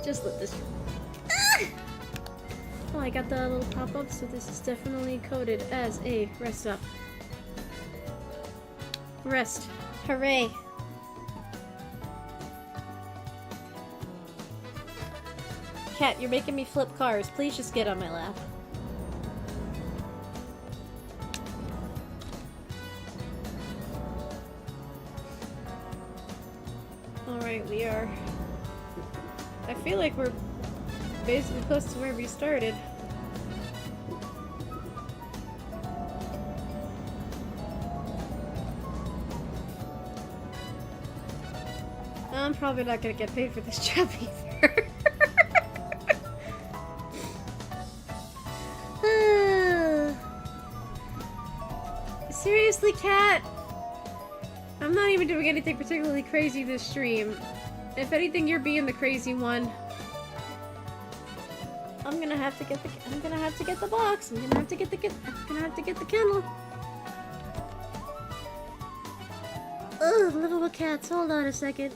Just let this. Oh, I got the little pop-up, so this is definitely coded as a rest stop. Rest. Hooray. Cat, you're making me flip cars. Please just get on my lap. Alright, we are... I feel like we're basically close to where we started. I'm probably not gonna get paid for this job either. Seriously, Cat? I'm not even doing anything particularly crazy this stream. If anything, you're being the crazy one. I'm gonna have to get the box. I'm gonna have to get the kennel. Ugh, little cats. Hold on a second.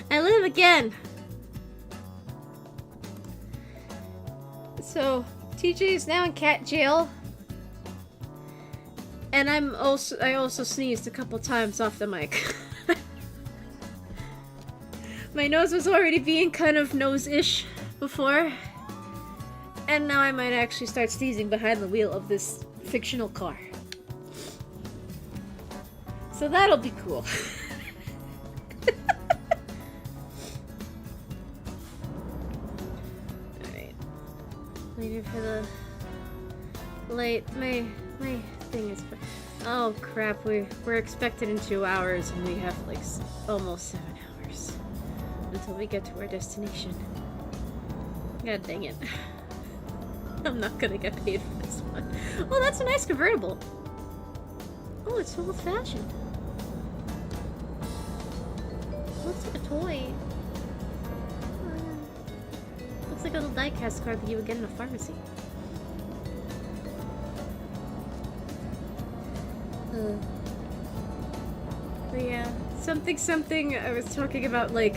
I live again. So, TJ is now in cat jail. And I also sneezed a couple times off the mic. My nose was already being kind of nose-ish before. And now I might actually start sneezing behind the wheel of this fictional car. So that'll be cool. Alright. Waiting for the light. My thing is... Oh crap, we're expected in 2 hours and we have like almost 7 hours until we get to our destination. God dang it. I'm not gonna get paid for this one. Oh, that's a nice convertible. Oh, it's so old-fashioned. Looks like a toy. Looks like a little die-cast card that you would get in a pharmacy. But yeah, something I was talking about, like,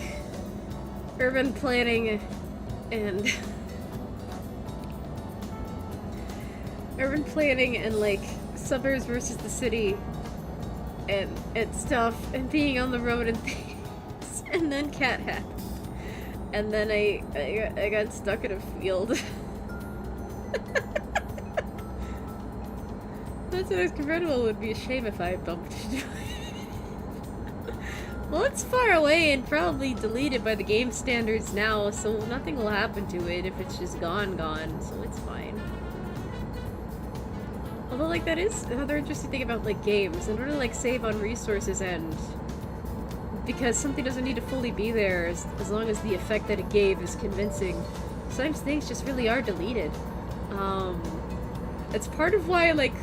urban planning and... urban planning and, like, suburbs versus the city and stuff, and being on the road and things, and then cat happened. And then I got stuck in a field. That's what I was convertible. Would be a shame if I bumped into it. Well, it's far away and probably deleted by the game standards now, so nothing will happen to it if it's just gone, so it's fine. Although, like, that is another interesting thing about, like, games. In order to, like, save on resources and... because something doesn't need to fully be there as long as the effect that it gave is convincing. Sometimes things just really are deleted. It's part of why, like,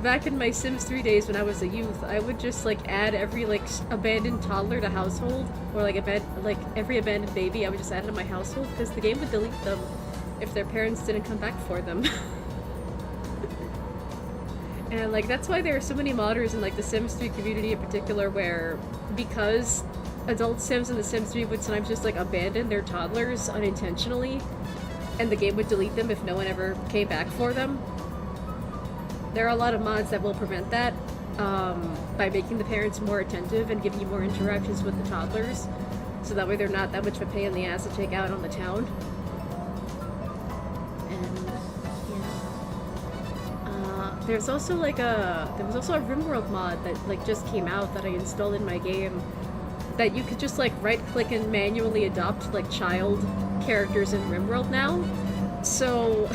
back in my Sims 3 days when I was a youth, I would just, like, add every, like, abandoned toddler to household, or, like, every abandoned baby I would just add to my household, because the game would delete them if their parents didn't come back for them. And, like, that's why there are so many modders in, like, the Sims 3 community in particular, where, because adult Sims in the Sims 3 would sometimes just, like, abandon their toddlers unintentionally, and the game would delete them if no one ever came back for them. There are a lot of mods that will prevent that, by making the parents more attentive and giving you more interactions with the toddlers, so that way they're not that much of a pain in the ass to take out on the town. There's also like there was also a RimWorld mod that like just came out that I installed in my game that you could just like right click and manually adopt like child characters in RimWorld now. So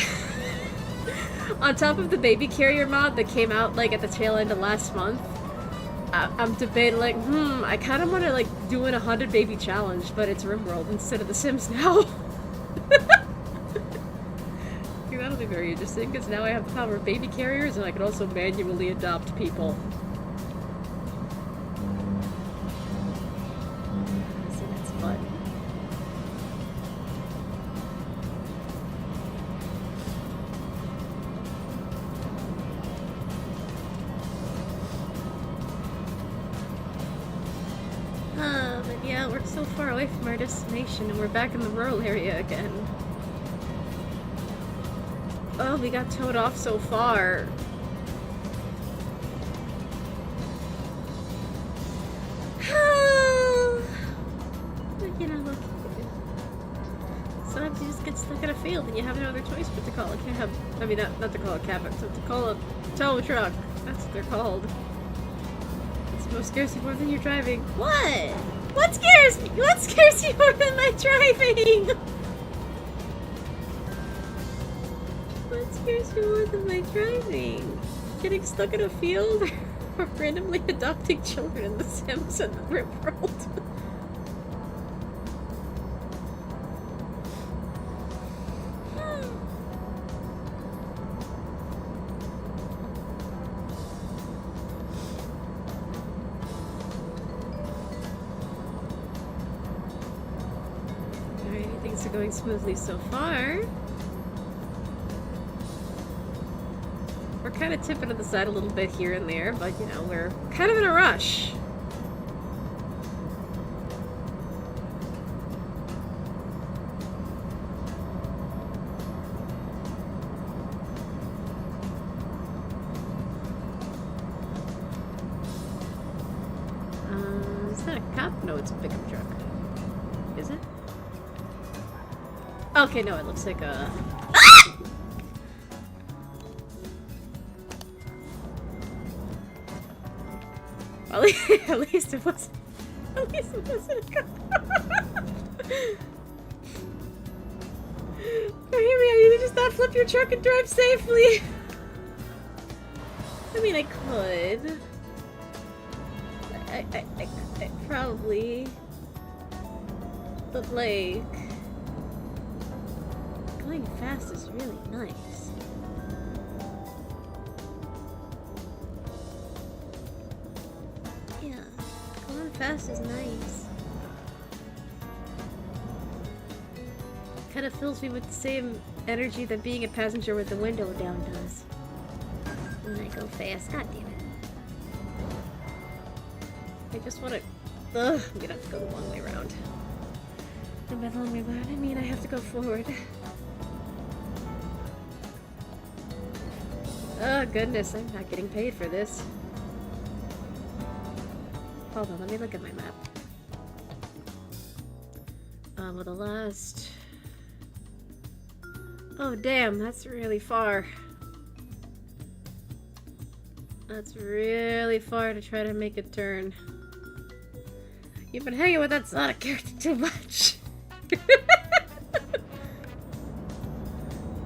on top of the baby carrier mod that came out like at the tail end of last month, I'm debating like, I kind of want to like do an 100 baby challenge, but it's RimWorld instead of The Sims now. That'll be very interesting, because now I have the power of baby carriers, and I can also manually adopt people. So that's fun. But yeah, we're so far away from our destination, and we're back in the rural area again. Oh, we got towed off so far. But, you know, look. Sometimes you just get stuck in a field and you have no other choice but to call a cab. I mean, not to call a cab, but to call a tow truck. That's what they're called. It's what scares you more than you're driving. What? What scares me? What scares you more than my driving? What scares you more than my driving? Getting stuck in a field or randomly adopting children in The Sims and the RimWorld? Alright, things are going smoothly so far. We're kind of tipping to the side a little bit here and there, but, you know, we're kind of in a rush. Is that a cop? No, it's a pickup truck. Is it? Okay, no, it looks like a... Ah! At least it wasn't. At least it wasn't a car. Hear me, you just not flip your truck and drive safely. I mean, I could. I probably. But like, going fast is really nice. Yeah, going fast is nice. Kind of fills me with the same energy that being a passenger with the window down does. When I go fast, god damn it. I just want to. Ugh, I'm gonna have to go the long way around. And by the long way around, I mean I have to go forward. Oh goodness, I'm not getting paid for this. Hold on, let me look at my map. Well, the last... Oh damn, that's really far. That's really far to try to make a turn. You've been hanging with that Sonic character too much.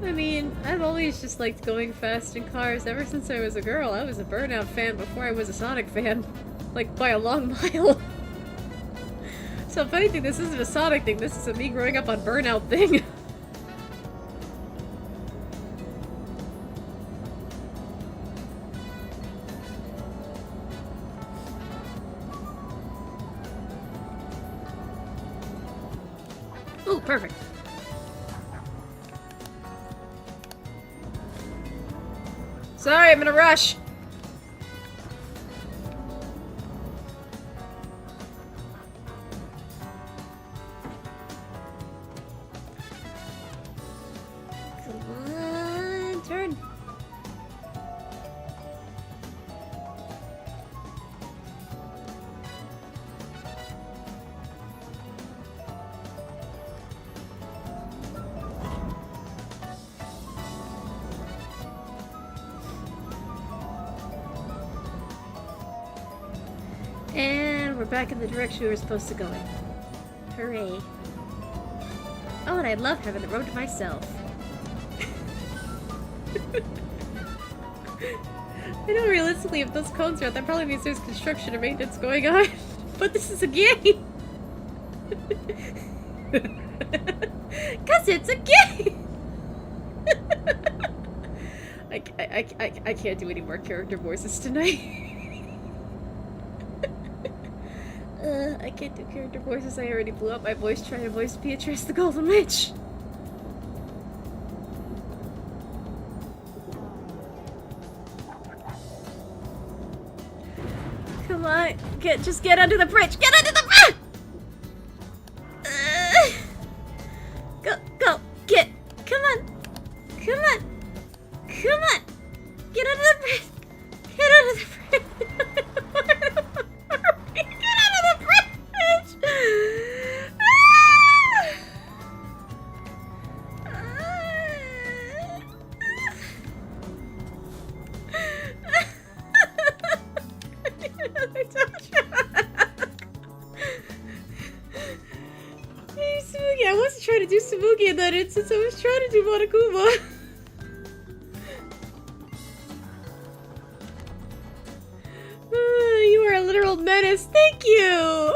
I mean, I've always just liked going fast in cars. Ever since I was a girl, I was a Burnout fan before I was a Sonic fan. Like, by a long mile. So if anything, this isn't a Sonic thing, this is a me growing up on Burnout thing. Ooh, perfect. Sorry, I'm in a rush. Come on, turn. And we're back in the direction we were supposed to go in. Hooray. Oh, and I love having the road to myself. I know realistically if those cones are out, that probably means there's construction or maintenance going on. But this is a game! Cause it's a game! I can't do any more character voices tonight. I can't do character voices. I already blew up my voice trying to voice Beatrice the Golden Witch. Come on, just get under the bridge. Get under the bridge. Go, get. Come on, come on, come on. Get under the bridge. Get under the bridge. I wasn't trying to do Samugi in that instance, I was trying to do Monokuma. You are a literal menace, thank you!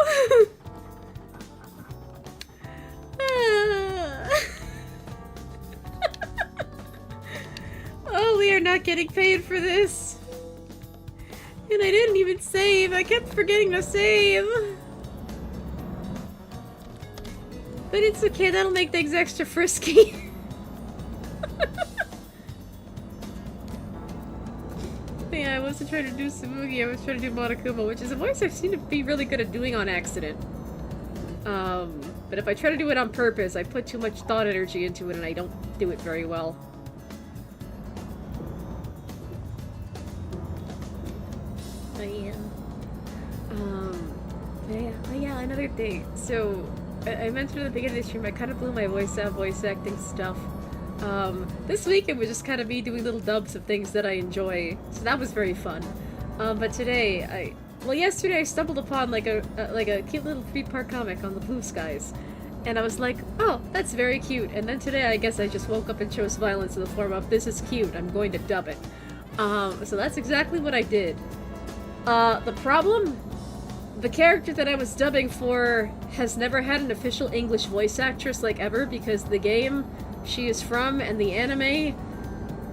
Oh, we are not getting paid for this. And I didn't even save, I kept forgetting to save. But it's okay, that'll make things extra frisky. Yeah, I wasn't trying to do Samugi, I was trying to do Monokuma, which is a voice I seem to be really good at doing on accident. But if I try to do it on purpose, I put too much thought energy into it and I don't do it very well. But yeah. Yeah, another thing. So, I mentioned at the beginning of the stream, I kind of blew my voice out, voice acting stuff. This week it was just kind of me doing little dubs of things that I enjoy, so that was very fun. But today, yesterday I stumbled upon like a cute little 3-part comic on the Blue Skies, and I was like, oh, that's very cute. And then today I guess I just woke up and chose violence in the form of, this is cute, I'm going to dub it. So that's exactly what I did. The problem? The character that I was dubbing for has never had an official English voice actress, like, ever, because the game she is from and the anime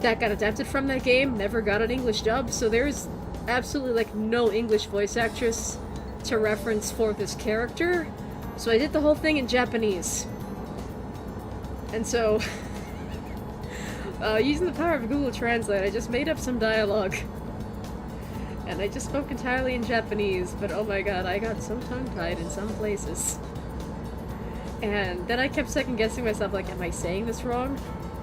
that got adapted from that game never got an English dub, so there's absolutely, like, no English voice actress to reference for this character. So I did the whole thing in Japanese. And so, using the power of Google Translate, I just made up some dialogue. And I just spoke entirely in Japanese, but oh my god, I got so tongue-tied in some places. And then I kept second-guessing myself, like, am I saying this wrong?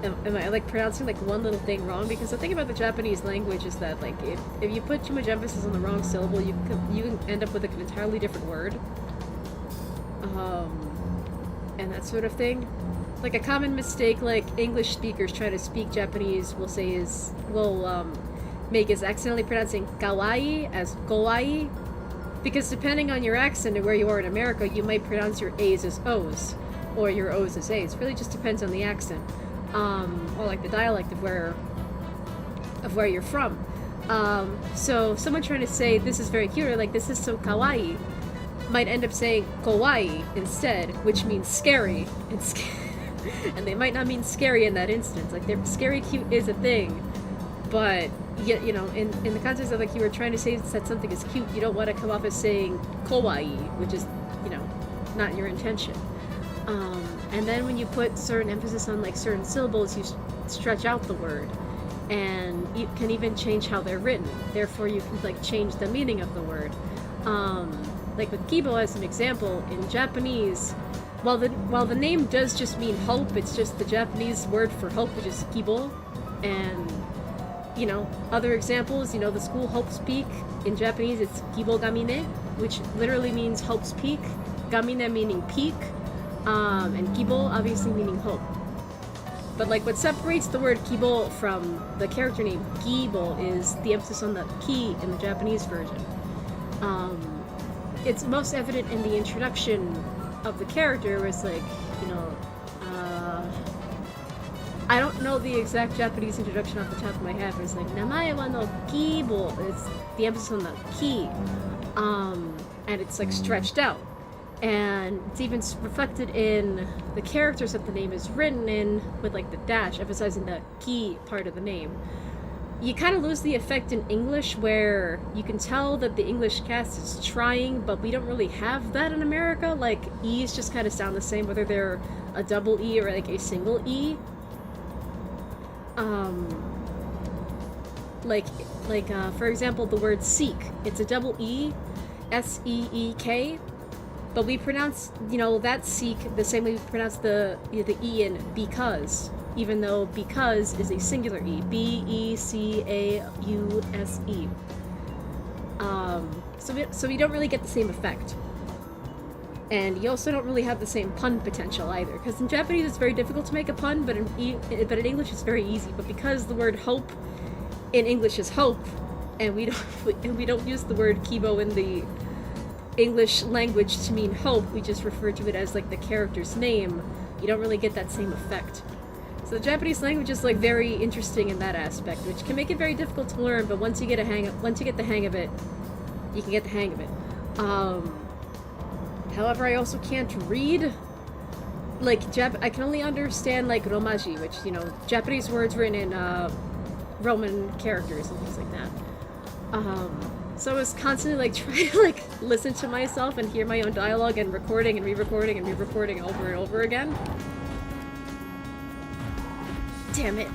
Am I, like, pronouncing, like, one little thing wrong? Because the thing about the Japanese language is that, like, if you put too much emphasis on the wrong syllable, you can end up with, like, an entirely different word. And that sort of thing. Like, a common mistake, like, English speakers try to speak Japanese will make is accidentally pronouncing kawaii as kawaii, because depending on your accent and where you are in America, you might pronounce your A's as O's, or your O's as A's. It really just depends on the accent, or like the dialect of where you're from. So someone trying to say this is very cute, or like this is so kawaii, might end up saying kawaii instead, which means scary, and they might not mean scary in that instance. Like, scary cute is a thing, but yet, you know, in the context of, like, you were trying to say that something is cute, you don't want to come off as saying kawaii, which is, you know, not your intention. And then when you put certain emphasis on, like, certain syllables, you stretch out the word, and you can even change how they're written. Therefore, you can, like, change the meaning of the word. Like with Kibo as an example, in Japanese, while the name does just mean hope, it's just the Japanese word for hope, which is Kibo, and, you know, other examples, you know, the school Hope's Peak, in Japanese it's Kibo Gamine, which literally means Hope's Peak, Gamine meaning peak, and Kibo obviously meaning hope. But, like, what separates the word Kibo from the character name Kibo is the emphasis on the ki in the Japanese version. It's most evident in the introduction of the character, where it's like, you know, I don't know the exact Japanese introduction off the top of my head, but it's like, Namae wa no Kibo. It's the emphasis on the ki. And it's, like, stretched out. And it's even reflected in the characters that the name is written in, with, like, the dash, emphasizing the ki part of the name. You kind of lose the effect in English, where you can tell that the English cast is trying, but we don't really have that in America. Like, E's just kind of sound the same, whether they're a double E or, like, a single E. For example, the word seek. It's a double E, S-E-E-K, but we pronounce, you know, that seek the same way we pronounce the E in because, even though because is a singular E, B-E-C-A-U-S-E. So we don't really get the same effect. And you also don't really have the same pun potential either, because in Japanese it's very difficult to make a pun, but in English it's very easy. But because the word hope in English is hope, and we don't use the word Kibo in the English language to mean hope, we just refer to it as, like, the character's name, you don't really get that same effect. So the Japanese language is, like, very interesting in that aspect, which can make it very difficult to learn, but once you get the hang of it, you can get the hang of it. However, I also can't read, like, I can only understand, like, Romaji, which, you know, Japanese words written in, Roman characters and things like that. So I was constantly, like, trying to, like, listen to myself and hear my own dialogue and recording and re-recording and re-recording over and over again. Damn it.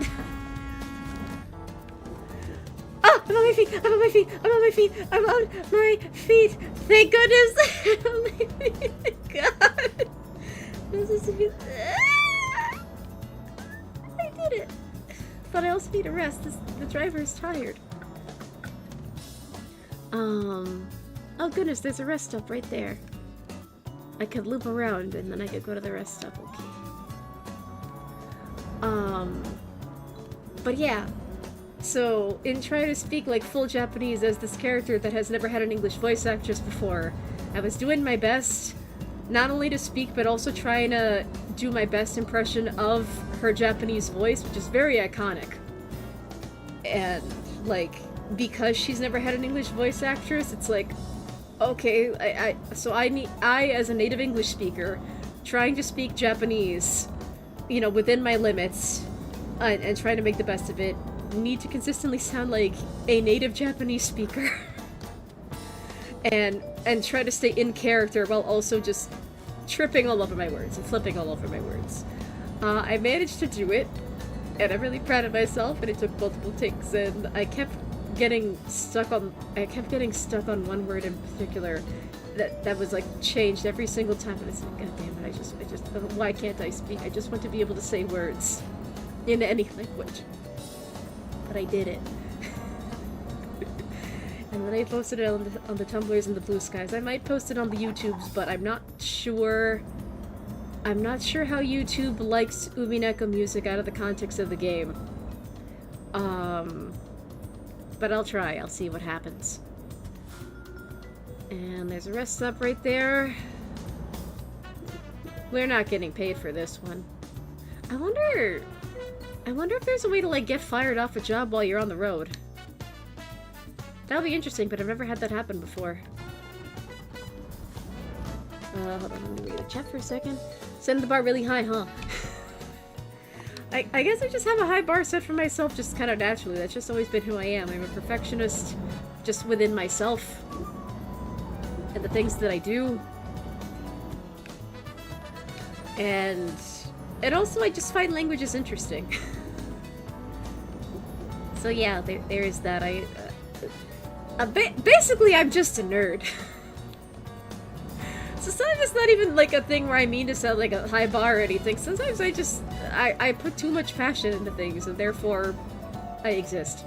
Ah! I'm on my feet! I'm on my feet! I'm on my feet! I'm on my feet! Thank goodness! I'm on my feet! God! This is... I did it! But I also need to rest. The driver is tired. Oh goodness, there's a rest stop right there. I could loop around and then I could go to the rest stop, okay. But yeah. So, in trying to speak like full Japanese as this character that has never had an English voice actress before, I was doing my best, not only to speak, but also trying to do my best impression of her Japanese voice, which is very iconic. And, like, because she's never had an English voice actress, it's like, okay, I as a native English speaker, trying to speak Japanese, you know, within my limits, and trying to make the best of it, need to consistently sound like a native Japanese speaker. and try to stay in character while also just tripping all over my words and flipping all over my words. I managed to do it, and I'm really proud of myself, and it took multiple takes, and I kept getting stuck on one word in particular that was like changed every single time, and it's like, god damn it, I just why can't I speak? I just want to be able to say words in any language. But I did it. And then I posted it on the Tumblrs and the Blue Skies. I might post it on the YouTubes, but I'm not sure how YouTube likes Umineko music out of the context of the game. But I'll try. I'll see what happens. And there's a rest stop right there. We're not getting paid for this one. I wonder if there's a way to, like, get fired off a job while you're on the road. That'll be interesting, but I've never had that happen before. Hold on, let me read the chat for a second. Setting the bar really high, huh? I guess I just have a high bar set for myself just kind of naturally. That's just always been who I am. I'm a perfectionist just within myself and the things that I do. And also I just find languages interesting. So yeah, there is that. Basically I'm just a nerd. So sometimes it's not even like a thing where I mean to sound like a high bar or anything. Sometimes I put too much passion into things, and therefore I exist.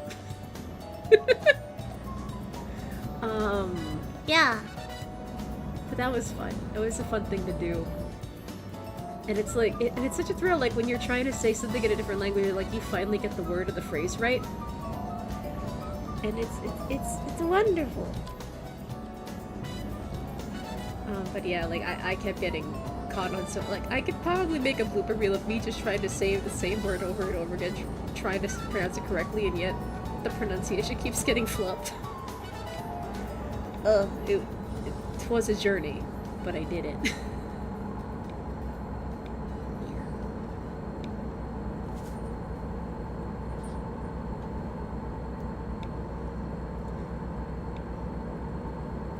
Yeah. But that was fun. It was a fun thing to do. And it's like, and it's such a thrill, like when you're trying to say something in a different language, like you finally get the word or the phrase right. And it's wonderful. But yeah, like I kept getting caught on so, like, I could probably make a blooper reel of me just trying to say the same word over and over again, trying to pronounce it correctly, and yet the pronunciation keeps getting flubbed. It was a journey, but I did it.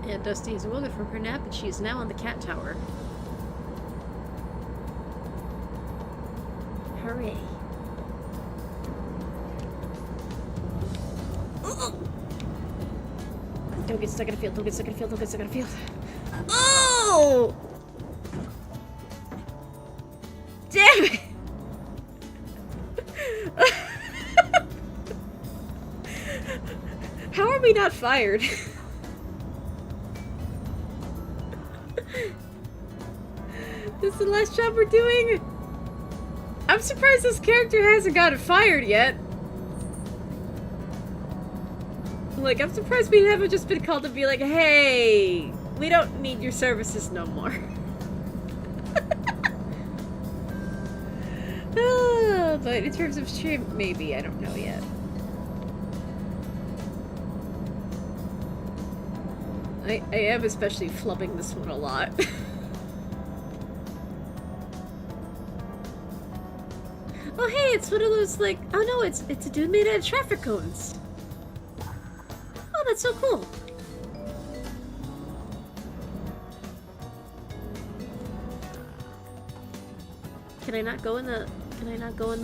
Yeah, Dusty is awoken from her nap, and she is now on the cat tower. Hooray. Don't get stuck in a field, don't get stuck in a field, don't get stuck in a field. Oh! Damn it! How are we not fired? This is the last job we're doing? I'm surprised this character hasn't gotten fired yet. Like, I'm surprised we haven't just been called to be like, hey, we don't need your services no more. But in terms of stream, maybe, I don't know yet. I am especially flubbing this one a lot. Oh hey, it's one of those, like, oh no, it's a dude made out of traffic cones. Oh, that's so cool. Can I not go in the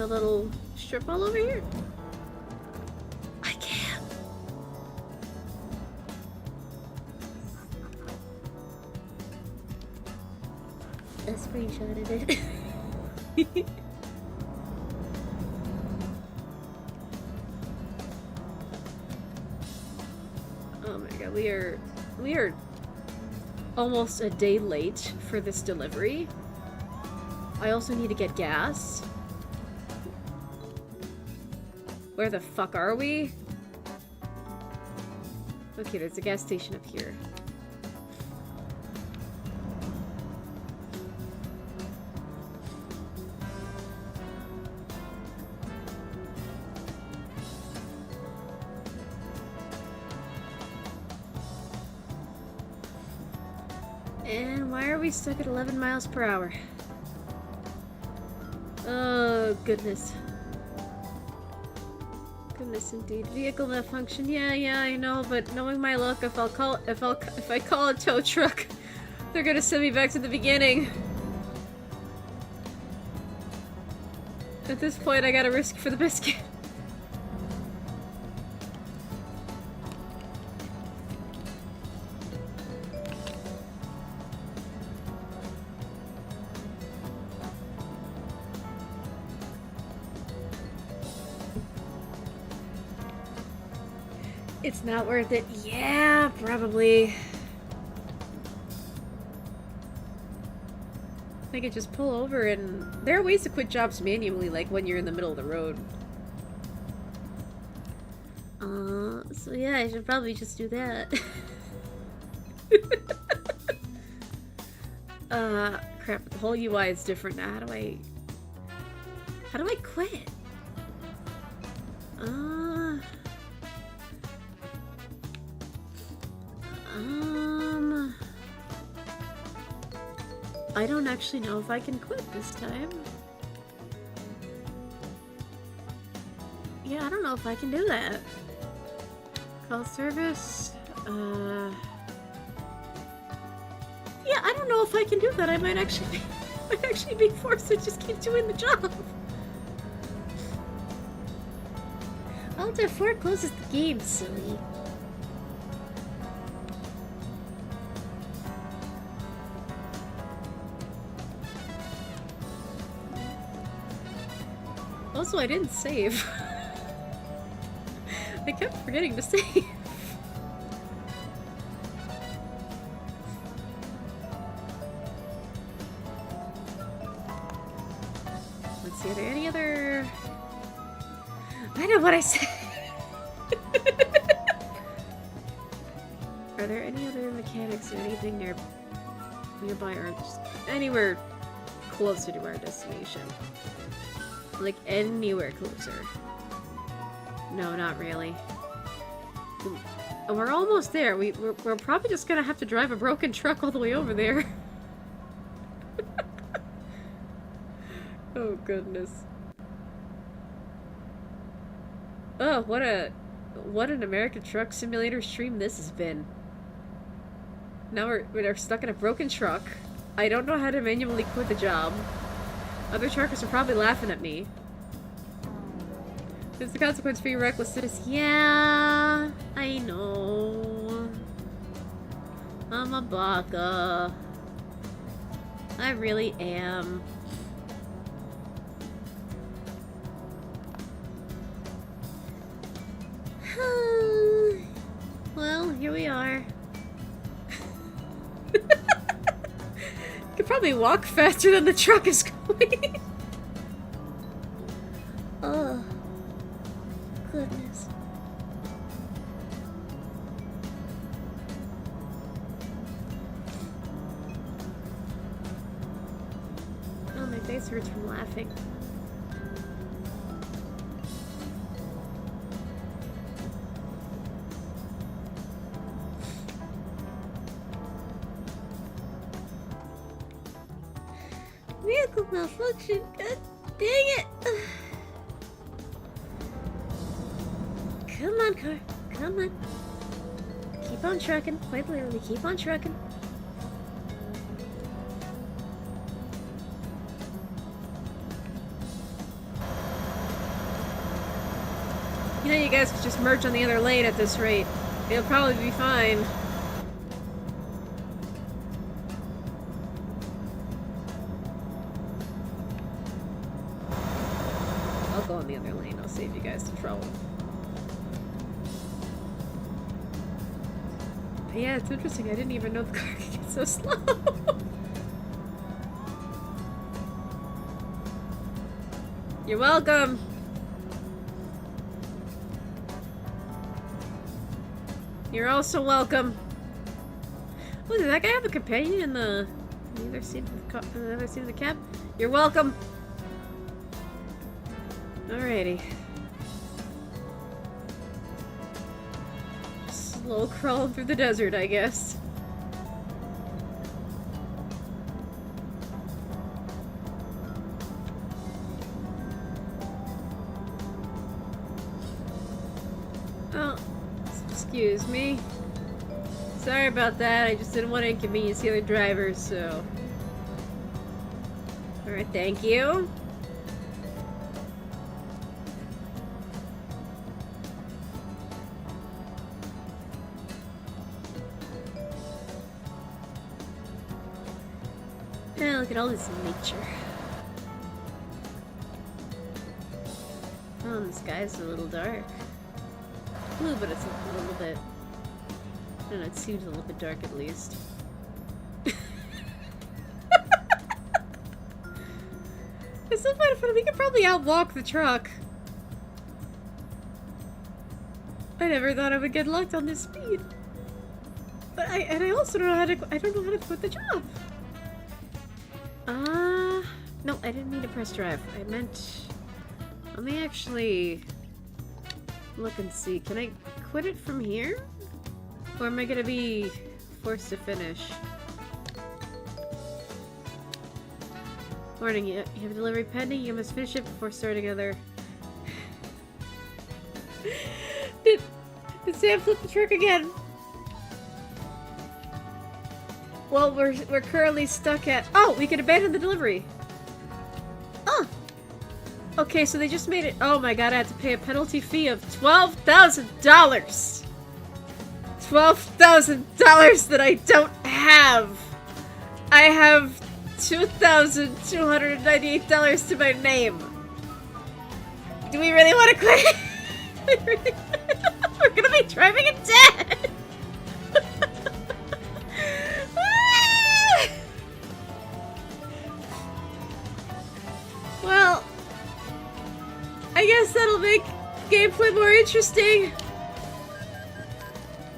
little strip mall over here? I can. I screenshotted it. Oh my god, we are almost a day late for this delivery. I also need to get gas. Where the fuck are we? Okay, there's a gas station up here. And why are we stuck at 11 miles per hour? Oh, goodness. Goodness indeed. Vehicle malfunction. Yeah, I know, but knowing my luck, if I call a tow truck, they're gonna send me back to the beginning. At this point, I gotta risk for the biscuit. It's not worth it. Yeah, probably. I could just pull over and... There are ways to quit jobs manually, like when you're in the middle of the road. So yeah, I should probably just do that. Crap, the whole UI is different now. How do I quit? I don't actually know if I can quit this time. Yeah, I don't know if I can do that. Call service. Yeah, I don't know if I can do that. I might actually be forced to just keep doing the job. Alt F4 closes the game, silly. Also, I didn't save. I kept forgetting to save. Let's see, are there any other... I know what I said! Are there any other mechanics or anything nearby or just anywhere closer to our destination? Like, anywhere closer. No, not really. We're almost there. We're probably just gonna have to drive a broken truck all the way over there. Oh, goodness. Oh, what an American Truck Simulator stream this has been. Now we're stuck in a broken truck. I don't know how to manually quit the job. Other truckers are probably laughing at me. There's the consequence for your recklessness. Yeah, I know. I'm a baka. I really am. Well, here we are. Could probably walk faster than the truck is going. Oh, goodness. Oh, my face hurts from laughing. Vehicle malfunction. God dang it. Come on, car. Come on. Keep on trucking. Quite literally, keep on trucking. You know, you guys could just merge on the other lane at this rate. It'll probably be fine. I'll go on the other lane. I'll save you guys some trouble. But yeah, it's interesting. I didn't even know the car could get so slow. You're welcome. You're also welcome. Oh, did that guy have a companion in the other seat of the cab? You're welcome. Alrighty. Slow crawling through the desert, I guess. Oh, excuse me. Sorry about that, I just didn't want to inconvenience the other drivers, so... Alright, thank you. Oh, look at all this nature. Oh, and the sky's a little dark. Blue, but it's a little bit... I don't know, it seems a little bit dark at least. It's so funny, we could probably outwalk the truck. I never thought I would get locked on this speed. But I also don't know how to quit the job. No, I didn't mean to press drive. I meant... Let me actually look and see. Can I quit it from here? Or am I gonna be forced to finish? Warning, you have a delivery pending. You must finish it before starting another. Did Sam flip the truck again? Well, we're currently stuck at... Oh, we can abandon the delivery. Oh. Okay, so they just made it... Oh my god, I had to pay a penalty fee of $12,000! $12,000 that I don't have! I have $2,298 to my name. Do we really want to quit? We're gonna be driving in debt! Well, I guess that'll make gameplay more interesting.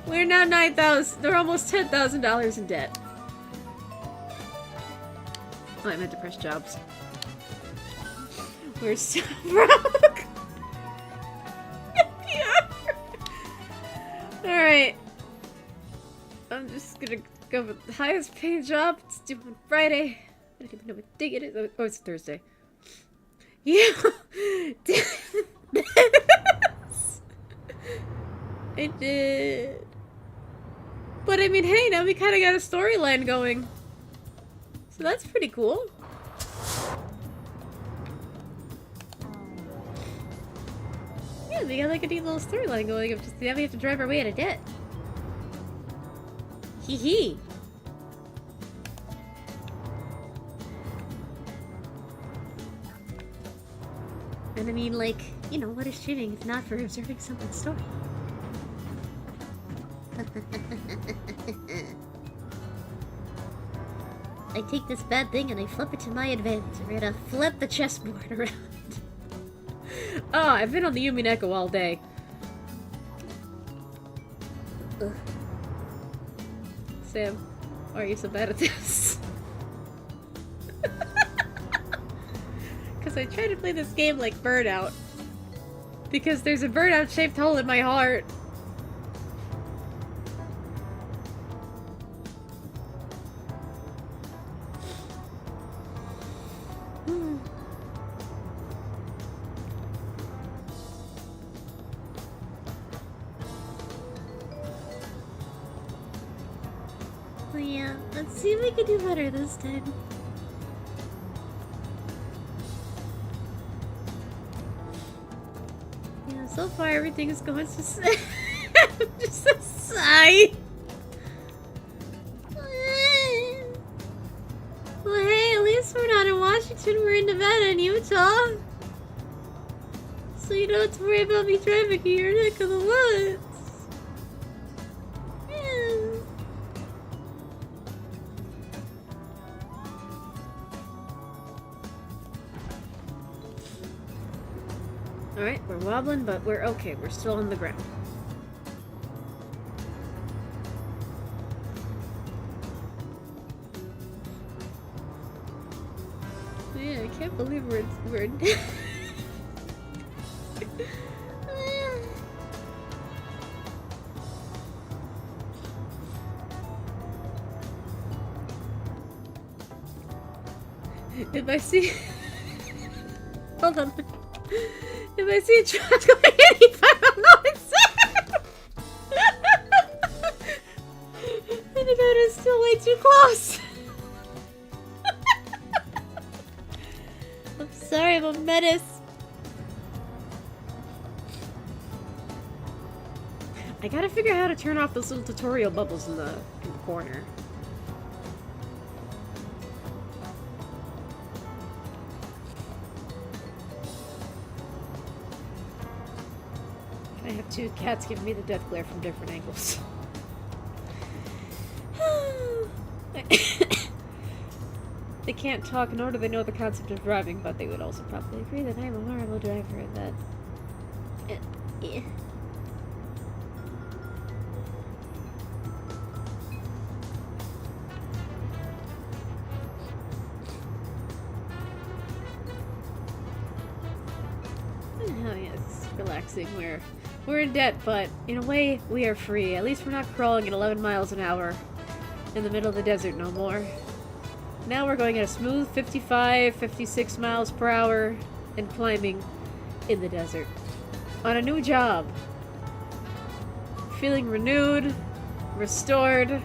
We're now $9,000. They're almost $10,000 in debt. Oh, I meant to press jobs. We're so broke. Yeah. Alright. I'm just gonna go with the highest paying job. It's due on Friday. I don't even know what day it is. Oh, it's Thursday. Yeah. I did. But I mean, hey, now we kind of got a storyline going. So that's pretty cool. Yeah, we got like a neat little storyline going of just now we have to drive our way out of debt. Hee hee. And I mean, like, you know, what is cheating if not for observing someone's story? I take this bad thing and I flip it to my advantage. We're gonna flip the chessboard around. Oh, I've been on the Yumi Neko all day. Ugh. Sam, why are you so bad at this? Because I try to play this game like Burnout. Because there's a burnout-shaped hole in my heart. Well, yeah, let's see if we can do better this time. Yeah, so far everything is going so just a sigh. Well, hey, at least we're not in Washington, we're in Nevada and Utah. So you don't have to worry about me driving in your neck of the woods. Alright, we're wobbling, but we're okay. We're still on the ground. can't believe we're if I see hold on. If I see a truck going 85, I'm going south! And the boat is still way too close! I'm sorry, I'm a menace. I gotta figure out how to turn off those little tutorial bubbles in the corner. I have two cats giving me the death glare from different angles. They can't talk, nor do they know the concept of driving, but they would also probably agree that I'm a horrible driver and that... yeah. Oh yeah, it's relaxing. We're in debt, but in a way, we are free. At least we're not crawling at 11 miles an hour in the middle of the desert no more. Now we're going at a smooth 55, 56 miles per hour and climbing in the desert. On a new job. Feeling renewed, restored,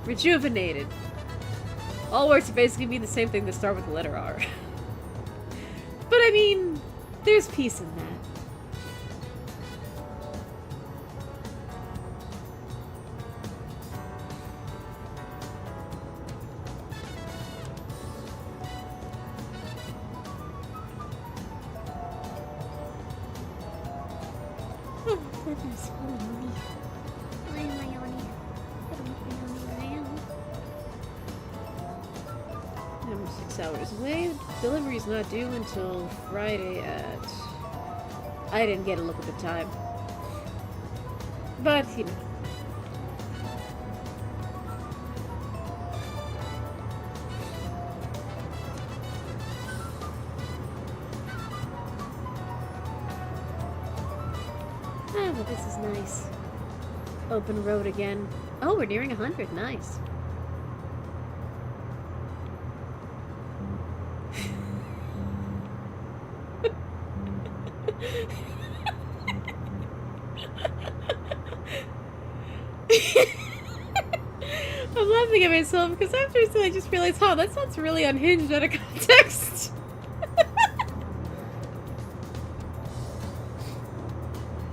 rejuvenated. All words basically mean the same thing that start with the letter R. But I mean, there's peace in that. Oh, goodness, holy moly. Why am I yawning? I don't know where I am. I'm 6 hours away. Delivery's not due until Friday at... I didn't get a look at the time. But, you know. Ah, but this is nice. Open road again. Oh, we're nearing 100. Nice. I'm laughing at myself because after I just realized, oh, that sounds really unhinged out of context.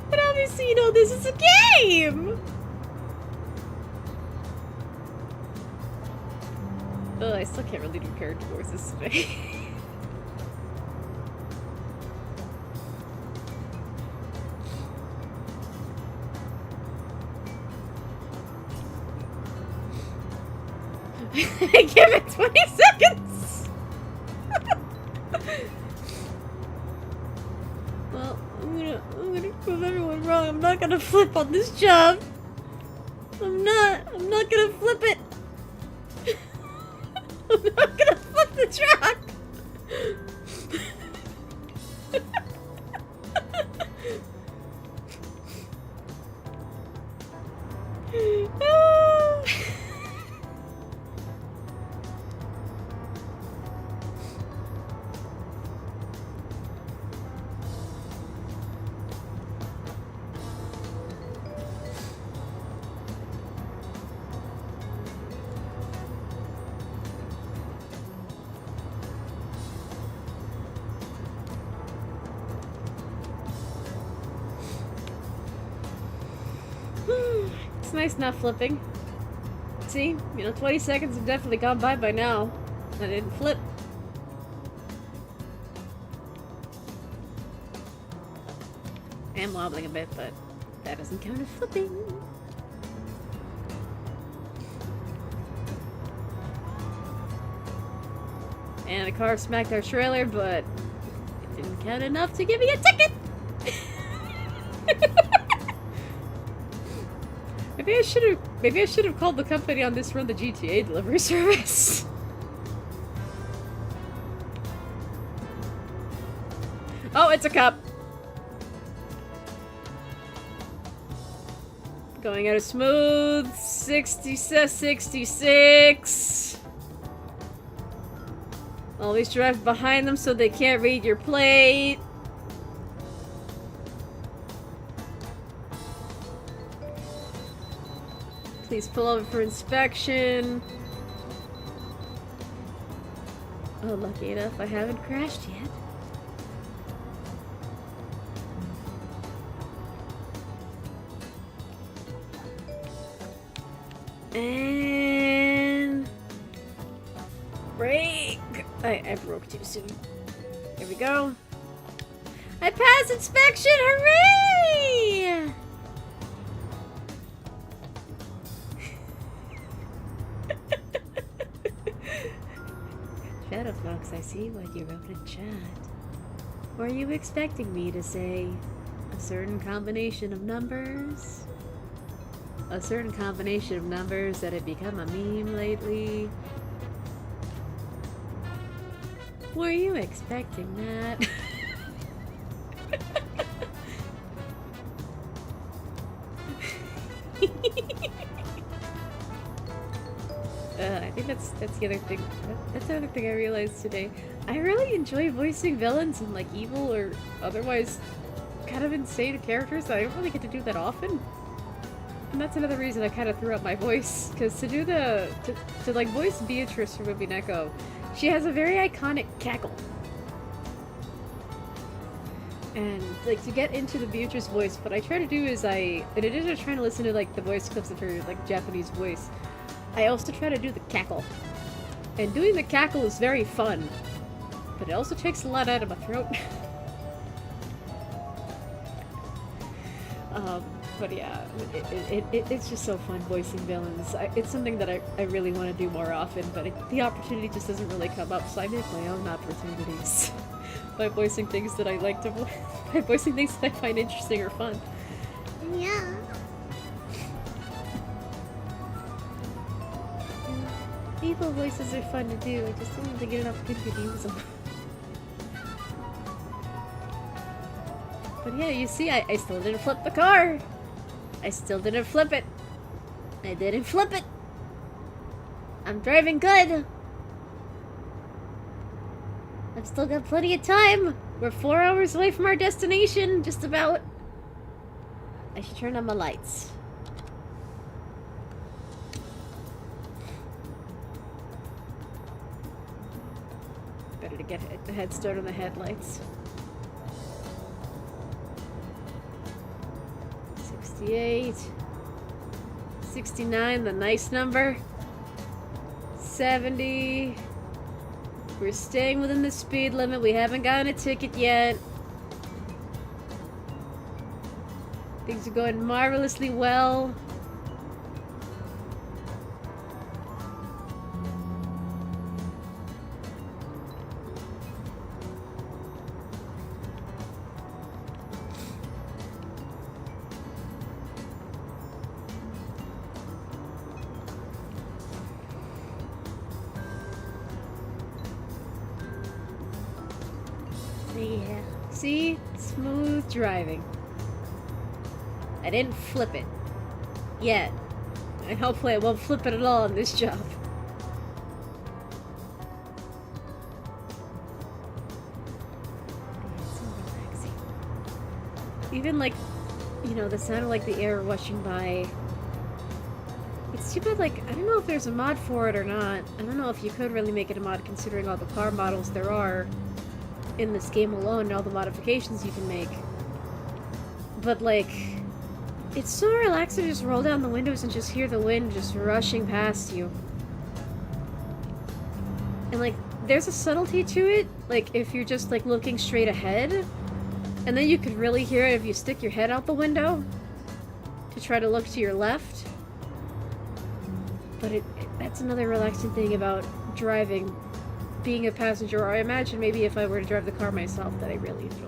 But obviously, you know, this is a game! Ugh, I still can't really do character voices today. I give it 20 seconds! Well, I'm gonna prove everyone wrong. I'm not gonna flip on this job. I'm not gonna flip it. I'm not gonna flip the truck. It's nice not flipping. See? You know, 20 seconds have definitely gone by now. I didn't flip. I am wobbling a bit, but that doesn't count as flipping. And the car smacked our trailer, but it didn't count enough to give me a ticket! Maybe I should have called the company on this run the GTA delivery service. Oh, it's a cup! Going at a smooth 66. Always drive behind them so they can't read your plate. Please pull over for inspection. Oh, lucky enough, I haven't crashed yet. And... brake! I broke too soon. Here we go. I passed inspection! Hooray! Shadow Fox, I see what you wrote in chat. Were you expecting me to say a certain combination of numbers? A certain combination of numbers that have become a meme lately? Were you expecting that? I think that's the other thing. That's the other thing I realized today. I really enjoy voicing villains and like evil or otherwise kind of insane characters. I don't really get to do that often. And that's another reason I kind of threw up my voice, because to like voice Beatrice from Movie Neko, she has a very iconic cackle. And like to get into the Beatrice voice, what I try to do is in addition to trying to listen to like the voice clips of her like Japanese voice, I also try to do the cackle. And doing the cackle is very fun, but it also takes a lot out of my throat. But yeah, it's just so fun voicing villains. It's something that I really want to do more often, but the opportunity just doesn't really come up, so I make my own opportunities by voicing things that I like to voice, by voicing things that I find interesting or fun. Yeah. Evil voices are fun to do, I just don't really get an opportunity to use them. But yeah, you see, I still didn't flip the car! I still didn't flip it! I didn't flip it! I'm driving good! I've still got plenty of time! We're 4 hours away from our destination, just about. I should turn on my lights. Better to get a head start on the headlights. 68, 69, the nice number, 70, we're staying within the speed limit, we haven't gotten a ticket yet, things are going marvelously well. Yeah. See? Smooth driving. I didn't flip it. Yet. And hopefully I won't flip it at all on this job. It's so relaxing. Even like, you know, the sound of like the air rushing by. It's too bad, like, I don't know if there's a mod for it or not. I don't know if you could really make it a mod considering all the car models there are in this game alone and all the modifications you can make. But like, it's so relaxing to just roll down the windows and just hear the wind just rushing past you. And like, there's a subtlety to it, like if you're just like looking straight ahead, and then you could really hear it if you stick your head out the window to try to look to your left. But that's another relaxing thing about driving, being a passenger, or I imagine maybe if I were to drive the car myself, that I really enjoy.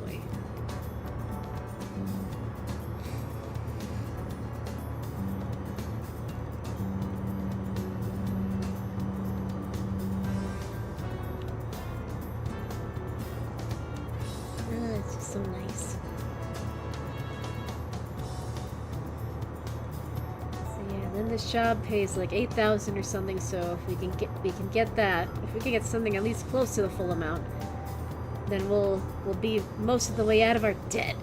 Let's so nice. So yeah, then this job pays like 8,000 or something. So if we can get that, if we can get something at least close to the full amount, then we'll be most of the way out of our debt.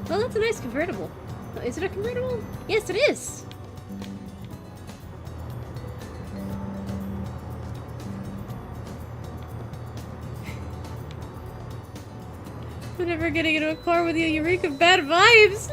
Well, that's a nice convertible. Is it a convertible? Yes, it is! I'm never getting into a car with you, you reek of bad vibes!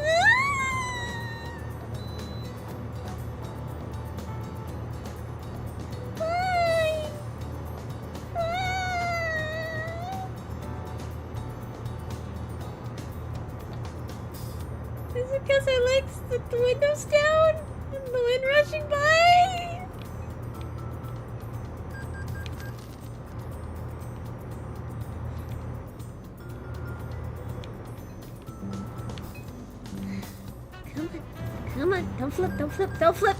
Is it because I like the windows down and the wind rushing by? Come on, don't flip, don't flip, don't flip!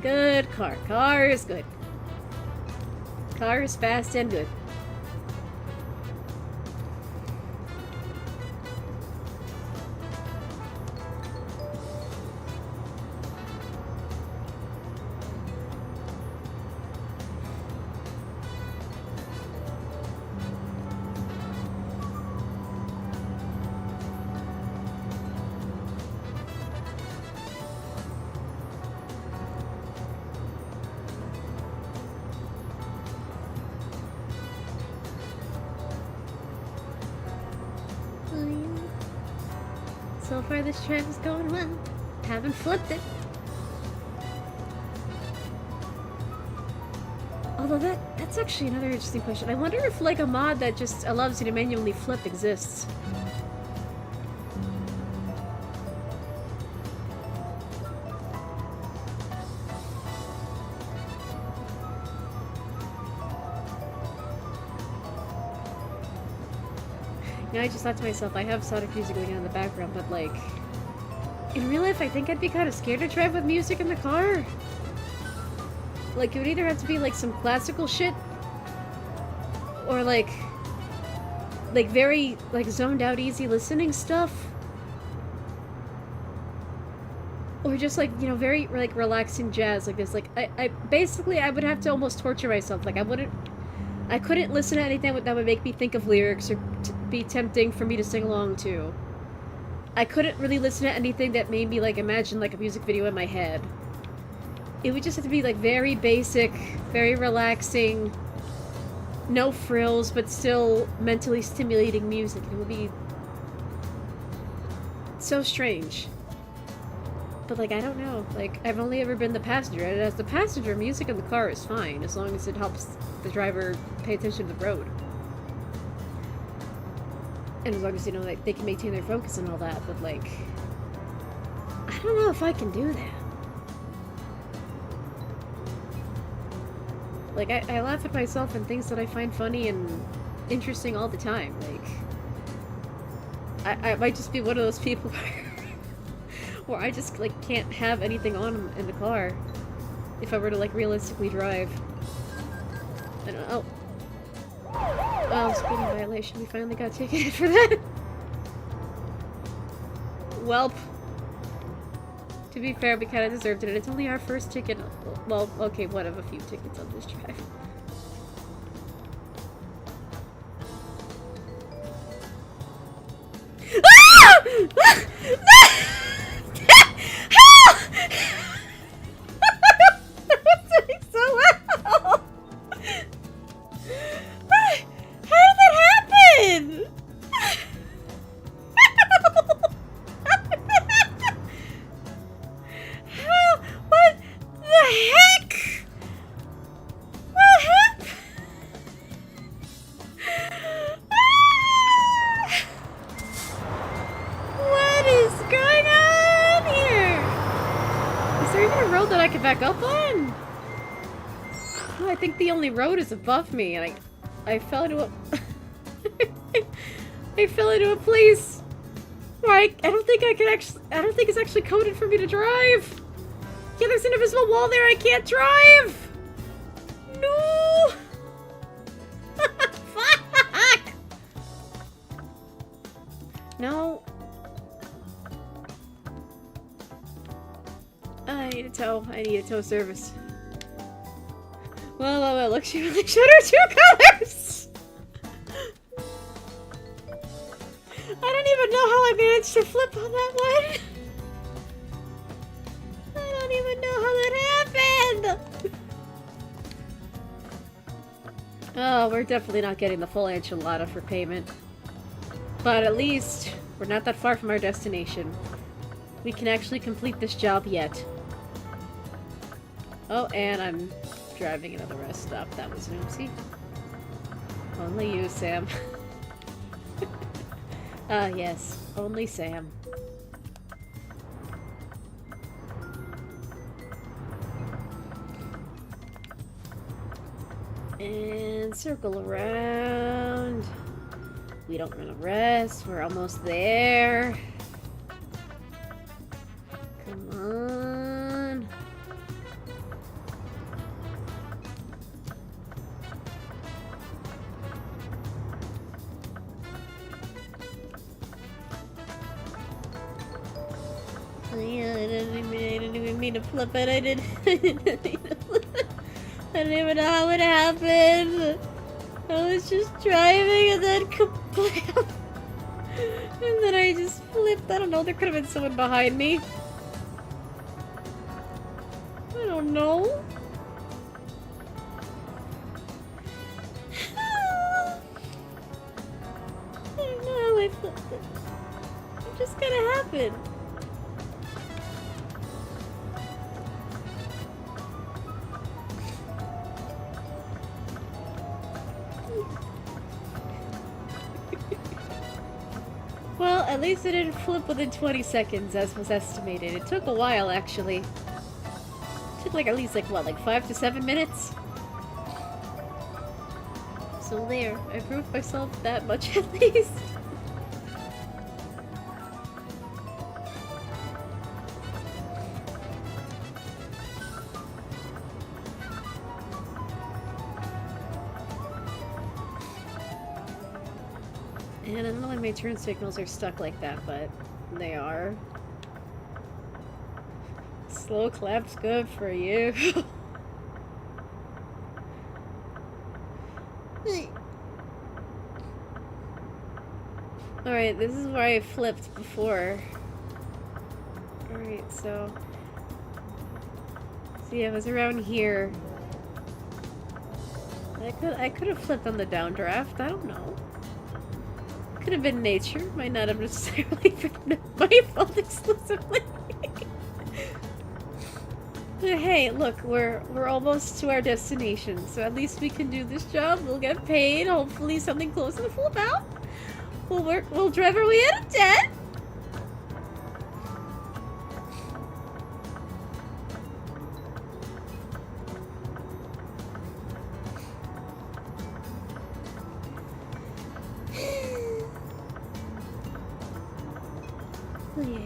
Good car. Car is good. Car is fast and good. So far this drive is going well. Haven't flipped it. Although that's actually another interesting question. I wonder if like a mod that just allows you to manually flip exists. You know, I just thought to myself, I have Sonic music going on in the background, but like, in real life I think I'd be kind of scared to drive with music in the car. Like, it would either have to be like some classical shit, or like very like zoned out easy listening stuff. Or just like, you know, very like relaxing jazz like this. Like, I basically I would have to almost torture myself. Like, I couldn't listen to anything that would make me think of lyrics or be tempting for me to sing along to. I couldn't really listen to anything that made me like imagine like a music video in my head. It would just have to be like very basic, very relaxing, no frills, but still mentally stimulating music. It would be so strange. But like, I don't know. Like, I've only ever been the passenger, and as the passenger, music in the car is fine, as long as it helps the driver pay attention to the road. And as long as, you know, like, they can maintain their focus and all that, but like, I don't know if I can do that. Like, I laugh at myself and things that I find funny and interesting all the time. Like, I might just be one of those people where I just, like, can't have anything on in the car if I were to, like, realistically drive. I don't know. Oh, speeding violation. We finally got ticketed for that. Welp. To be fair, we kind of deserved it, and it's only our first ticket. Well, okay, one of a few tickets on this drive. Road is above me, and I fell into a I fell into a place where I don't think it's actually coded for me to drive. Yeah, there's an invisible wall there. I can't drive. No. tow. I need a tow service. Well, look, she really showed her two colors! I don't even know how I managed to flip on that one. I don't even know how that happened! Oh, we're definitely not getting the full enchilada for payment. But at least, we're not that far from our destination. We can actually complete this job yet. Oh, and I'm driving another rest stop. That was an oopsie. Only you, Sam. Ah, yes. Only Sam. And circle around. We don't run a rest. We're almost there. Come on. Yeah, I didn't even mean to flip it. I didn't mean to flip it. I didn't even know how it happened. I was just driving and then kablam! And then I just flipped. I don't know, there could have been someone behind me. I don't know. I don't know how I flipped it. It just kinda happened. Well, at least it didn't flip within 20 seconds, as was estimated. It took a while, actually. It took like at least, like, what, like 5 to 7 minutes? So there, I proved myself that much at least. And I don't know why my turn signals are stuck like that, but they are. Slow clap's good for you. Alright, this is where I flipped before. Alright, so... See, I was around here. I could have flipped on the downdraft, I don't know. Could have been nature, might not have necessarily been my fault exclusively. But hey, look, we're almost to our destination, so at least we can do this job. We'll get paid, hopefully something close to the full amount. We'll drive our way out of debt. Oh yeah,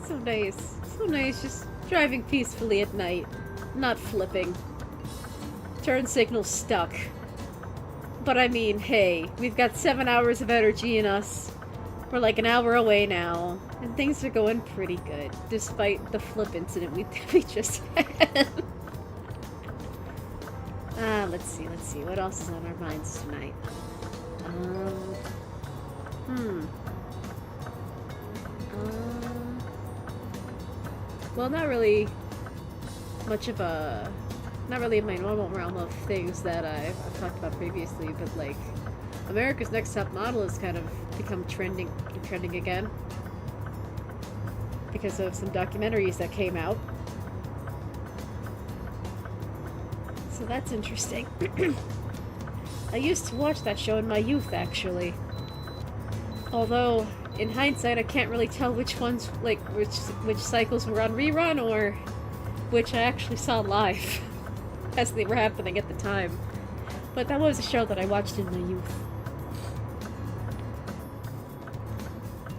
so nice, just driving peacefully at night, not flipping. Turn signal stuck. But I mean, hey, we've got 7 hours of energy in us. We're like an hour away now, and things are going pretty good, despite the flip incident we just had. Let's see, what else is on our minds tonight? Well, not really much of a... Not really in my normal realm of things that I've talked about previously, but like... America's Next Top Model has kind of become trending again. Because of some documentaries that came out. So that's interesting. I used to watch that show in my youth, actually. Although... in hindsight, I can't really tell which ones, like, which cycles were on rerun or which I actually saw live as they were happening at the time. But that was a show that I watched in my youth.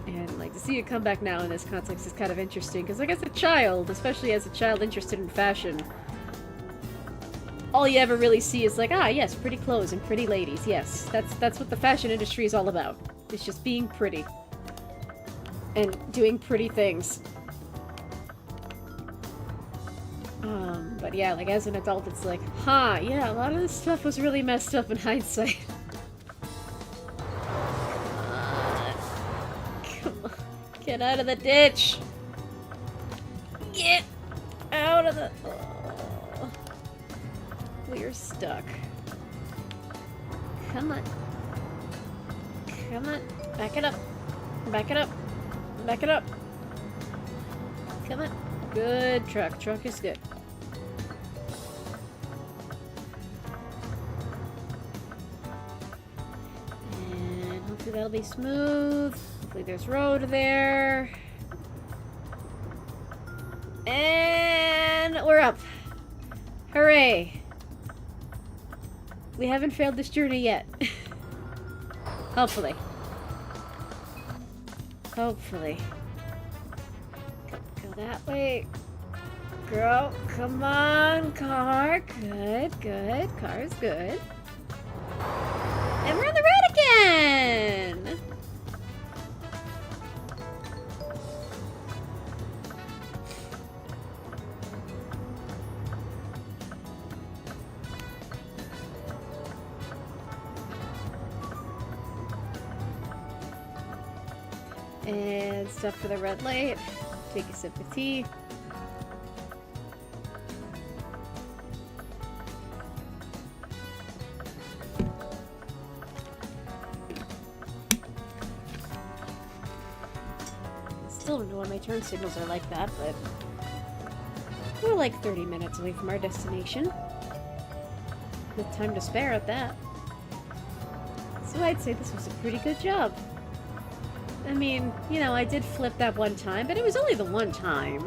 And, like, to see it come back now in this context is kind of interesting, because, like, as a child, especially as a child interested in fashion, all you ever really see is, like, ah, yes, pretty clothes and pretty ladies, yes. That's what the fashion industry is all about. It's just being pretty. And doing pretty things. But yeah, like as an adult, it's like, yeah, a lot of this stuff was really messed up in hindsight. Come on, get out of the ditch! Get out of the... Oh. We're stuck. Come on. Come on. Back it up. Back it up. Back it up. Come on. Good truck. Truck is good. And hopefully that'll be smooth. Hopefully there's road there. And we're up. Hooray. We haven't failed this journey yet. Hopefully. Hopefully. Go that way. Girl, come on, car. Good, good. Car's good. And we're on the road again! And stuff for the red light. Take a sip of tea. Still don't know why my turn signals are like that, but we're like 30 minutes away from our destination. With time to spare at that. So I'd say this was a pretty good job. I mean, you know, I did flip that one time, but it was only the one time.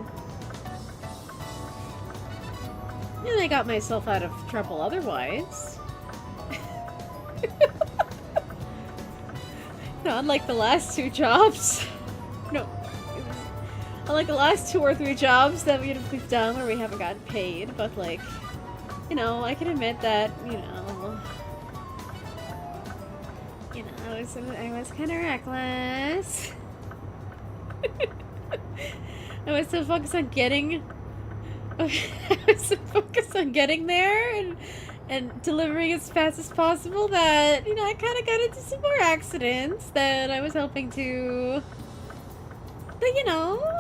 And I got myself out of trouble otherwise. No, unlike the last two jobs. No. Unlike the last 2 or 3 jobs that we've done where we haven't gotten paid, but like, you know, I can admit that, I was kind of reckless. I was so focused on getting there and delivering as fast as possible that, I kind of got into some more accidents that I was hoping to. But,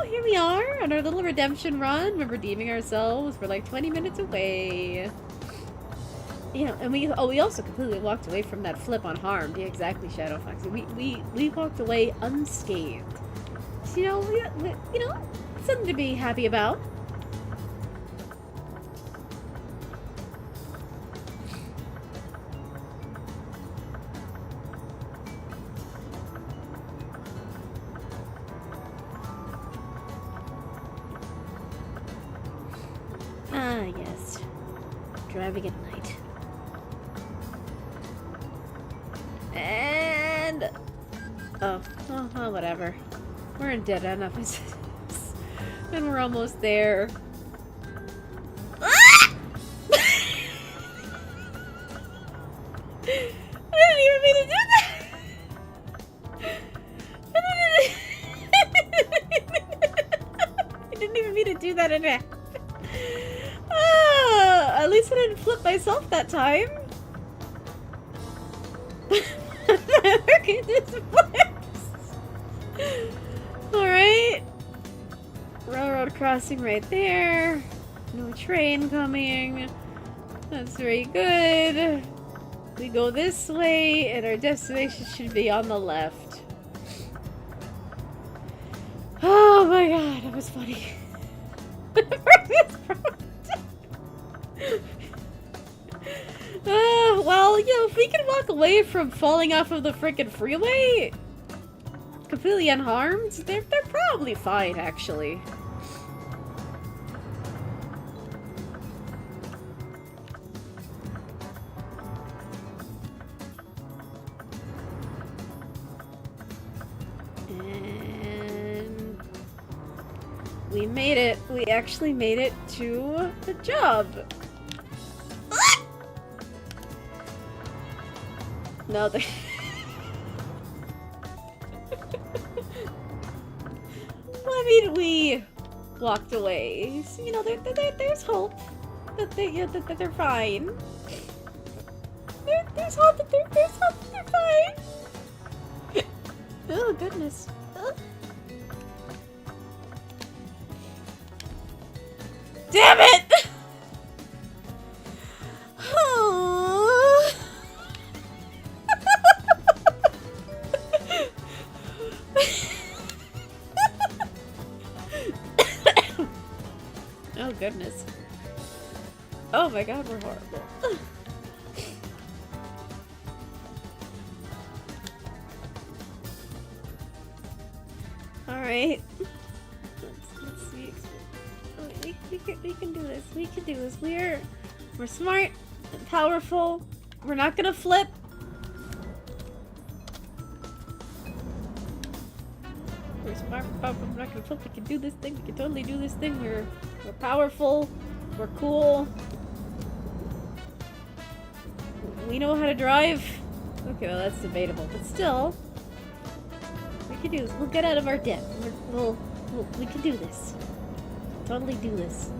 here we are on our little redemption run. We're redeeming ourselves. We're like 20 minutes away. And we also completely walked away from that flip unharmed. Yeah, exactly, Shadow Fox. We walked away unscathed. So, something to be happy about. Ah, yes. Driving at night. And... Oh, whatever. We're in dead end of it. And we're almost there. Ah! I didn't even mean to do that! I didn't even mean to do that in it. At least I didn't flip myself that time. Okay, this place. Alright. Railroad crossing right there. No train coming. That's very good. We go this way, and our destination should be on the left. Oh my god, that was funny. Well, if we can walk away from falling off of the frickin' freeway completely unharmed, they're probably fine, actually. And we made it. We actually made it to the job. No, they... Well, I mean, walked away. So, you know, there's hope that that they're fine. There's hope that there's hope that they're fine. Oh goodness. Damn it! Oh goodness. Oh my god, we're horrible. Alright. Let's see. We can do this. We can do this. We're smart and powerful. We're not gonna flip. We're smart and powerful. We're not gonna flip. We can do this thing. We can totally do this thing. We're powerful. We're cool. We know how to drive. Okay, well that's debatable, but still, we can do this. We'll get out of our debt. We can do this. Totally do this.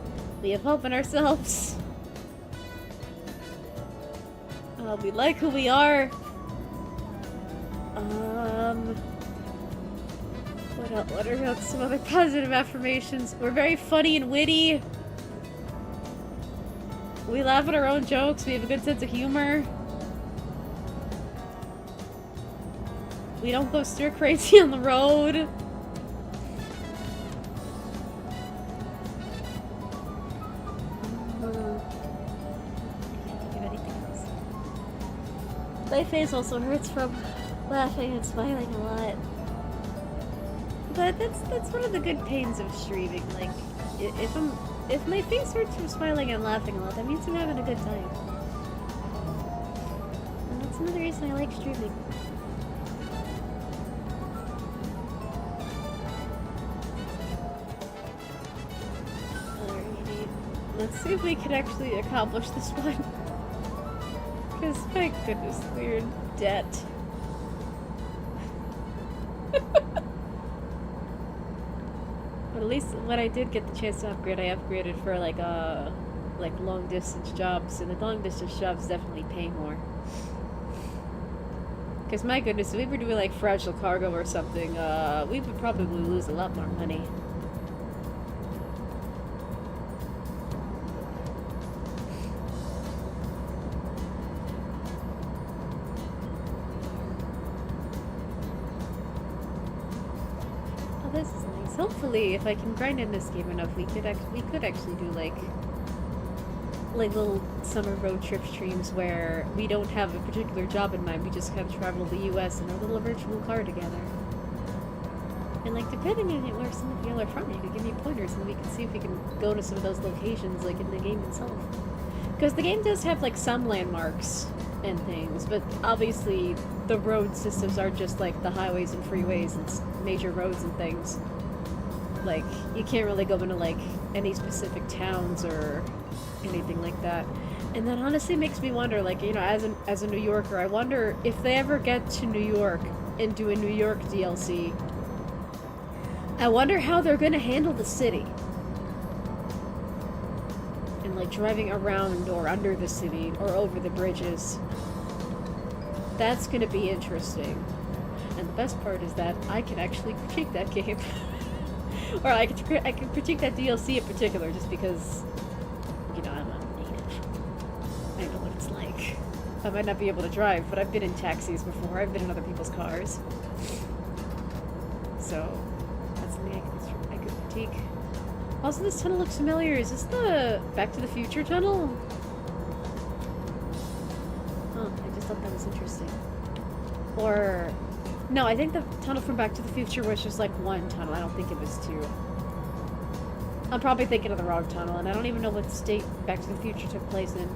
We have hope in ourselves. We like who we are. What are some other positive affirmations? We're very funny and witty. We laugh at our own jokes. We have a good sense of humor. We don't go stir crazy on the road. My face also hurts from laughing and smiling a lot. But that's one of the good pains of streaming. Like, if my face hurts from smiling and laughing a lot, that means I'm having a good time. And that's another reason I like streaming. Alrighty. Let's see if we can actually accomplish this one. Because, my goodness, we're in debt. But at least when I did get the chance to upgrade, I upgraded for like long distance jobs, and the long distance jobs definitely pay more. Because my goodness, if we were doing like fragile cargo or something, we would probably lose a lot more money. Oh, this is nice. Hopefully, if I can grind in this game enough, we could actually do like little summer road trip streams where we don't have a particular job in mind. We just kind of travel the U.S. in our little virtual car together. And like, depending on where some of y'all are from, you could give me pointers, and we can see if we can go to some of those locations, like in the game itself. Because the game does have like some landmarks and things, but obviously the road systems are just like the highways and freeways and major roads and things. Like, you can't really go into like any specific towns or anything like that. And that honestly makes me wonder, like, you know, as a New Yorker, I wonder if they ever get to New York and do a New York DLC, I wonder how they're gonna handle the city. And like driving around or under the city or over the bridges. That's gonna be interesting. And the best part is that I can actually critique that game. Or I can critique that DLC in particular, just because, you know, I'm a native. I know what it's like. I might not be able to drive, but I've been in taxis before. I've been in other people's cars. So, that's something I could critique. Also, this tunnel looks familiar. Is this the Back to the Future tunnel? Oh, I just thought that was interesting. Or... no, I think the tunnel from Back to the Future was just like one tunnel. I don't think it was two. I'm probably thinking of the wrong tunnel, and I don't even know what state Back to the Future took place in.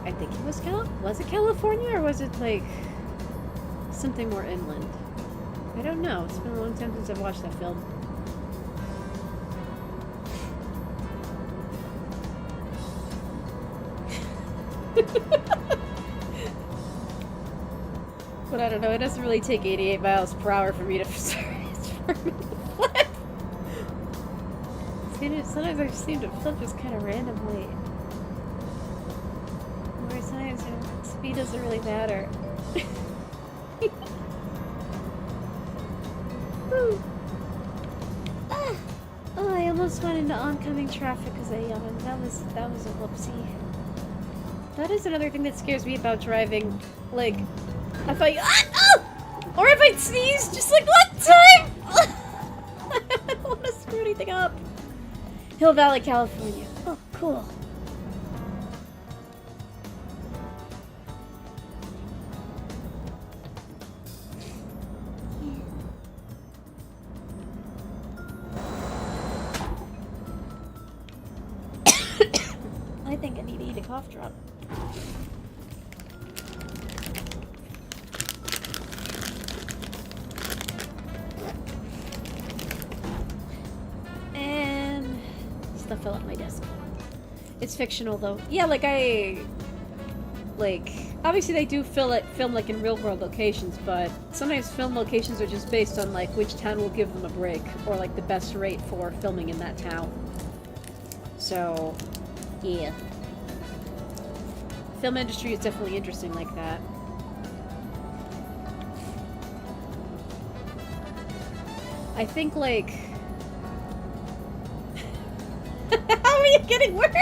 I think it was was it California, or was it like something more inland? I don't know. It's been a long time since I've watched that film. But I don't know, it doesn't really take 88 miles per hour for me to flip. Sometimes I seem to flip just kind of randomly. Whereas sometimes speed doesn't really matter. Oh, I almost went into oncoming traffic because I yawned. That was a whoopsie. That is another thing that scares me about driving. Like, if I or if I sneeze, just like one time. I don't want to screw anything up. Hill Valley, California. Oh, cool. I think I need to eat a cough drop. And stuff fell off my desk. It's fictional though. Yeah, obviously they do film like in real world locations, but sometimes film locations are just based on like which town will give them a break or like the best rate for filming in that town. So, yeah. Film industry is definitely interesting like that. I think like how are you getting worse? I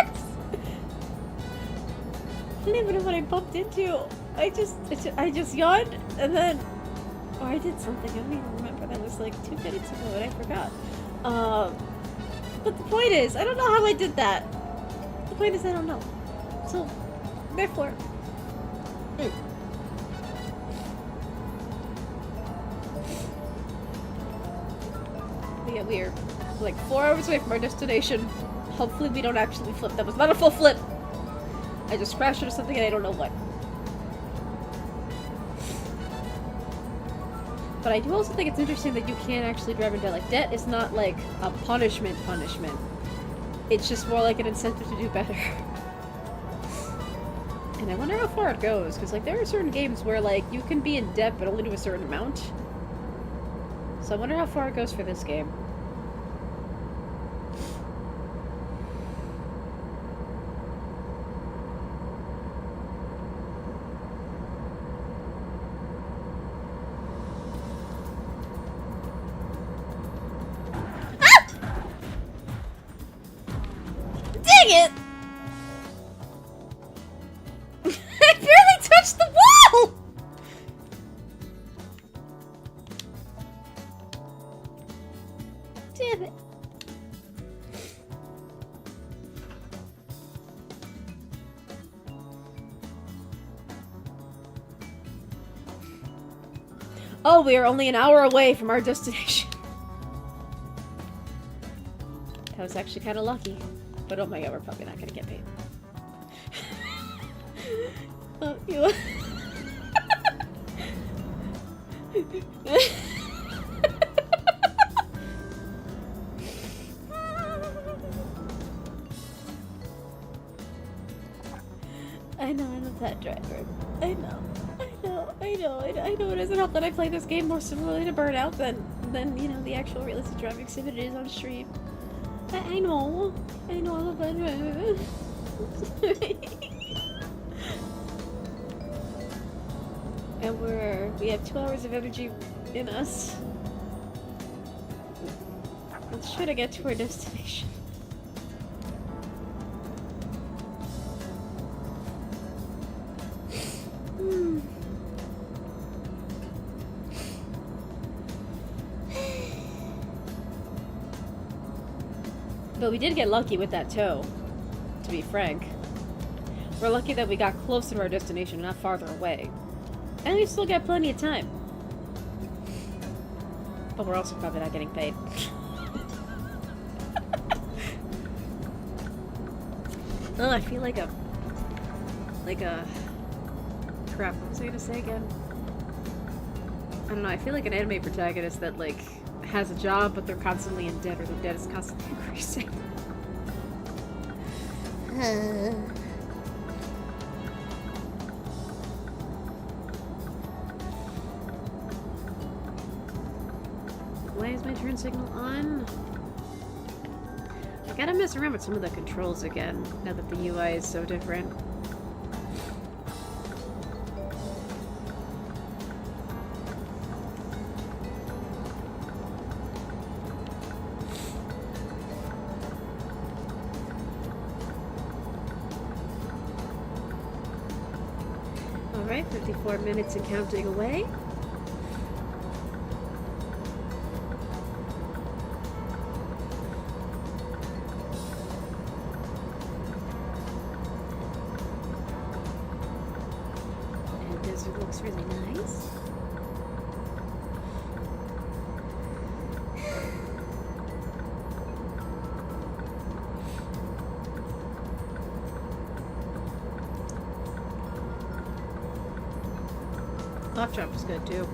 don't even know what I bumped into. I just yawned and then I did something. I don't even remember. That was like 2 minutes ago and I forgot. But the point is, I don't know how I did that. The point is, I don't know. So, therefore... Yeah, we're like 4 hours away from our destination. Hopefully we don't actually flip. That was not a full flip! I just crashed into something and I don't know what. But I do also think it's interesting that you can actually drive in debt. Like, debt is not like a punishment. It's just more like an incentive to do better. And I wonder how far it goes, because like there are certain games where like you can be in debt but only to a certain amount. So I wonder how far it goes for this game. It! I barely touched the wall! Damn it. Oh, we are only an hour away from our destination. That was actually kind of lucky. But oh my god, we're probably not gonna get paid. Oh, you. I know, I'm a bad driver. I know it doesn't help that I play this game more similarly to Burnout than you know, the actual realistic driving sim it is on stream. I know I'm a bad driver. And we have 2 hours of energy in us. Let's try to get to our destination. But we did get lucky with that tow, to be frank. We're lucky that we got closer to our destination, not farther away. And we still got plenty of time. But we're also probably not getting paid. Oh, I feel like a... Crap, what was I gonna say again? I don't know, I feel like an anime protagonist that, like, has a job, but they're constantly in debt, or their debt is constantly increasing. Why is my turn signal on? I Gotta mess around with some of the controls again, now that the UI is so different. Alright, 54 minutes and counting away. Looks really nice. Cough drop is good too.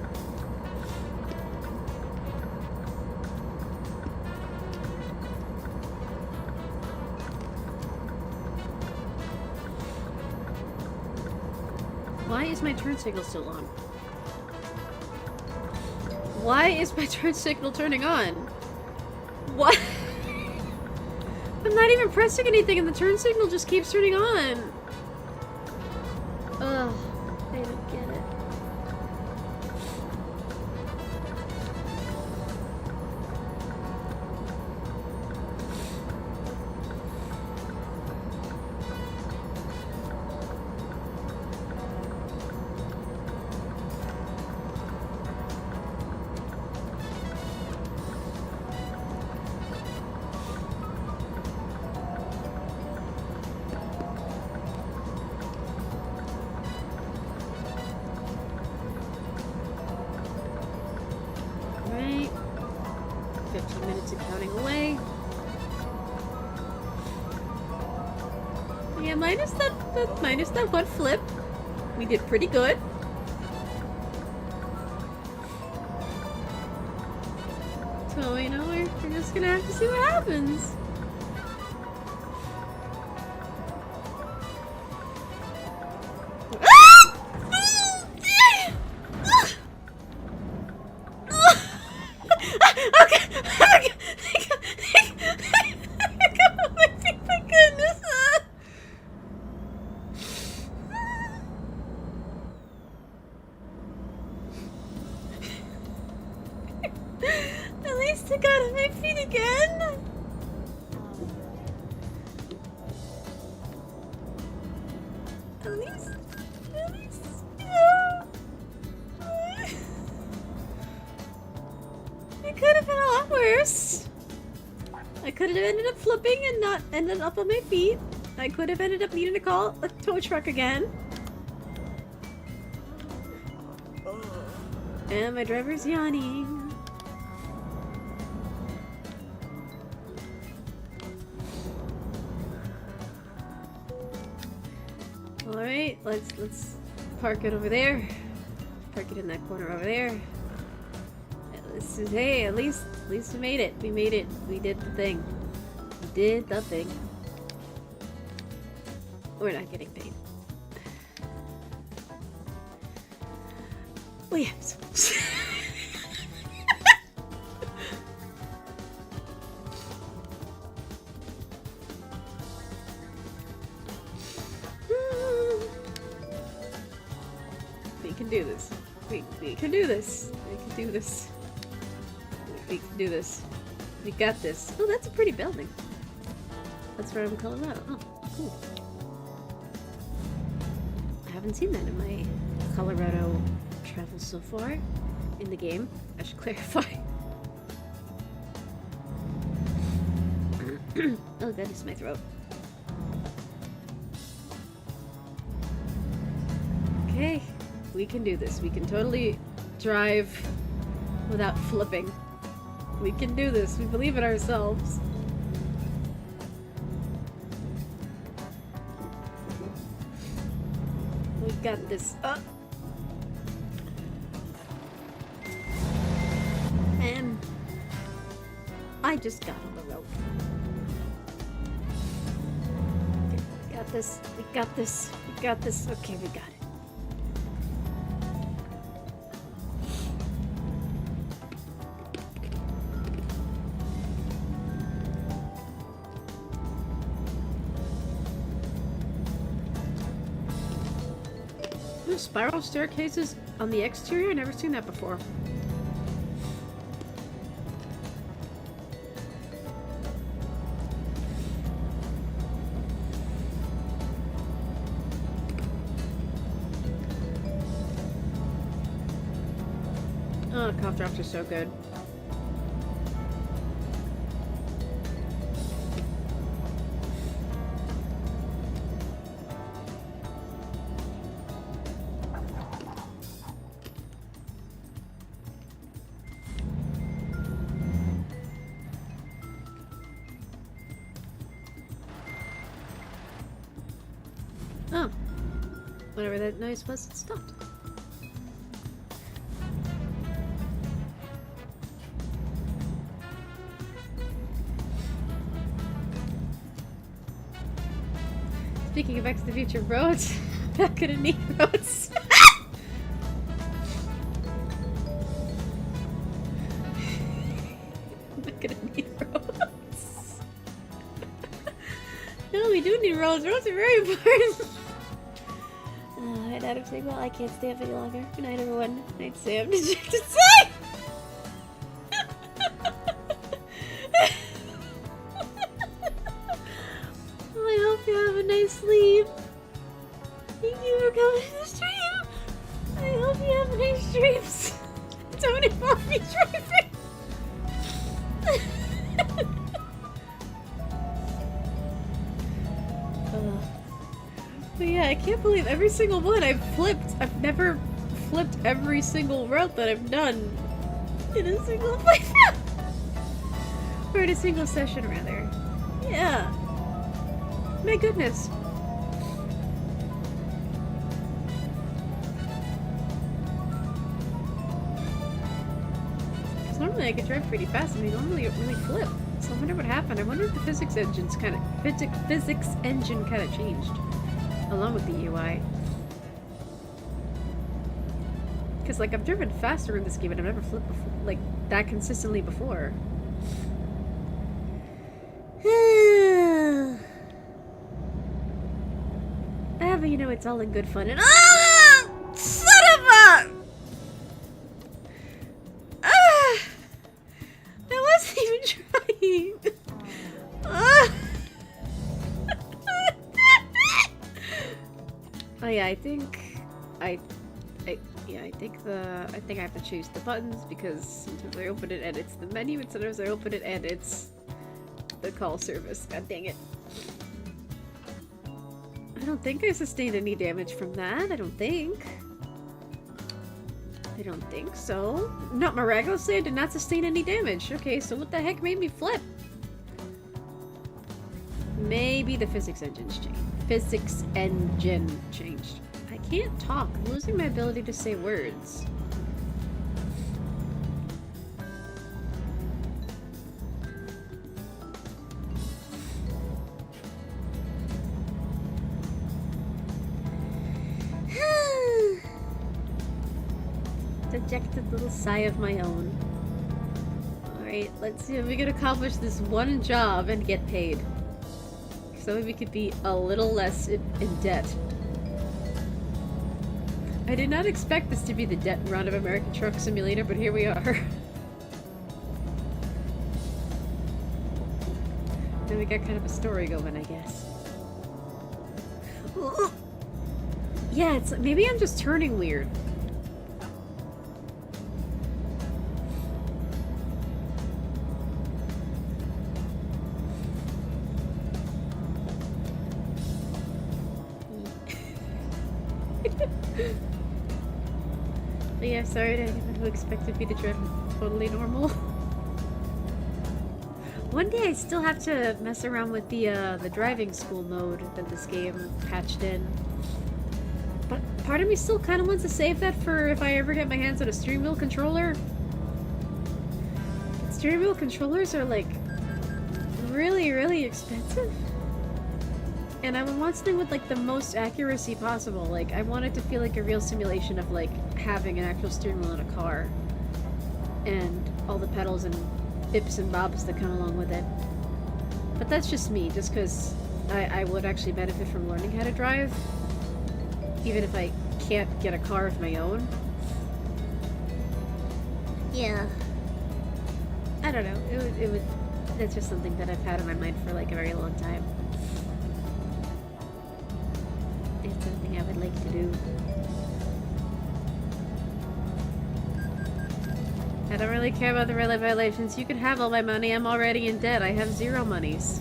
Why is my turn signal still on? Why is my turn signal turning on? What? I'm not even pressing anything and the turn signal just keeps turning on. Ugh, I don't get it. Minus that one flip, we did pretty good. So, you know, we're just gonna have to see what happens. Ended up on my feet. I could have ended up needing to call a tow truck again. And my driver's yawning. Alright, let's park it over there. Park it in that corner over there. This is, hey, at least we made it. We made it. We did the thing. Did the thing. We're not getting paid. We have some. We can do this. We can do this. We can do this. We can do this. We got this. Oh, that's a pretty building. That's from Colorado. Oh, cool. I haven't seen that in my Colorado travels so far in the game. I should clarify. Oh, that is my throat. Okay, we can do this. We can totally drive without flipping. We can do this. We believe in ourselves. We got this. And I just got on the rope. Okay, we got this. We got this. We got this. Okay, we got it. There's spiral staircases on the exterior? I've never seen that before. Oh, cough drops are so good. Oh. Whatever that noise was, it stopped. Speaking of Back to the Future roads, back at a neat roads. Back at a neat roads. No, we do need roads. Roads are very important. Hi, Adam saying, well, I can't stay up any longer. Good night, everyone. Good night, Sam. Did you just say? I hope you have a nice sleep. Thank you for coming to the stream. I hope you have nice dreams. Tony bought me driving. But yeah, I can't believe every single one I've flipped. I've never flipped every single route that I've done in a single playthrough. Or in a single session, rather. Yeah. My goodness. Because normally I could drive pretty fast and I normally really flip. So I wonder what happened. I wonder if the physics engine kind of changed. Along with the UI. Because, like, I've driven faster in this game and I've never flipped before, like, that consistently before. But you know, it's all in good fun and— ah! Son of a— ah! I wasn't even trying! Ah! Oh yeah, I think I have to choose the buttons because sometimes I open it and it's the menu and sometimes I open it and it's the call service. God dang it. I don't think I sustained any damage from that. I don't think so. Not miraculously, I did not sustain any damage. Okay, so what the heck made me flip? Maybe the physics engine changed. I can't talk. I'm losing my ability to say words. Dejected little sigh of my own. Alright, let's see if we can accomplish this one job and get paid. So we could be a little less in debt. I did not expect this to be the debt round of American Truck Simulator, but here we are. Then we got kind of a story going, I guess. Yeah, it's maybe I'm just turning weird. But yeah, sorry to anyone who expected me to drive totally normal. One day I still have to mess around with the driving school mode that this game patched in. But part of me still kind of wants to save that for if I ever get my hands on a steering wheel controller. Steering wheel controllers are like really, really expensive. And I want something with like the most accuracy possible. Like I want it to feel like a real simulation of like having an actual steering wheel in a car. And all the pedals and bips and bobs that come along with it. But that's just me, just because I would actually benefit from learning how to drive. Even if I can't get a car of my own. Yeah. I don't know. It would. That's just something that I've had in my mind for like a very long time. It's something I would like to do. I don't really care about the red light violations. You can have all my money. I'm already in debt. I have 0 monies.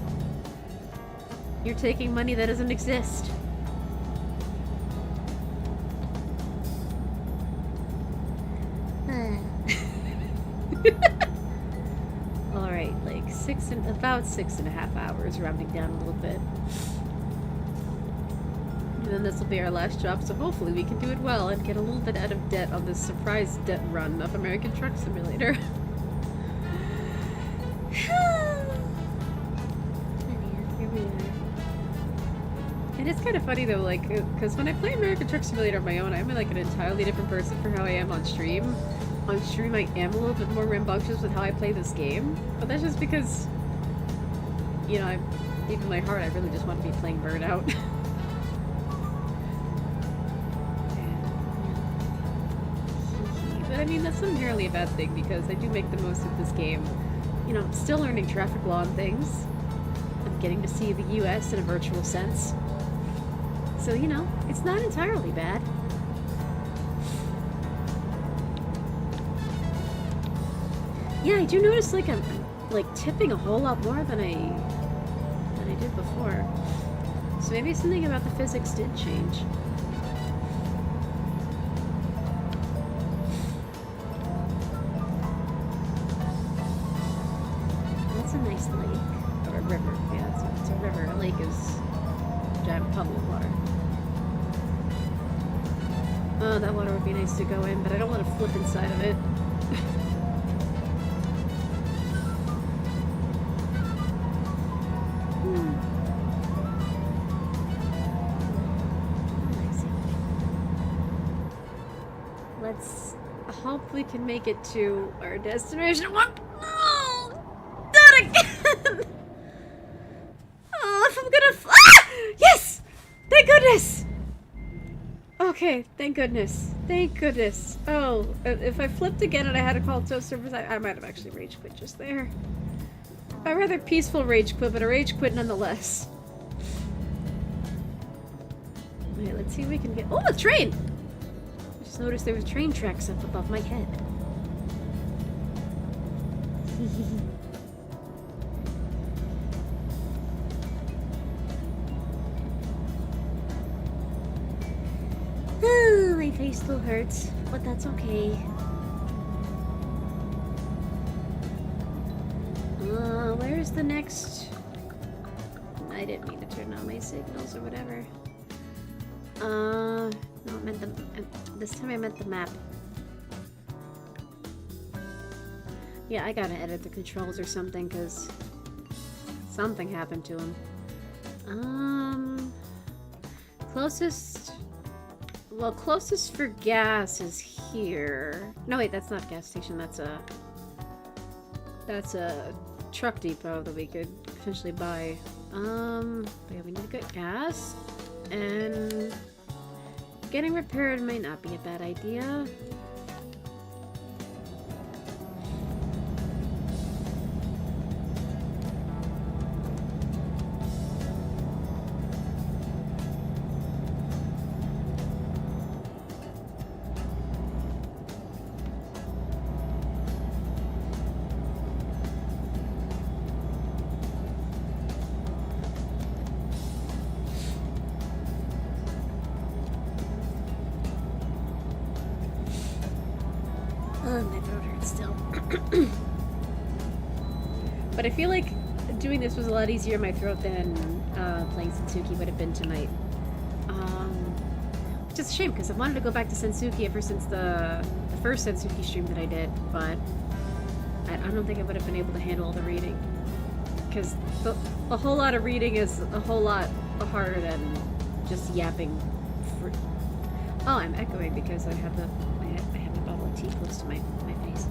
You're taking money that doesn't exist. Alright, like about 6.5 hours, rounding down a little bit. And then this will be our last job, so hopefully we can do it well and get a little bit out of debt on this surprise debt run of American Truck Simulator. Here we are. And it's kind of funny though, like, because when I play American Truck Simulator on my own, I'm like an entirely different person from how I am on stream. On stream, I am a little bit more rambunctious with how I play this game, but that's just because, you know, deep in my heart, I really just want to be playing Burnout. But I mean, that's not inherently a bad thing because I do make the most of this game. You know, I'm still learning traffic law and things. I'm getting to see the US in a virtual sense. So, you know, it's not entirely bad. Yeah, I do notice like I'm like tipping a whole lot more than I did before. So maybe something about the physics did change. That's a nice lake. Or a river. Yeah, it's a river. A lake is giant puddle of water. Oh, that water would be nice to go in, but I don't want to flip inside of it. Let's hope we can make it to our destination. What? Oh, not again! Oh, if I'm gonna yes! Thank goodness! Okay, thank goodness. Thank goodness. Oh, if I flipped again and I had to call tow service, I might have actually rage quit just there. A rather peaceful rage quit, but a rage quit nonetheless. Wait, let's see if we can get... Oh, a train! I just noticed there was train tracks up above my head. My face still hurts, but that's okay. Where's the next... I didn't mean to turn on my signals or whatever. No, I meant the... this time I meant the map. Yeah, I gotta edit the controls or something, because something happened to them. Closest... Well, closest for gas is here. No, wait, that's not a gas station. That's a truck depot that we could potentially buy. But yeah, we need to get gas, and getting repaired might not be a bad idea. But I feel like doing this was a lot easier in my throat than playing Sensuki would have been tonight. Which is a shame, because I wanted to go back to Sensuki ever since the first Sensuki stream that I did, but I don't think I would have been able to handle all the reading. Because a whole lot of reading is a whole lot harder than just yapping. Oh, I'm echoing because I have I have a bottle of tea close to my face.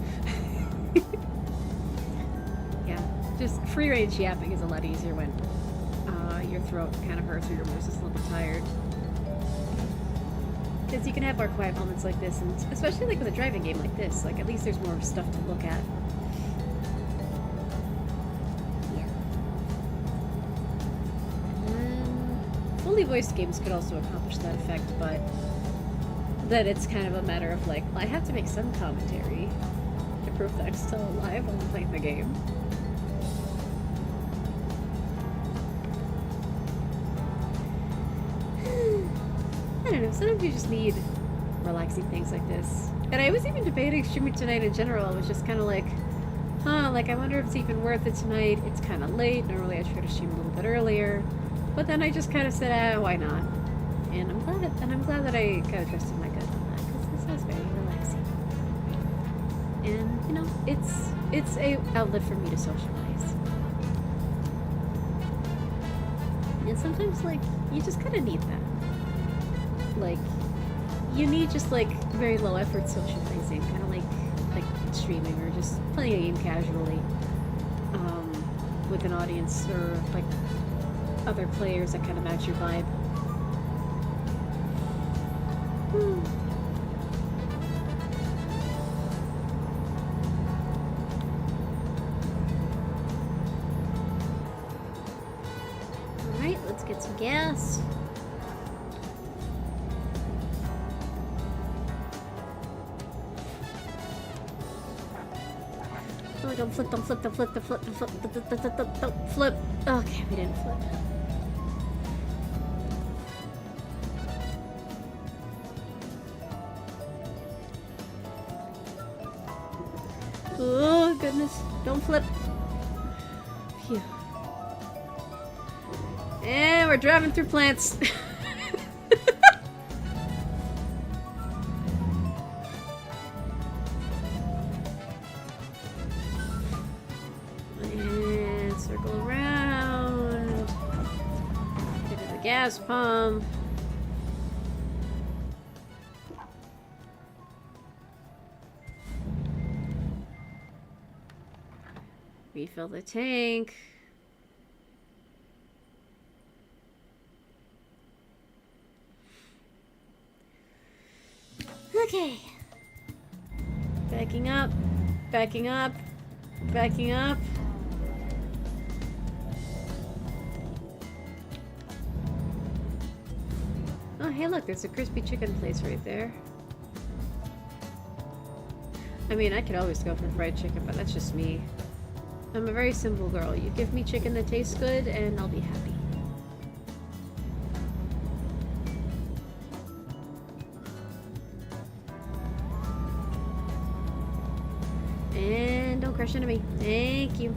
Yeah, just free range yapping is a lot easier when your throat kind of hurts or your voice is a little bit tired. Because you can have more quiet moments like this, and especially like with a driving game like this, like at least there's more stuff to look at. Yeah. Fully voiced games could also accomplish that effect, but then it's kind of a matter of like, well, I have to make some commentary to prove that I'm still alive while I'm playing the game. I don't know, sometimes you just need relaxing things like this. And I was even debating streaming tonight in general. I was just kind of like, like I wonder if it's even worth it tonight. It's kind of late. Normally I try to stream a little bit earlier. But then I just kind of said, why not? And I'm glad that I kind of trusted my gut on that, because this was very relaxing. And, you know, it's a outlet for me to socialize. And sometimes, like, you just kind of need that. Like, you need just like very low effort socializing, kind of like streaming or just playing a game casually with an audience or like other players that kind of match your vibe. All right, let's get some gas. Oh, don't flip, don't flip, don't flip, don't flip, don't flip, don't flip. Okay, we didn't flip. Oh, goodness. Don't flip. Phew. And we're driving through plants. Gas pump. Refill the tank. Okay. Backing up, backing up, backing up. Oh, hey, look, there's a crispy chicken place right there. I mean, I could always go for fried chicken, but that's just me. I'm a very simple girl. You give me chicken that tastes good, and I'll be happy. And don't crash into me. Thank you.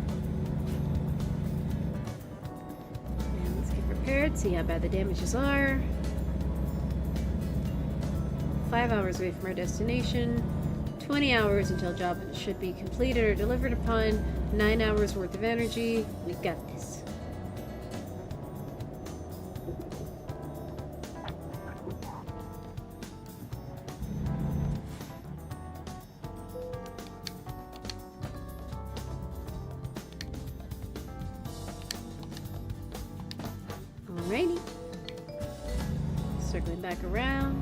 And let's get prepared, see how bad the damages are. 5 hours away from our destination, 20 hours until job should be completed or delivered upon, 9 hours worth of energy. We got this. Alrighty. Circling back around.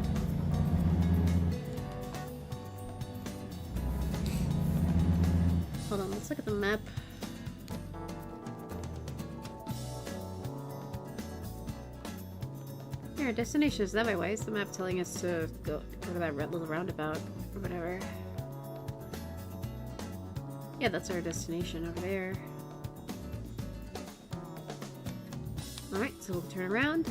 Hold on, let's look at the map. Yeah, our destination is that way. Why is the map telling us to go to that red little roundabout or whatever? Yeah, that's our destination over there. Alright, so we'll turn around.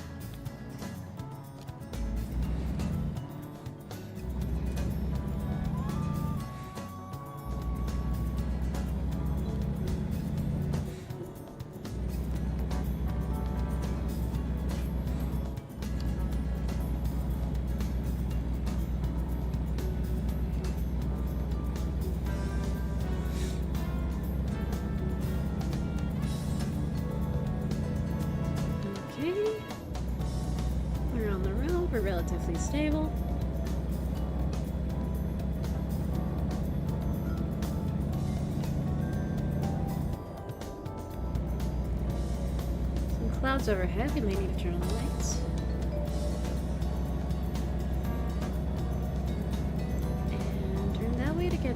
We're on the road, we're relatively stable. Some clouds overhead, we may need to turn on the lights.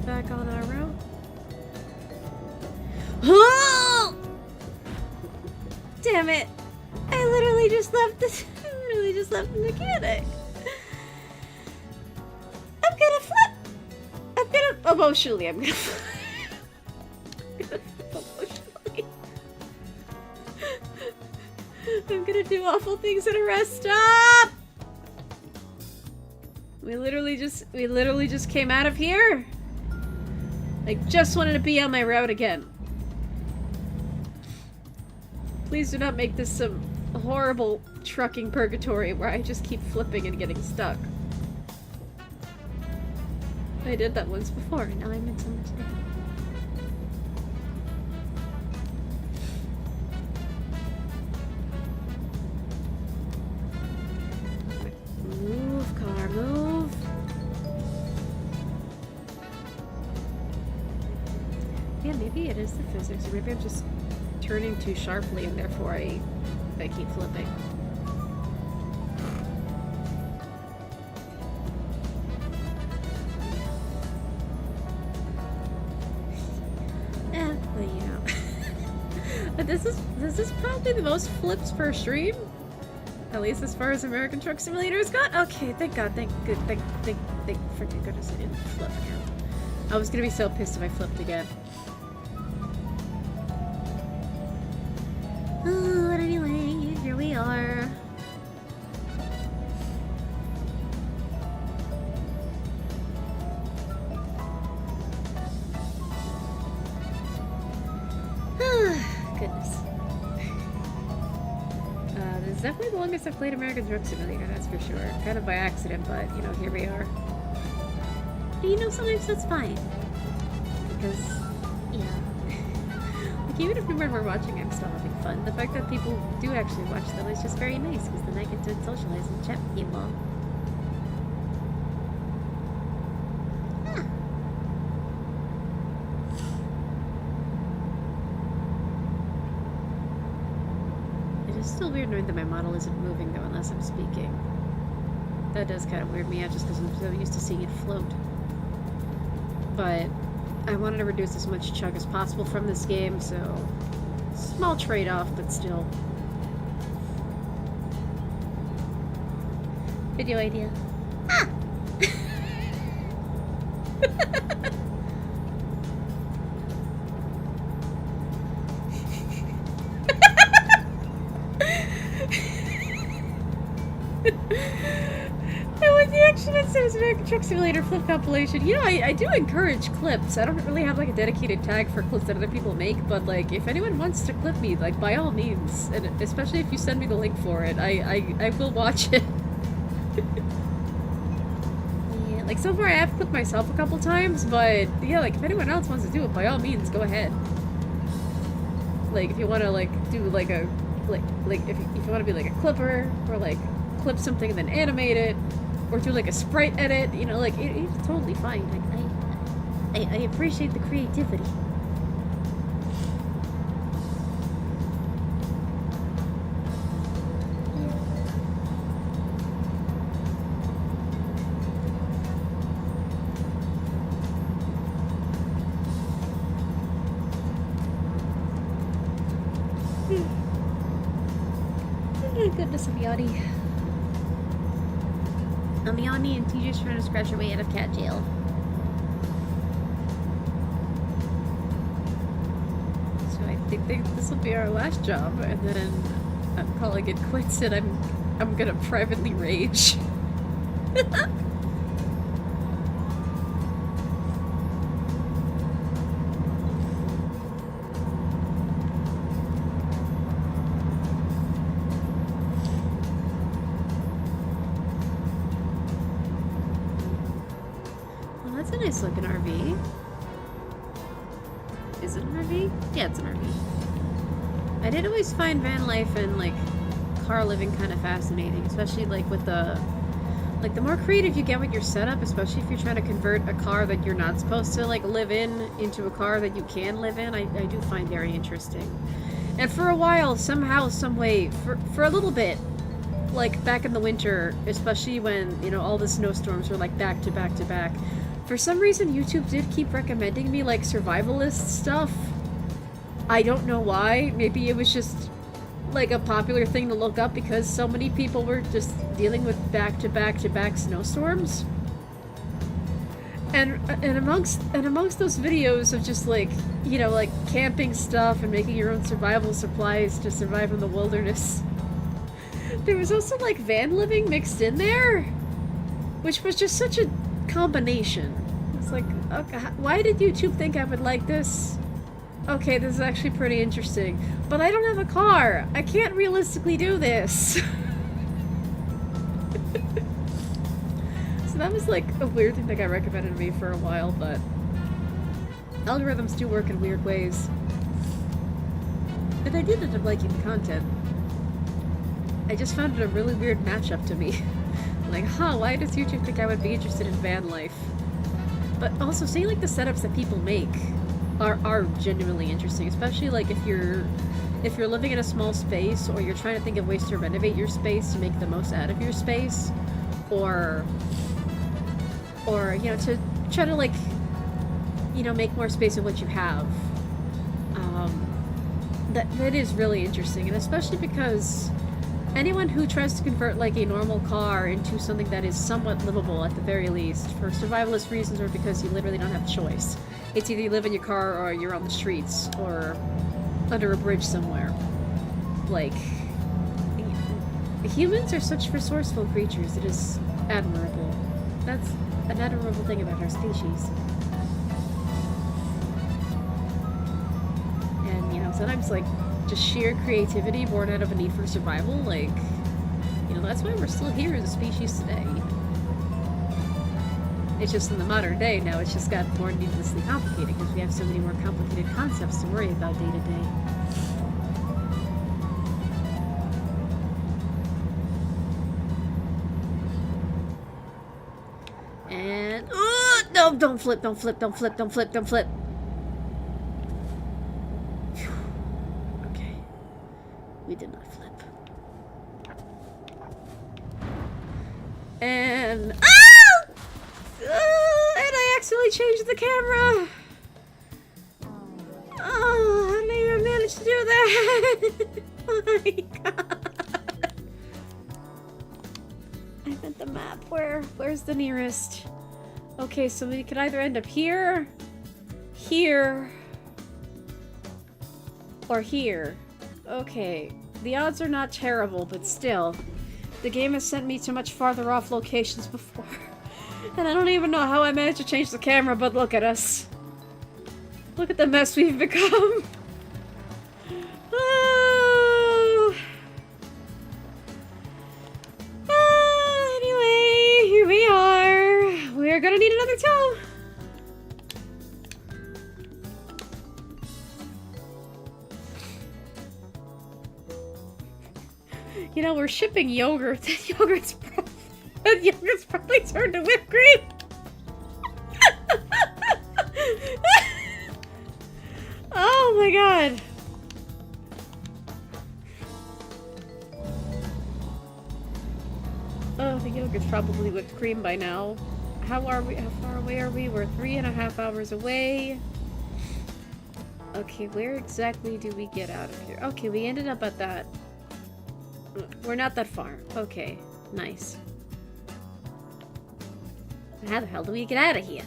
back on our route. Oh! Damn it! I literally just left the mechanic. I'm gonna flip. Emotionally, I'm gonna I'm gonna do awful things at a rest stop. We literally just came out of here. I just wanted to be on my route again. Please do not make this some horrible trucking purgatory where I just keep flipping and getting stuck. I did that once before, and now I'm in so much pain. Move, car, move. Yeah, maybe it is the physics, or maybe I'm just turning too sharply and therefore I keep flipping. Well, you know. But this is probably the most flips per stream. At least as far as American Truck Simulator has got. Okay, thank God, thank freaking goodness I didn't flip again. I was gonna be so pissed if I flipped again. Oh, but anyway, here we are. Goodness. This is definitely the longest I've played American Truck Simulator, that's for sure. Kind of by accident, but, you know, here we are. You know, sometimes that's fine. Because, yeah. Like, even if when we're watching, I'm still having fun. The fact that people do actually watch them is just very nice, because then I get to socialize and chat with people. It's still weird knowing that my model isn't moving though unless I'm speaking. That does kind of weird me out just because I'm so used to seeing it float. But I wanted to reduce as much chug as possible from this game, so small trade-off, but still. Video idea. Ah! It says American Truck Simulator flip compilation. You know, I do encourage clips. I don't really have like a dedicated tag for clips that other people make, but like if anyone wants to clip me, like by all means, and especially if you send me the link for it, I will watch it. Yeah, like so far I have clipped myself a couple times, but yeah, like if anyone else wants to do it, by all means, go ahead. Like if you want to like do like a like if you want to be like a clipper or like clip something and then animate it. Or do like a sprite edit, you know, like it's totally fine. Like I appreciate the creativity. Oh, goodness, I'm yawning. I'm yawning and TJ's trying to scratch her way out of cat jail. So I think this will be our last job, and then I'm calling it quits, and I'm gonna privately rage. That's a nice looking RV. Is it an RV? Yeah, it's an RV. I did always find van life and like car living kind of fascinating, especially like with the more creative you get with your setup, especially if you're trying to convert a car that you're not supposed to like live in into a car that you can live in. I do find very interesting. And for a while, somehow, some way, for a little bit, like back in the winter, especially when, you know, all the snowstorms were like back to back to back, For some reason, YouTube did keep recommending me, like, survivalist stuff. I don't know why. Maybe it was just, like, a popular thing to look up because so many people were just dealing with back-to-back-to-back snowstorms. And amongst those videos of just, like, you know, like, camping stuff and making your own survival supplies to survive in the wilderness, there was also, like, van living mixed in there, which was just such a combination. It's like, okay, why did YouTube think I would like this? Okay, this is actually pretty interesting. But I don't have a car. I can't realistically do this. So that was like a weird thing that got recommended to me for a while, but algorithms do work in weird ways. And I did end up liking the content. I just found it a really weird matchup to me. Like, why does YouTube think I would be interested in van life? But also, seeing, like, the setups that people make are genuinely interesting, especially, like, if you're living in a small space, or you're trying to think of ways to renovate your space to make the most out of your space, or you know, to try to, like, you know, make more space of what you have. That is really interesting, and especially because anyone who tries to convert, like, a normal car into something that is somewhat livable, at the very least, for survivalist reasons or because you literally don't have a choice. It's either you live in your car or you're on the streets or under a bridge somewhere. Like, humans are such resourceful creatures. It is admirable. That's an admirable thing about our species. And, you know, sometimes, like, just sheer creativity born out of a need for survival, like, you know, that's why we're still here as a species today. It's just in the modern day now, it's just got more needlessly complicated because we have so many more complicated concepts to worry about day to day. And no, don't flip, don't flip, don't flip, don't flip, don't flip. We did not flip. And and I accidentally changed the camera. Oh, how did I even manage to do that? Oh my god. I meant the map. Where's the nearest? Okay, so we could either end up here, here, or here. Okay, the odds are not terrible, but still. The game has sent me to much farther off locations before. And I don't even know how I managed to change the camera, but look at us. Look at the mess we've become. Oh. Anyway, here we are. We're gonna need another tow. You know, we're shipping yogurt. That yogurt's probably turned to whipped cream. Oh my god. Oh, the yogurt's probably whipped cream by now. How far away are we? We're 3.5 hours away. Okay, where exactly do we get out of here? Okay, we ended up at that. We're not that far. Okay, nice. How the hell do we get out of here?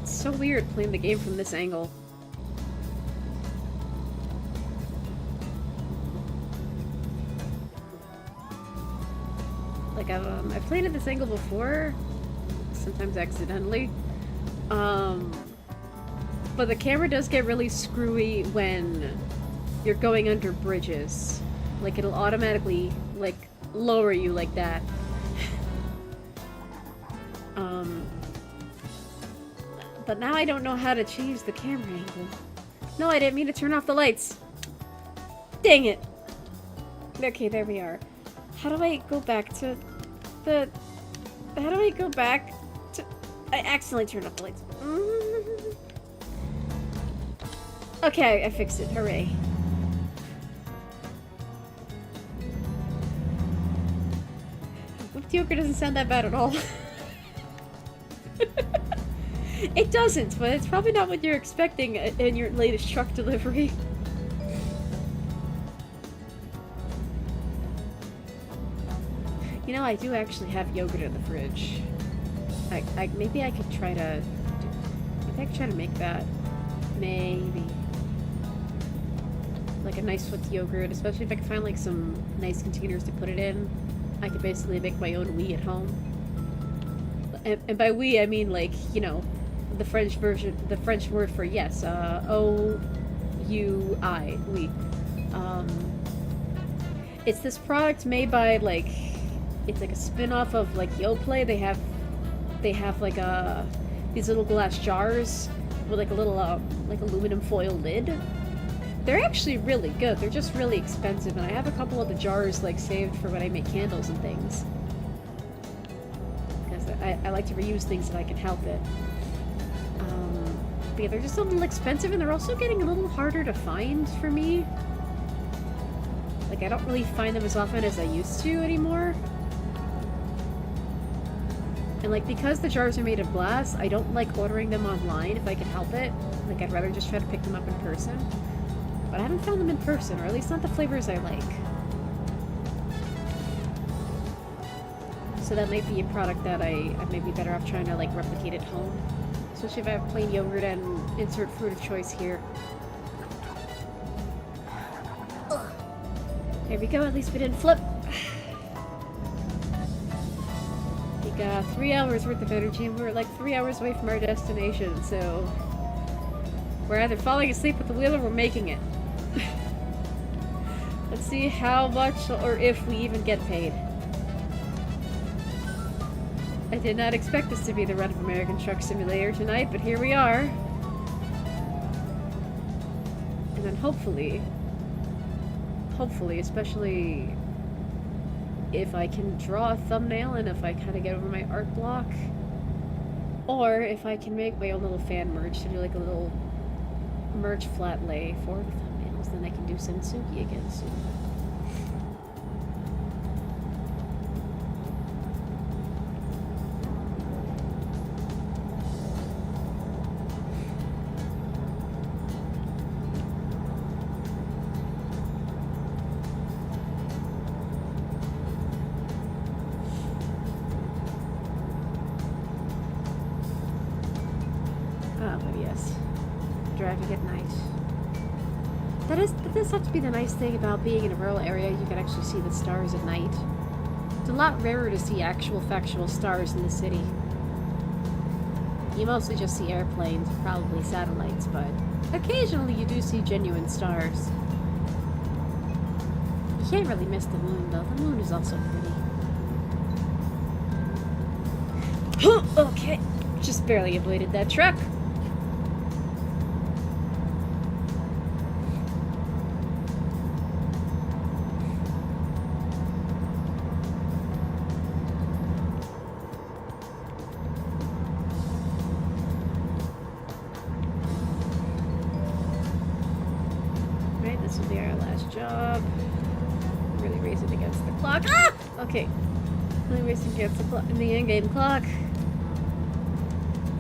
It's so weird playing the game from this angle. Like, I've played at this angle before, sometimes accidentally. But the camera does get really screwy when you're going under bridges. Like, it'll automatically, like, lower you like that. But now I don't know how to change the camera angle. No, I didn't mean to turn off the lights. Dang it. Okay, there we are. How do I go back to the... How do I go back to... I accidentally turned off the lights. Okay, I fixed it. Hooray. yogurt doesn't sound that bad at all. It doesn't, but it's probably not what you're expecting in your latest truck delivery. You know, I do actually have yogurt in the fridge. Maybe I could try to... Maybe I could try to make that. Maybe. Like a nice with yogurt, especially if I can find like some nice containers to put it in. I could basically make my own wee at home. And by we, I mean like, you know, the French version, the French word for yes, O-U-I, wee. It's this product made by like, it's like a spin-off of like Yoplait. They have like these little glass jars with like a little like aluminum foil lid. They're actually really good. They're just really expensive, and I have a couple of the jars like saved for when I make candles and things. Because I like to reuse things if I can help it. But yeah, they're just a little expensive, and they're also getting a little harder to find for me. Like, I don't really find them as often as I used to anymore. And like, because the jars are made of glass, I don't like ordering them online if I can help it. Like, I'd rather just try to pick them up in person. But I haven't found them in person, or at least not the flavors I like. So that might be a product that I may be better off trying to like replicate at home. Especially if I have plain yogurt and insert fruit of choice here. There we go, at least we didn't flip. We got 3 hours worth of energy, and we're like 3 hours away from our destination, so we're either falling asleep at the wheel or we're making it. Let's see how much or if we even get paid. I did not expect this to be the run of American Truck Simulator tonight, but here we are. And then hopefully, especially if I can draw a thumbnail and if I kind of get over my art block, or if I can make my own little fan merge to do like a little merge flat lay for the thumbnails, then I can do Sensuki again soon. Driving at night. That does have to be the nice thing about being in a rural area. You can actually see the stars at night. It's a lot rarer to see actual factual stars in the city. You mostly just see airplanes, probably satellites, but occasionally you do see genuine stars. You can't really miss the moon, though. The moon is also pretty. Okay, just barely avoided that truck. Job. Really racing against the clock. Ah! Okay. Really racing against the clock. The end-game clock.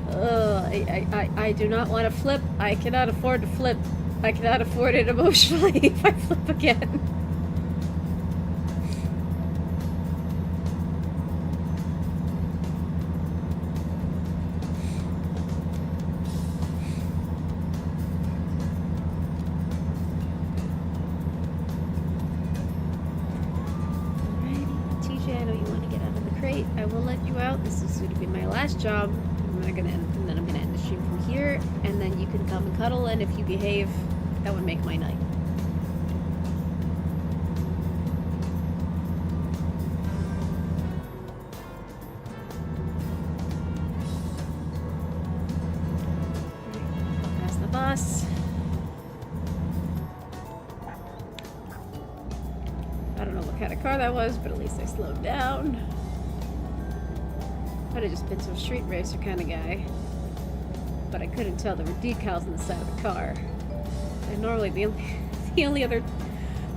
I do not want to flip. I cannot afford to flip. I cannot afford it emotionally if I flip again. I will let you out. This is going to be my last job. And then I'm going to end the stream from here, and then you can come and cuddle, and if you behave, that would make my night. Pass the bus. I don't know what kind of car that was, but at least I slowed down. I'd have just been some street racer kind of guy. But I couldn't tell there were decals on the side of the car. And normally the only other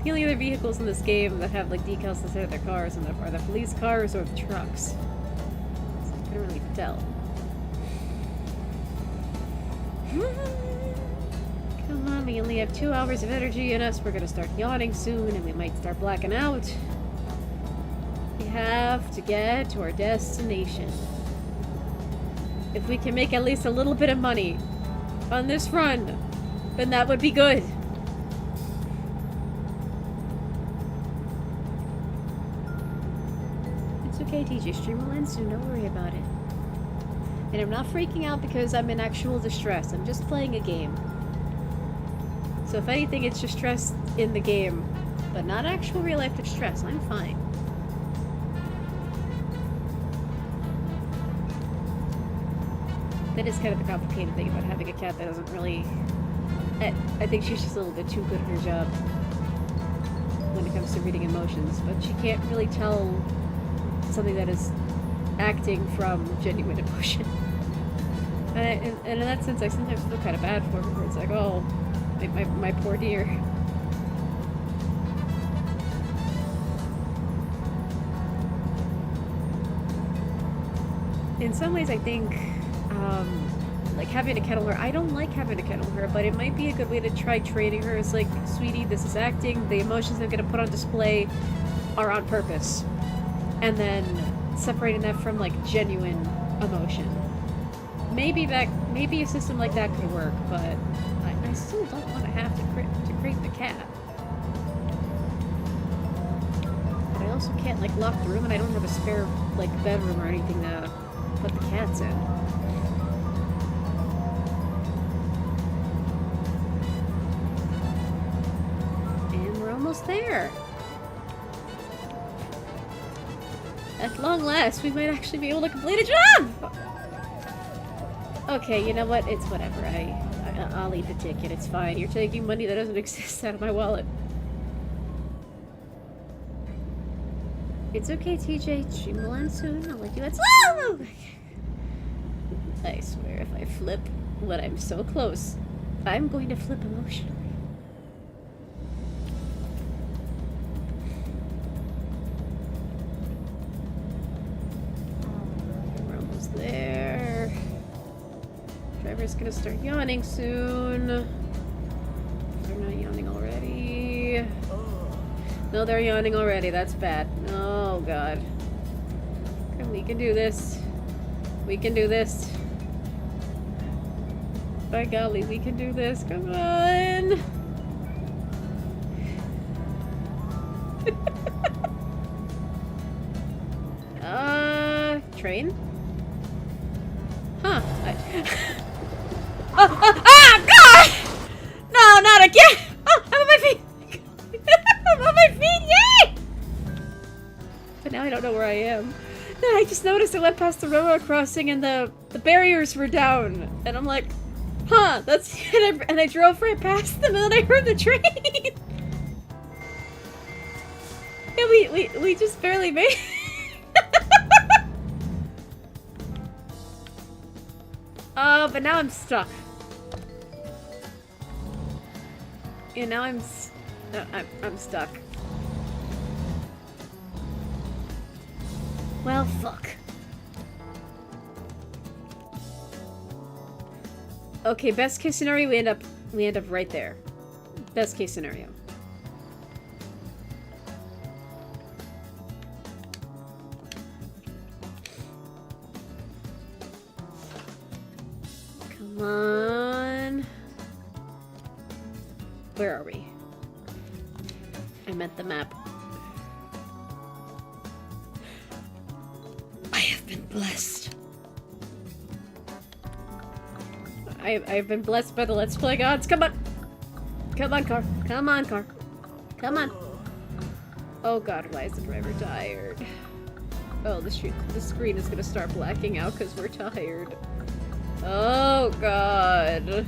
The only other vehicles in this game that have like decals inside of their cars are the police cars or the trucks. So I couldn't really tell. Come on, we only have 2 hours of energy in us. We're gonna start yawning soon and we might start blacking out. We have to get to our destination. If we can make at least a little bit of money on this run, then that would be good. It's okay, TJ. Stream will end soon. Don't worry about it. And I'm not freaking out because I'm in actual distress. I'm just playing a game. So if anything, it's just stress in the game, but not actual real-life distress. I'm fine. That is kind of the complicated thing about having a cat that doesn't really... I think she's just a little bit too good at her job when it comes to reading emotions, but she can't really tell something that is acting from genuine emotion. And in that sense, I sometimes feel kind of bad for her, where it's like, oh, my poor dear. In some ways, I think, like having a kennel her, I don't like having a kennel her, but it might be a good way to try training her. It's like, sweetie, this is acting, the emotions I'm gonna put on display are on purpose. And then separating that from like genuine emotion. Maybe a system like that could work, but I still don't want to have to crate the cat. But I also can't like lock the room, and I don't have a spare like bedroom or anything to put the cats in. And we're almost there. At long last, we might actually be able to complete a job! Okay, you know what? It's whatever. I'll eat the ticket. It's fine. You're taking money that doesn't exist out of my wallet. It's okay, TJ. Stream will end soon. I'll let you out. I swear, if I flip when I'm so close, I'm going to flip emotionally. We're almost there. Driver's gonna start yawning soon. They're not yawning already. No, they're yawning already. That's bad. Oh, God. Come, we can do this. We can do this. By golly, we can do this. Come on. Train? Huh. God! No, not again! Oh, I'm on my feet! I'm on my feet, yay! But now I don't know where I am. Then I just noticed I went past the railroad crossing and the barriers were down. And I'm like, huh, that's... And I drove right past them and then I heard the train! Yeah, we just barely made it. But now I'm stuck. Yeah, now I'm stuck. Well, fuck. Okay, best case scenario, we end up right there. Best case scenario. Come on. Where are we? I meant the map. I have been blessed. I've been blessed by the Let's Play gods. Come on! Come on, car. Come on, car. Come on. Oh god, why is the driver tired? Oh, the screen is gonna start blacking out because we're tired. Oh god.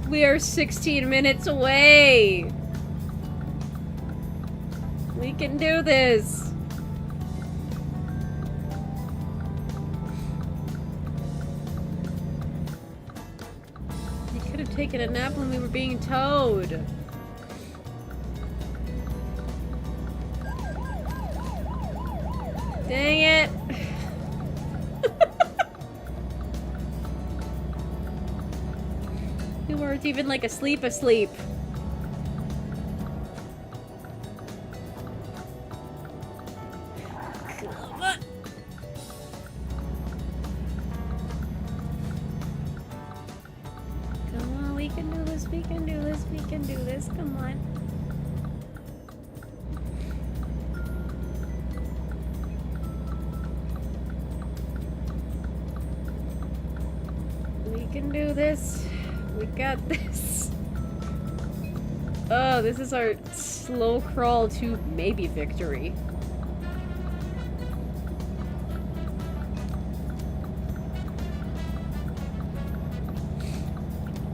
We are 16 minutes away! We can do this! You could have taken a nap when we were being towed. Dang it! You weren't even like asleep. Come on. Come on, we can do this, we can do this, we can do this, come on. We can do this. We got this. Oh, this is our slow crawl to maybe victory.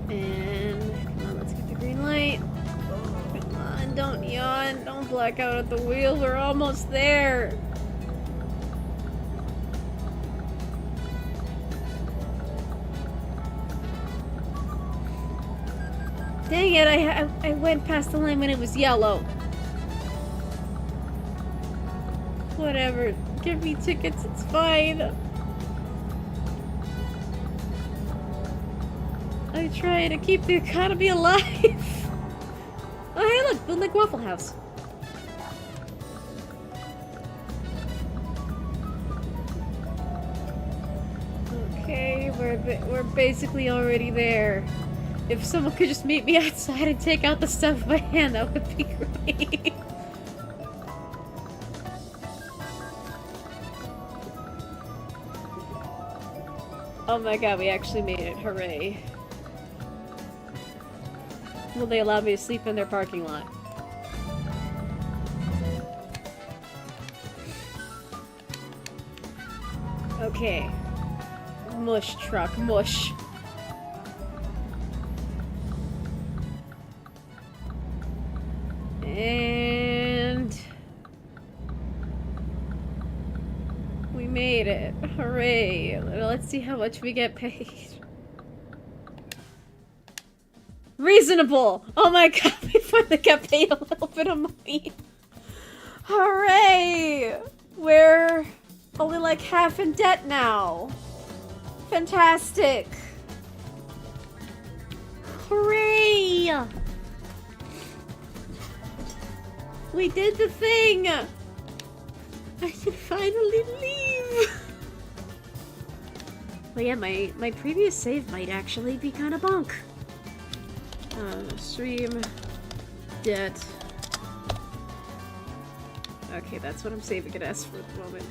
And come on, let's get the green light. Come on, don't yawn. Don't black out at the wheel. We're almost there. Dang it, I went past the line when it was yellow. Whatever. Give me tickets, it's fine. I try to keep the economy alive. Oh, hey, look, Bootleg Waffle House. Okay, we're basically already there. If someone could just meet me outside and take out the stuff by hand, that would be great. Oh my god, we actually made it. Hooray. Will they allow me to sleep in their parking lot? Okay. Mush truck, mush. And we made it. Hooray. Let's see how much we get paid. Reasonable! Oh my god, we finally got paid a little bit of money. Hooray! We're only like half in debt now. Fantastic. Hooray! We did the thing! I can finally leave! But yeah, my previous save might actually be kind of bunk. Stream. Debt. Okay, that's what I'm saving it as for the moment.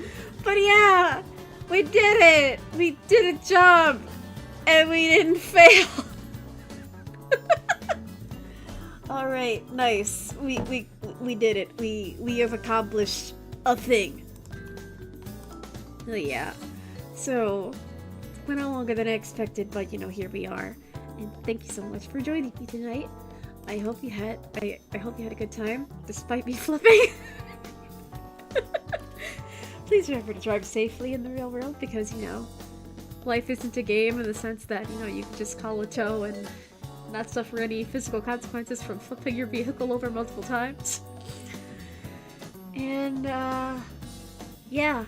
But yeah! We did it! We did a job! And we didn't fail! Alright, nice. We did it. We have accomplished a thing. Oh yeah. So, went on longer than I expected, but you know, here we are. And thank you so much for joining me tonight. I hope you had I hope you had a good time, despite me flipping. Please remember to drive safely in the real world, because you know, life isn't a game in the sense that, you know, you can just call a tow and not suffer any physical consequences from flipping your vehicle over multiple times. And, yeah.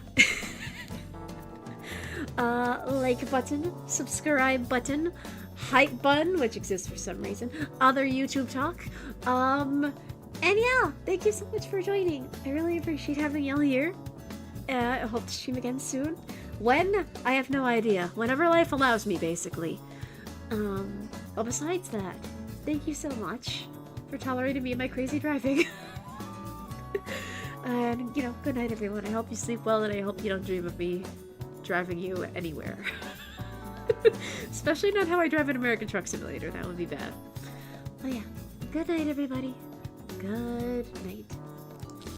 Like button, subscribe button, hype button, which exists for some reason, other YouTube talk, and yeah, thank you so much for joining. I really appreciate having y'all here. I hope to stream again soon. When? I have no idea. Whenever life allows me, basically. Well, besides that, thank you so much for tolerating me and my crazy driving. And, you know, good night, everyone. I hope you sleep well, and I hope you don't dream of me driving you anywhere. Especially not how I drive an American Truck Simulator. That would be bad. But yeah, good night, everybody. Good night.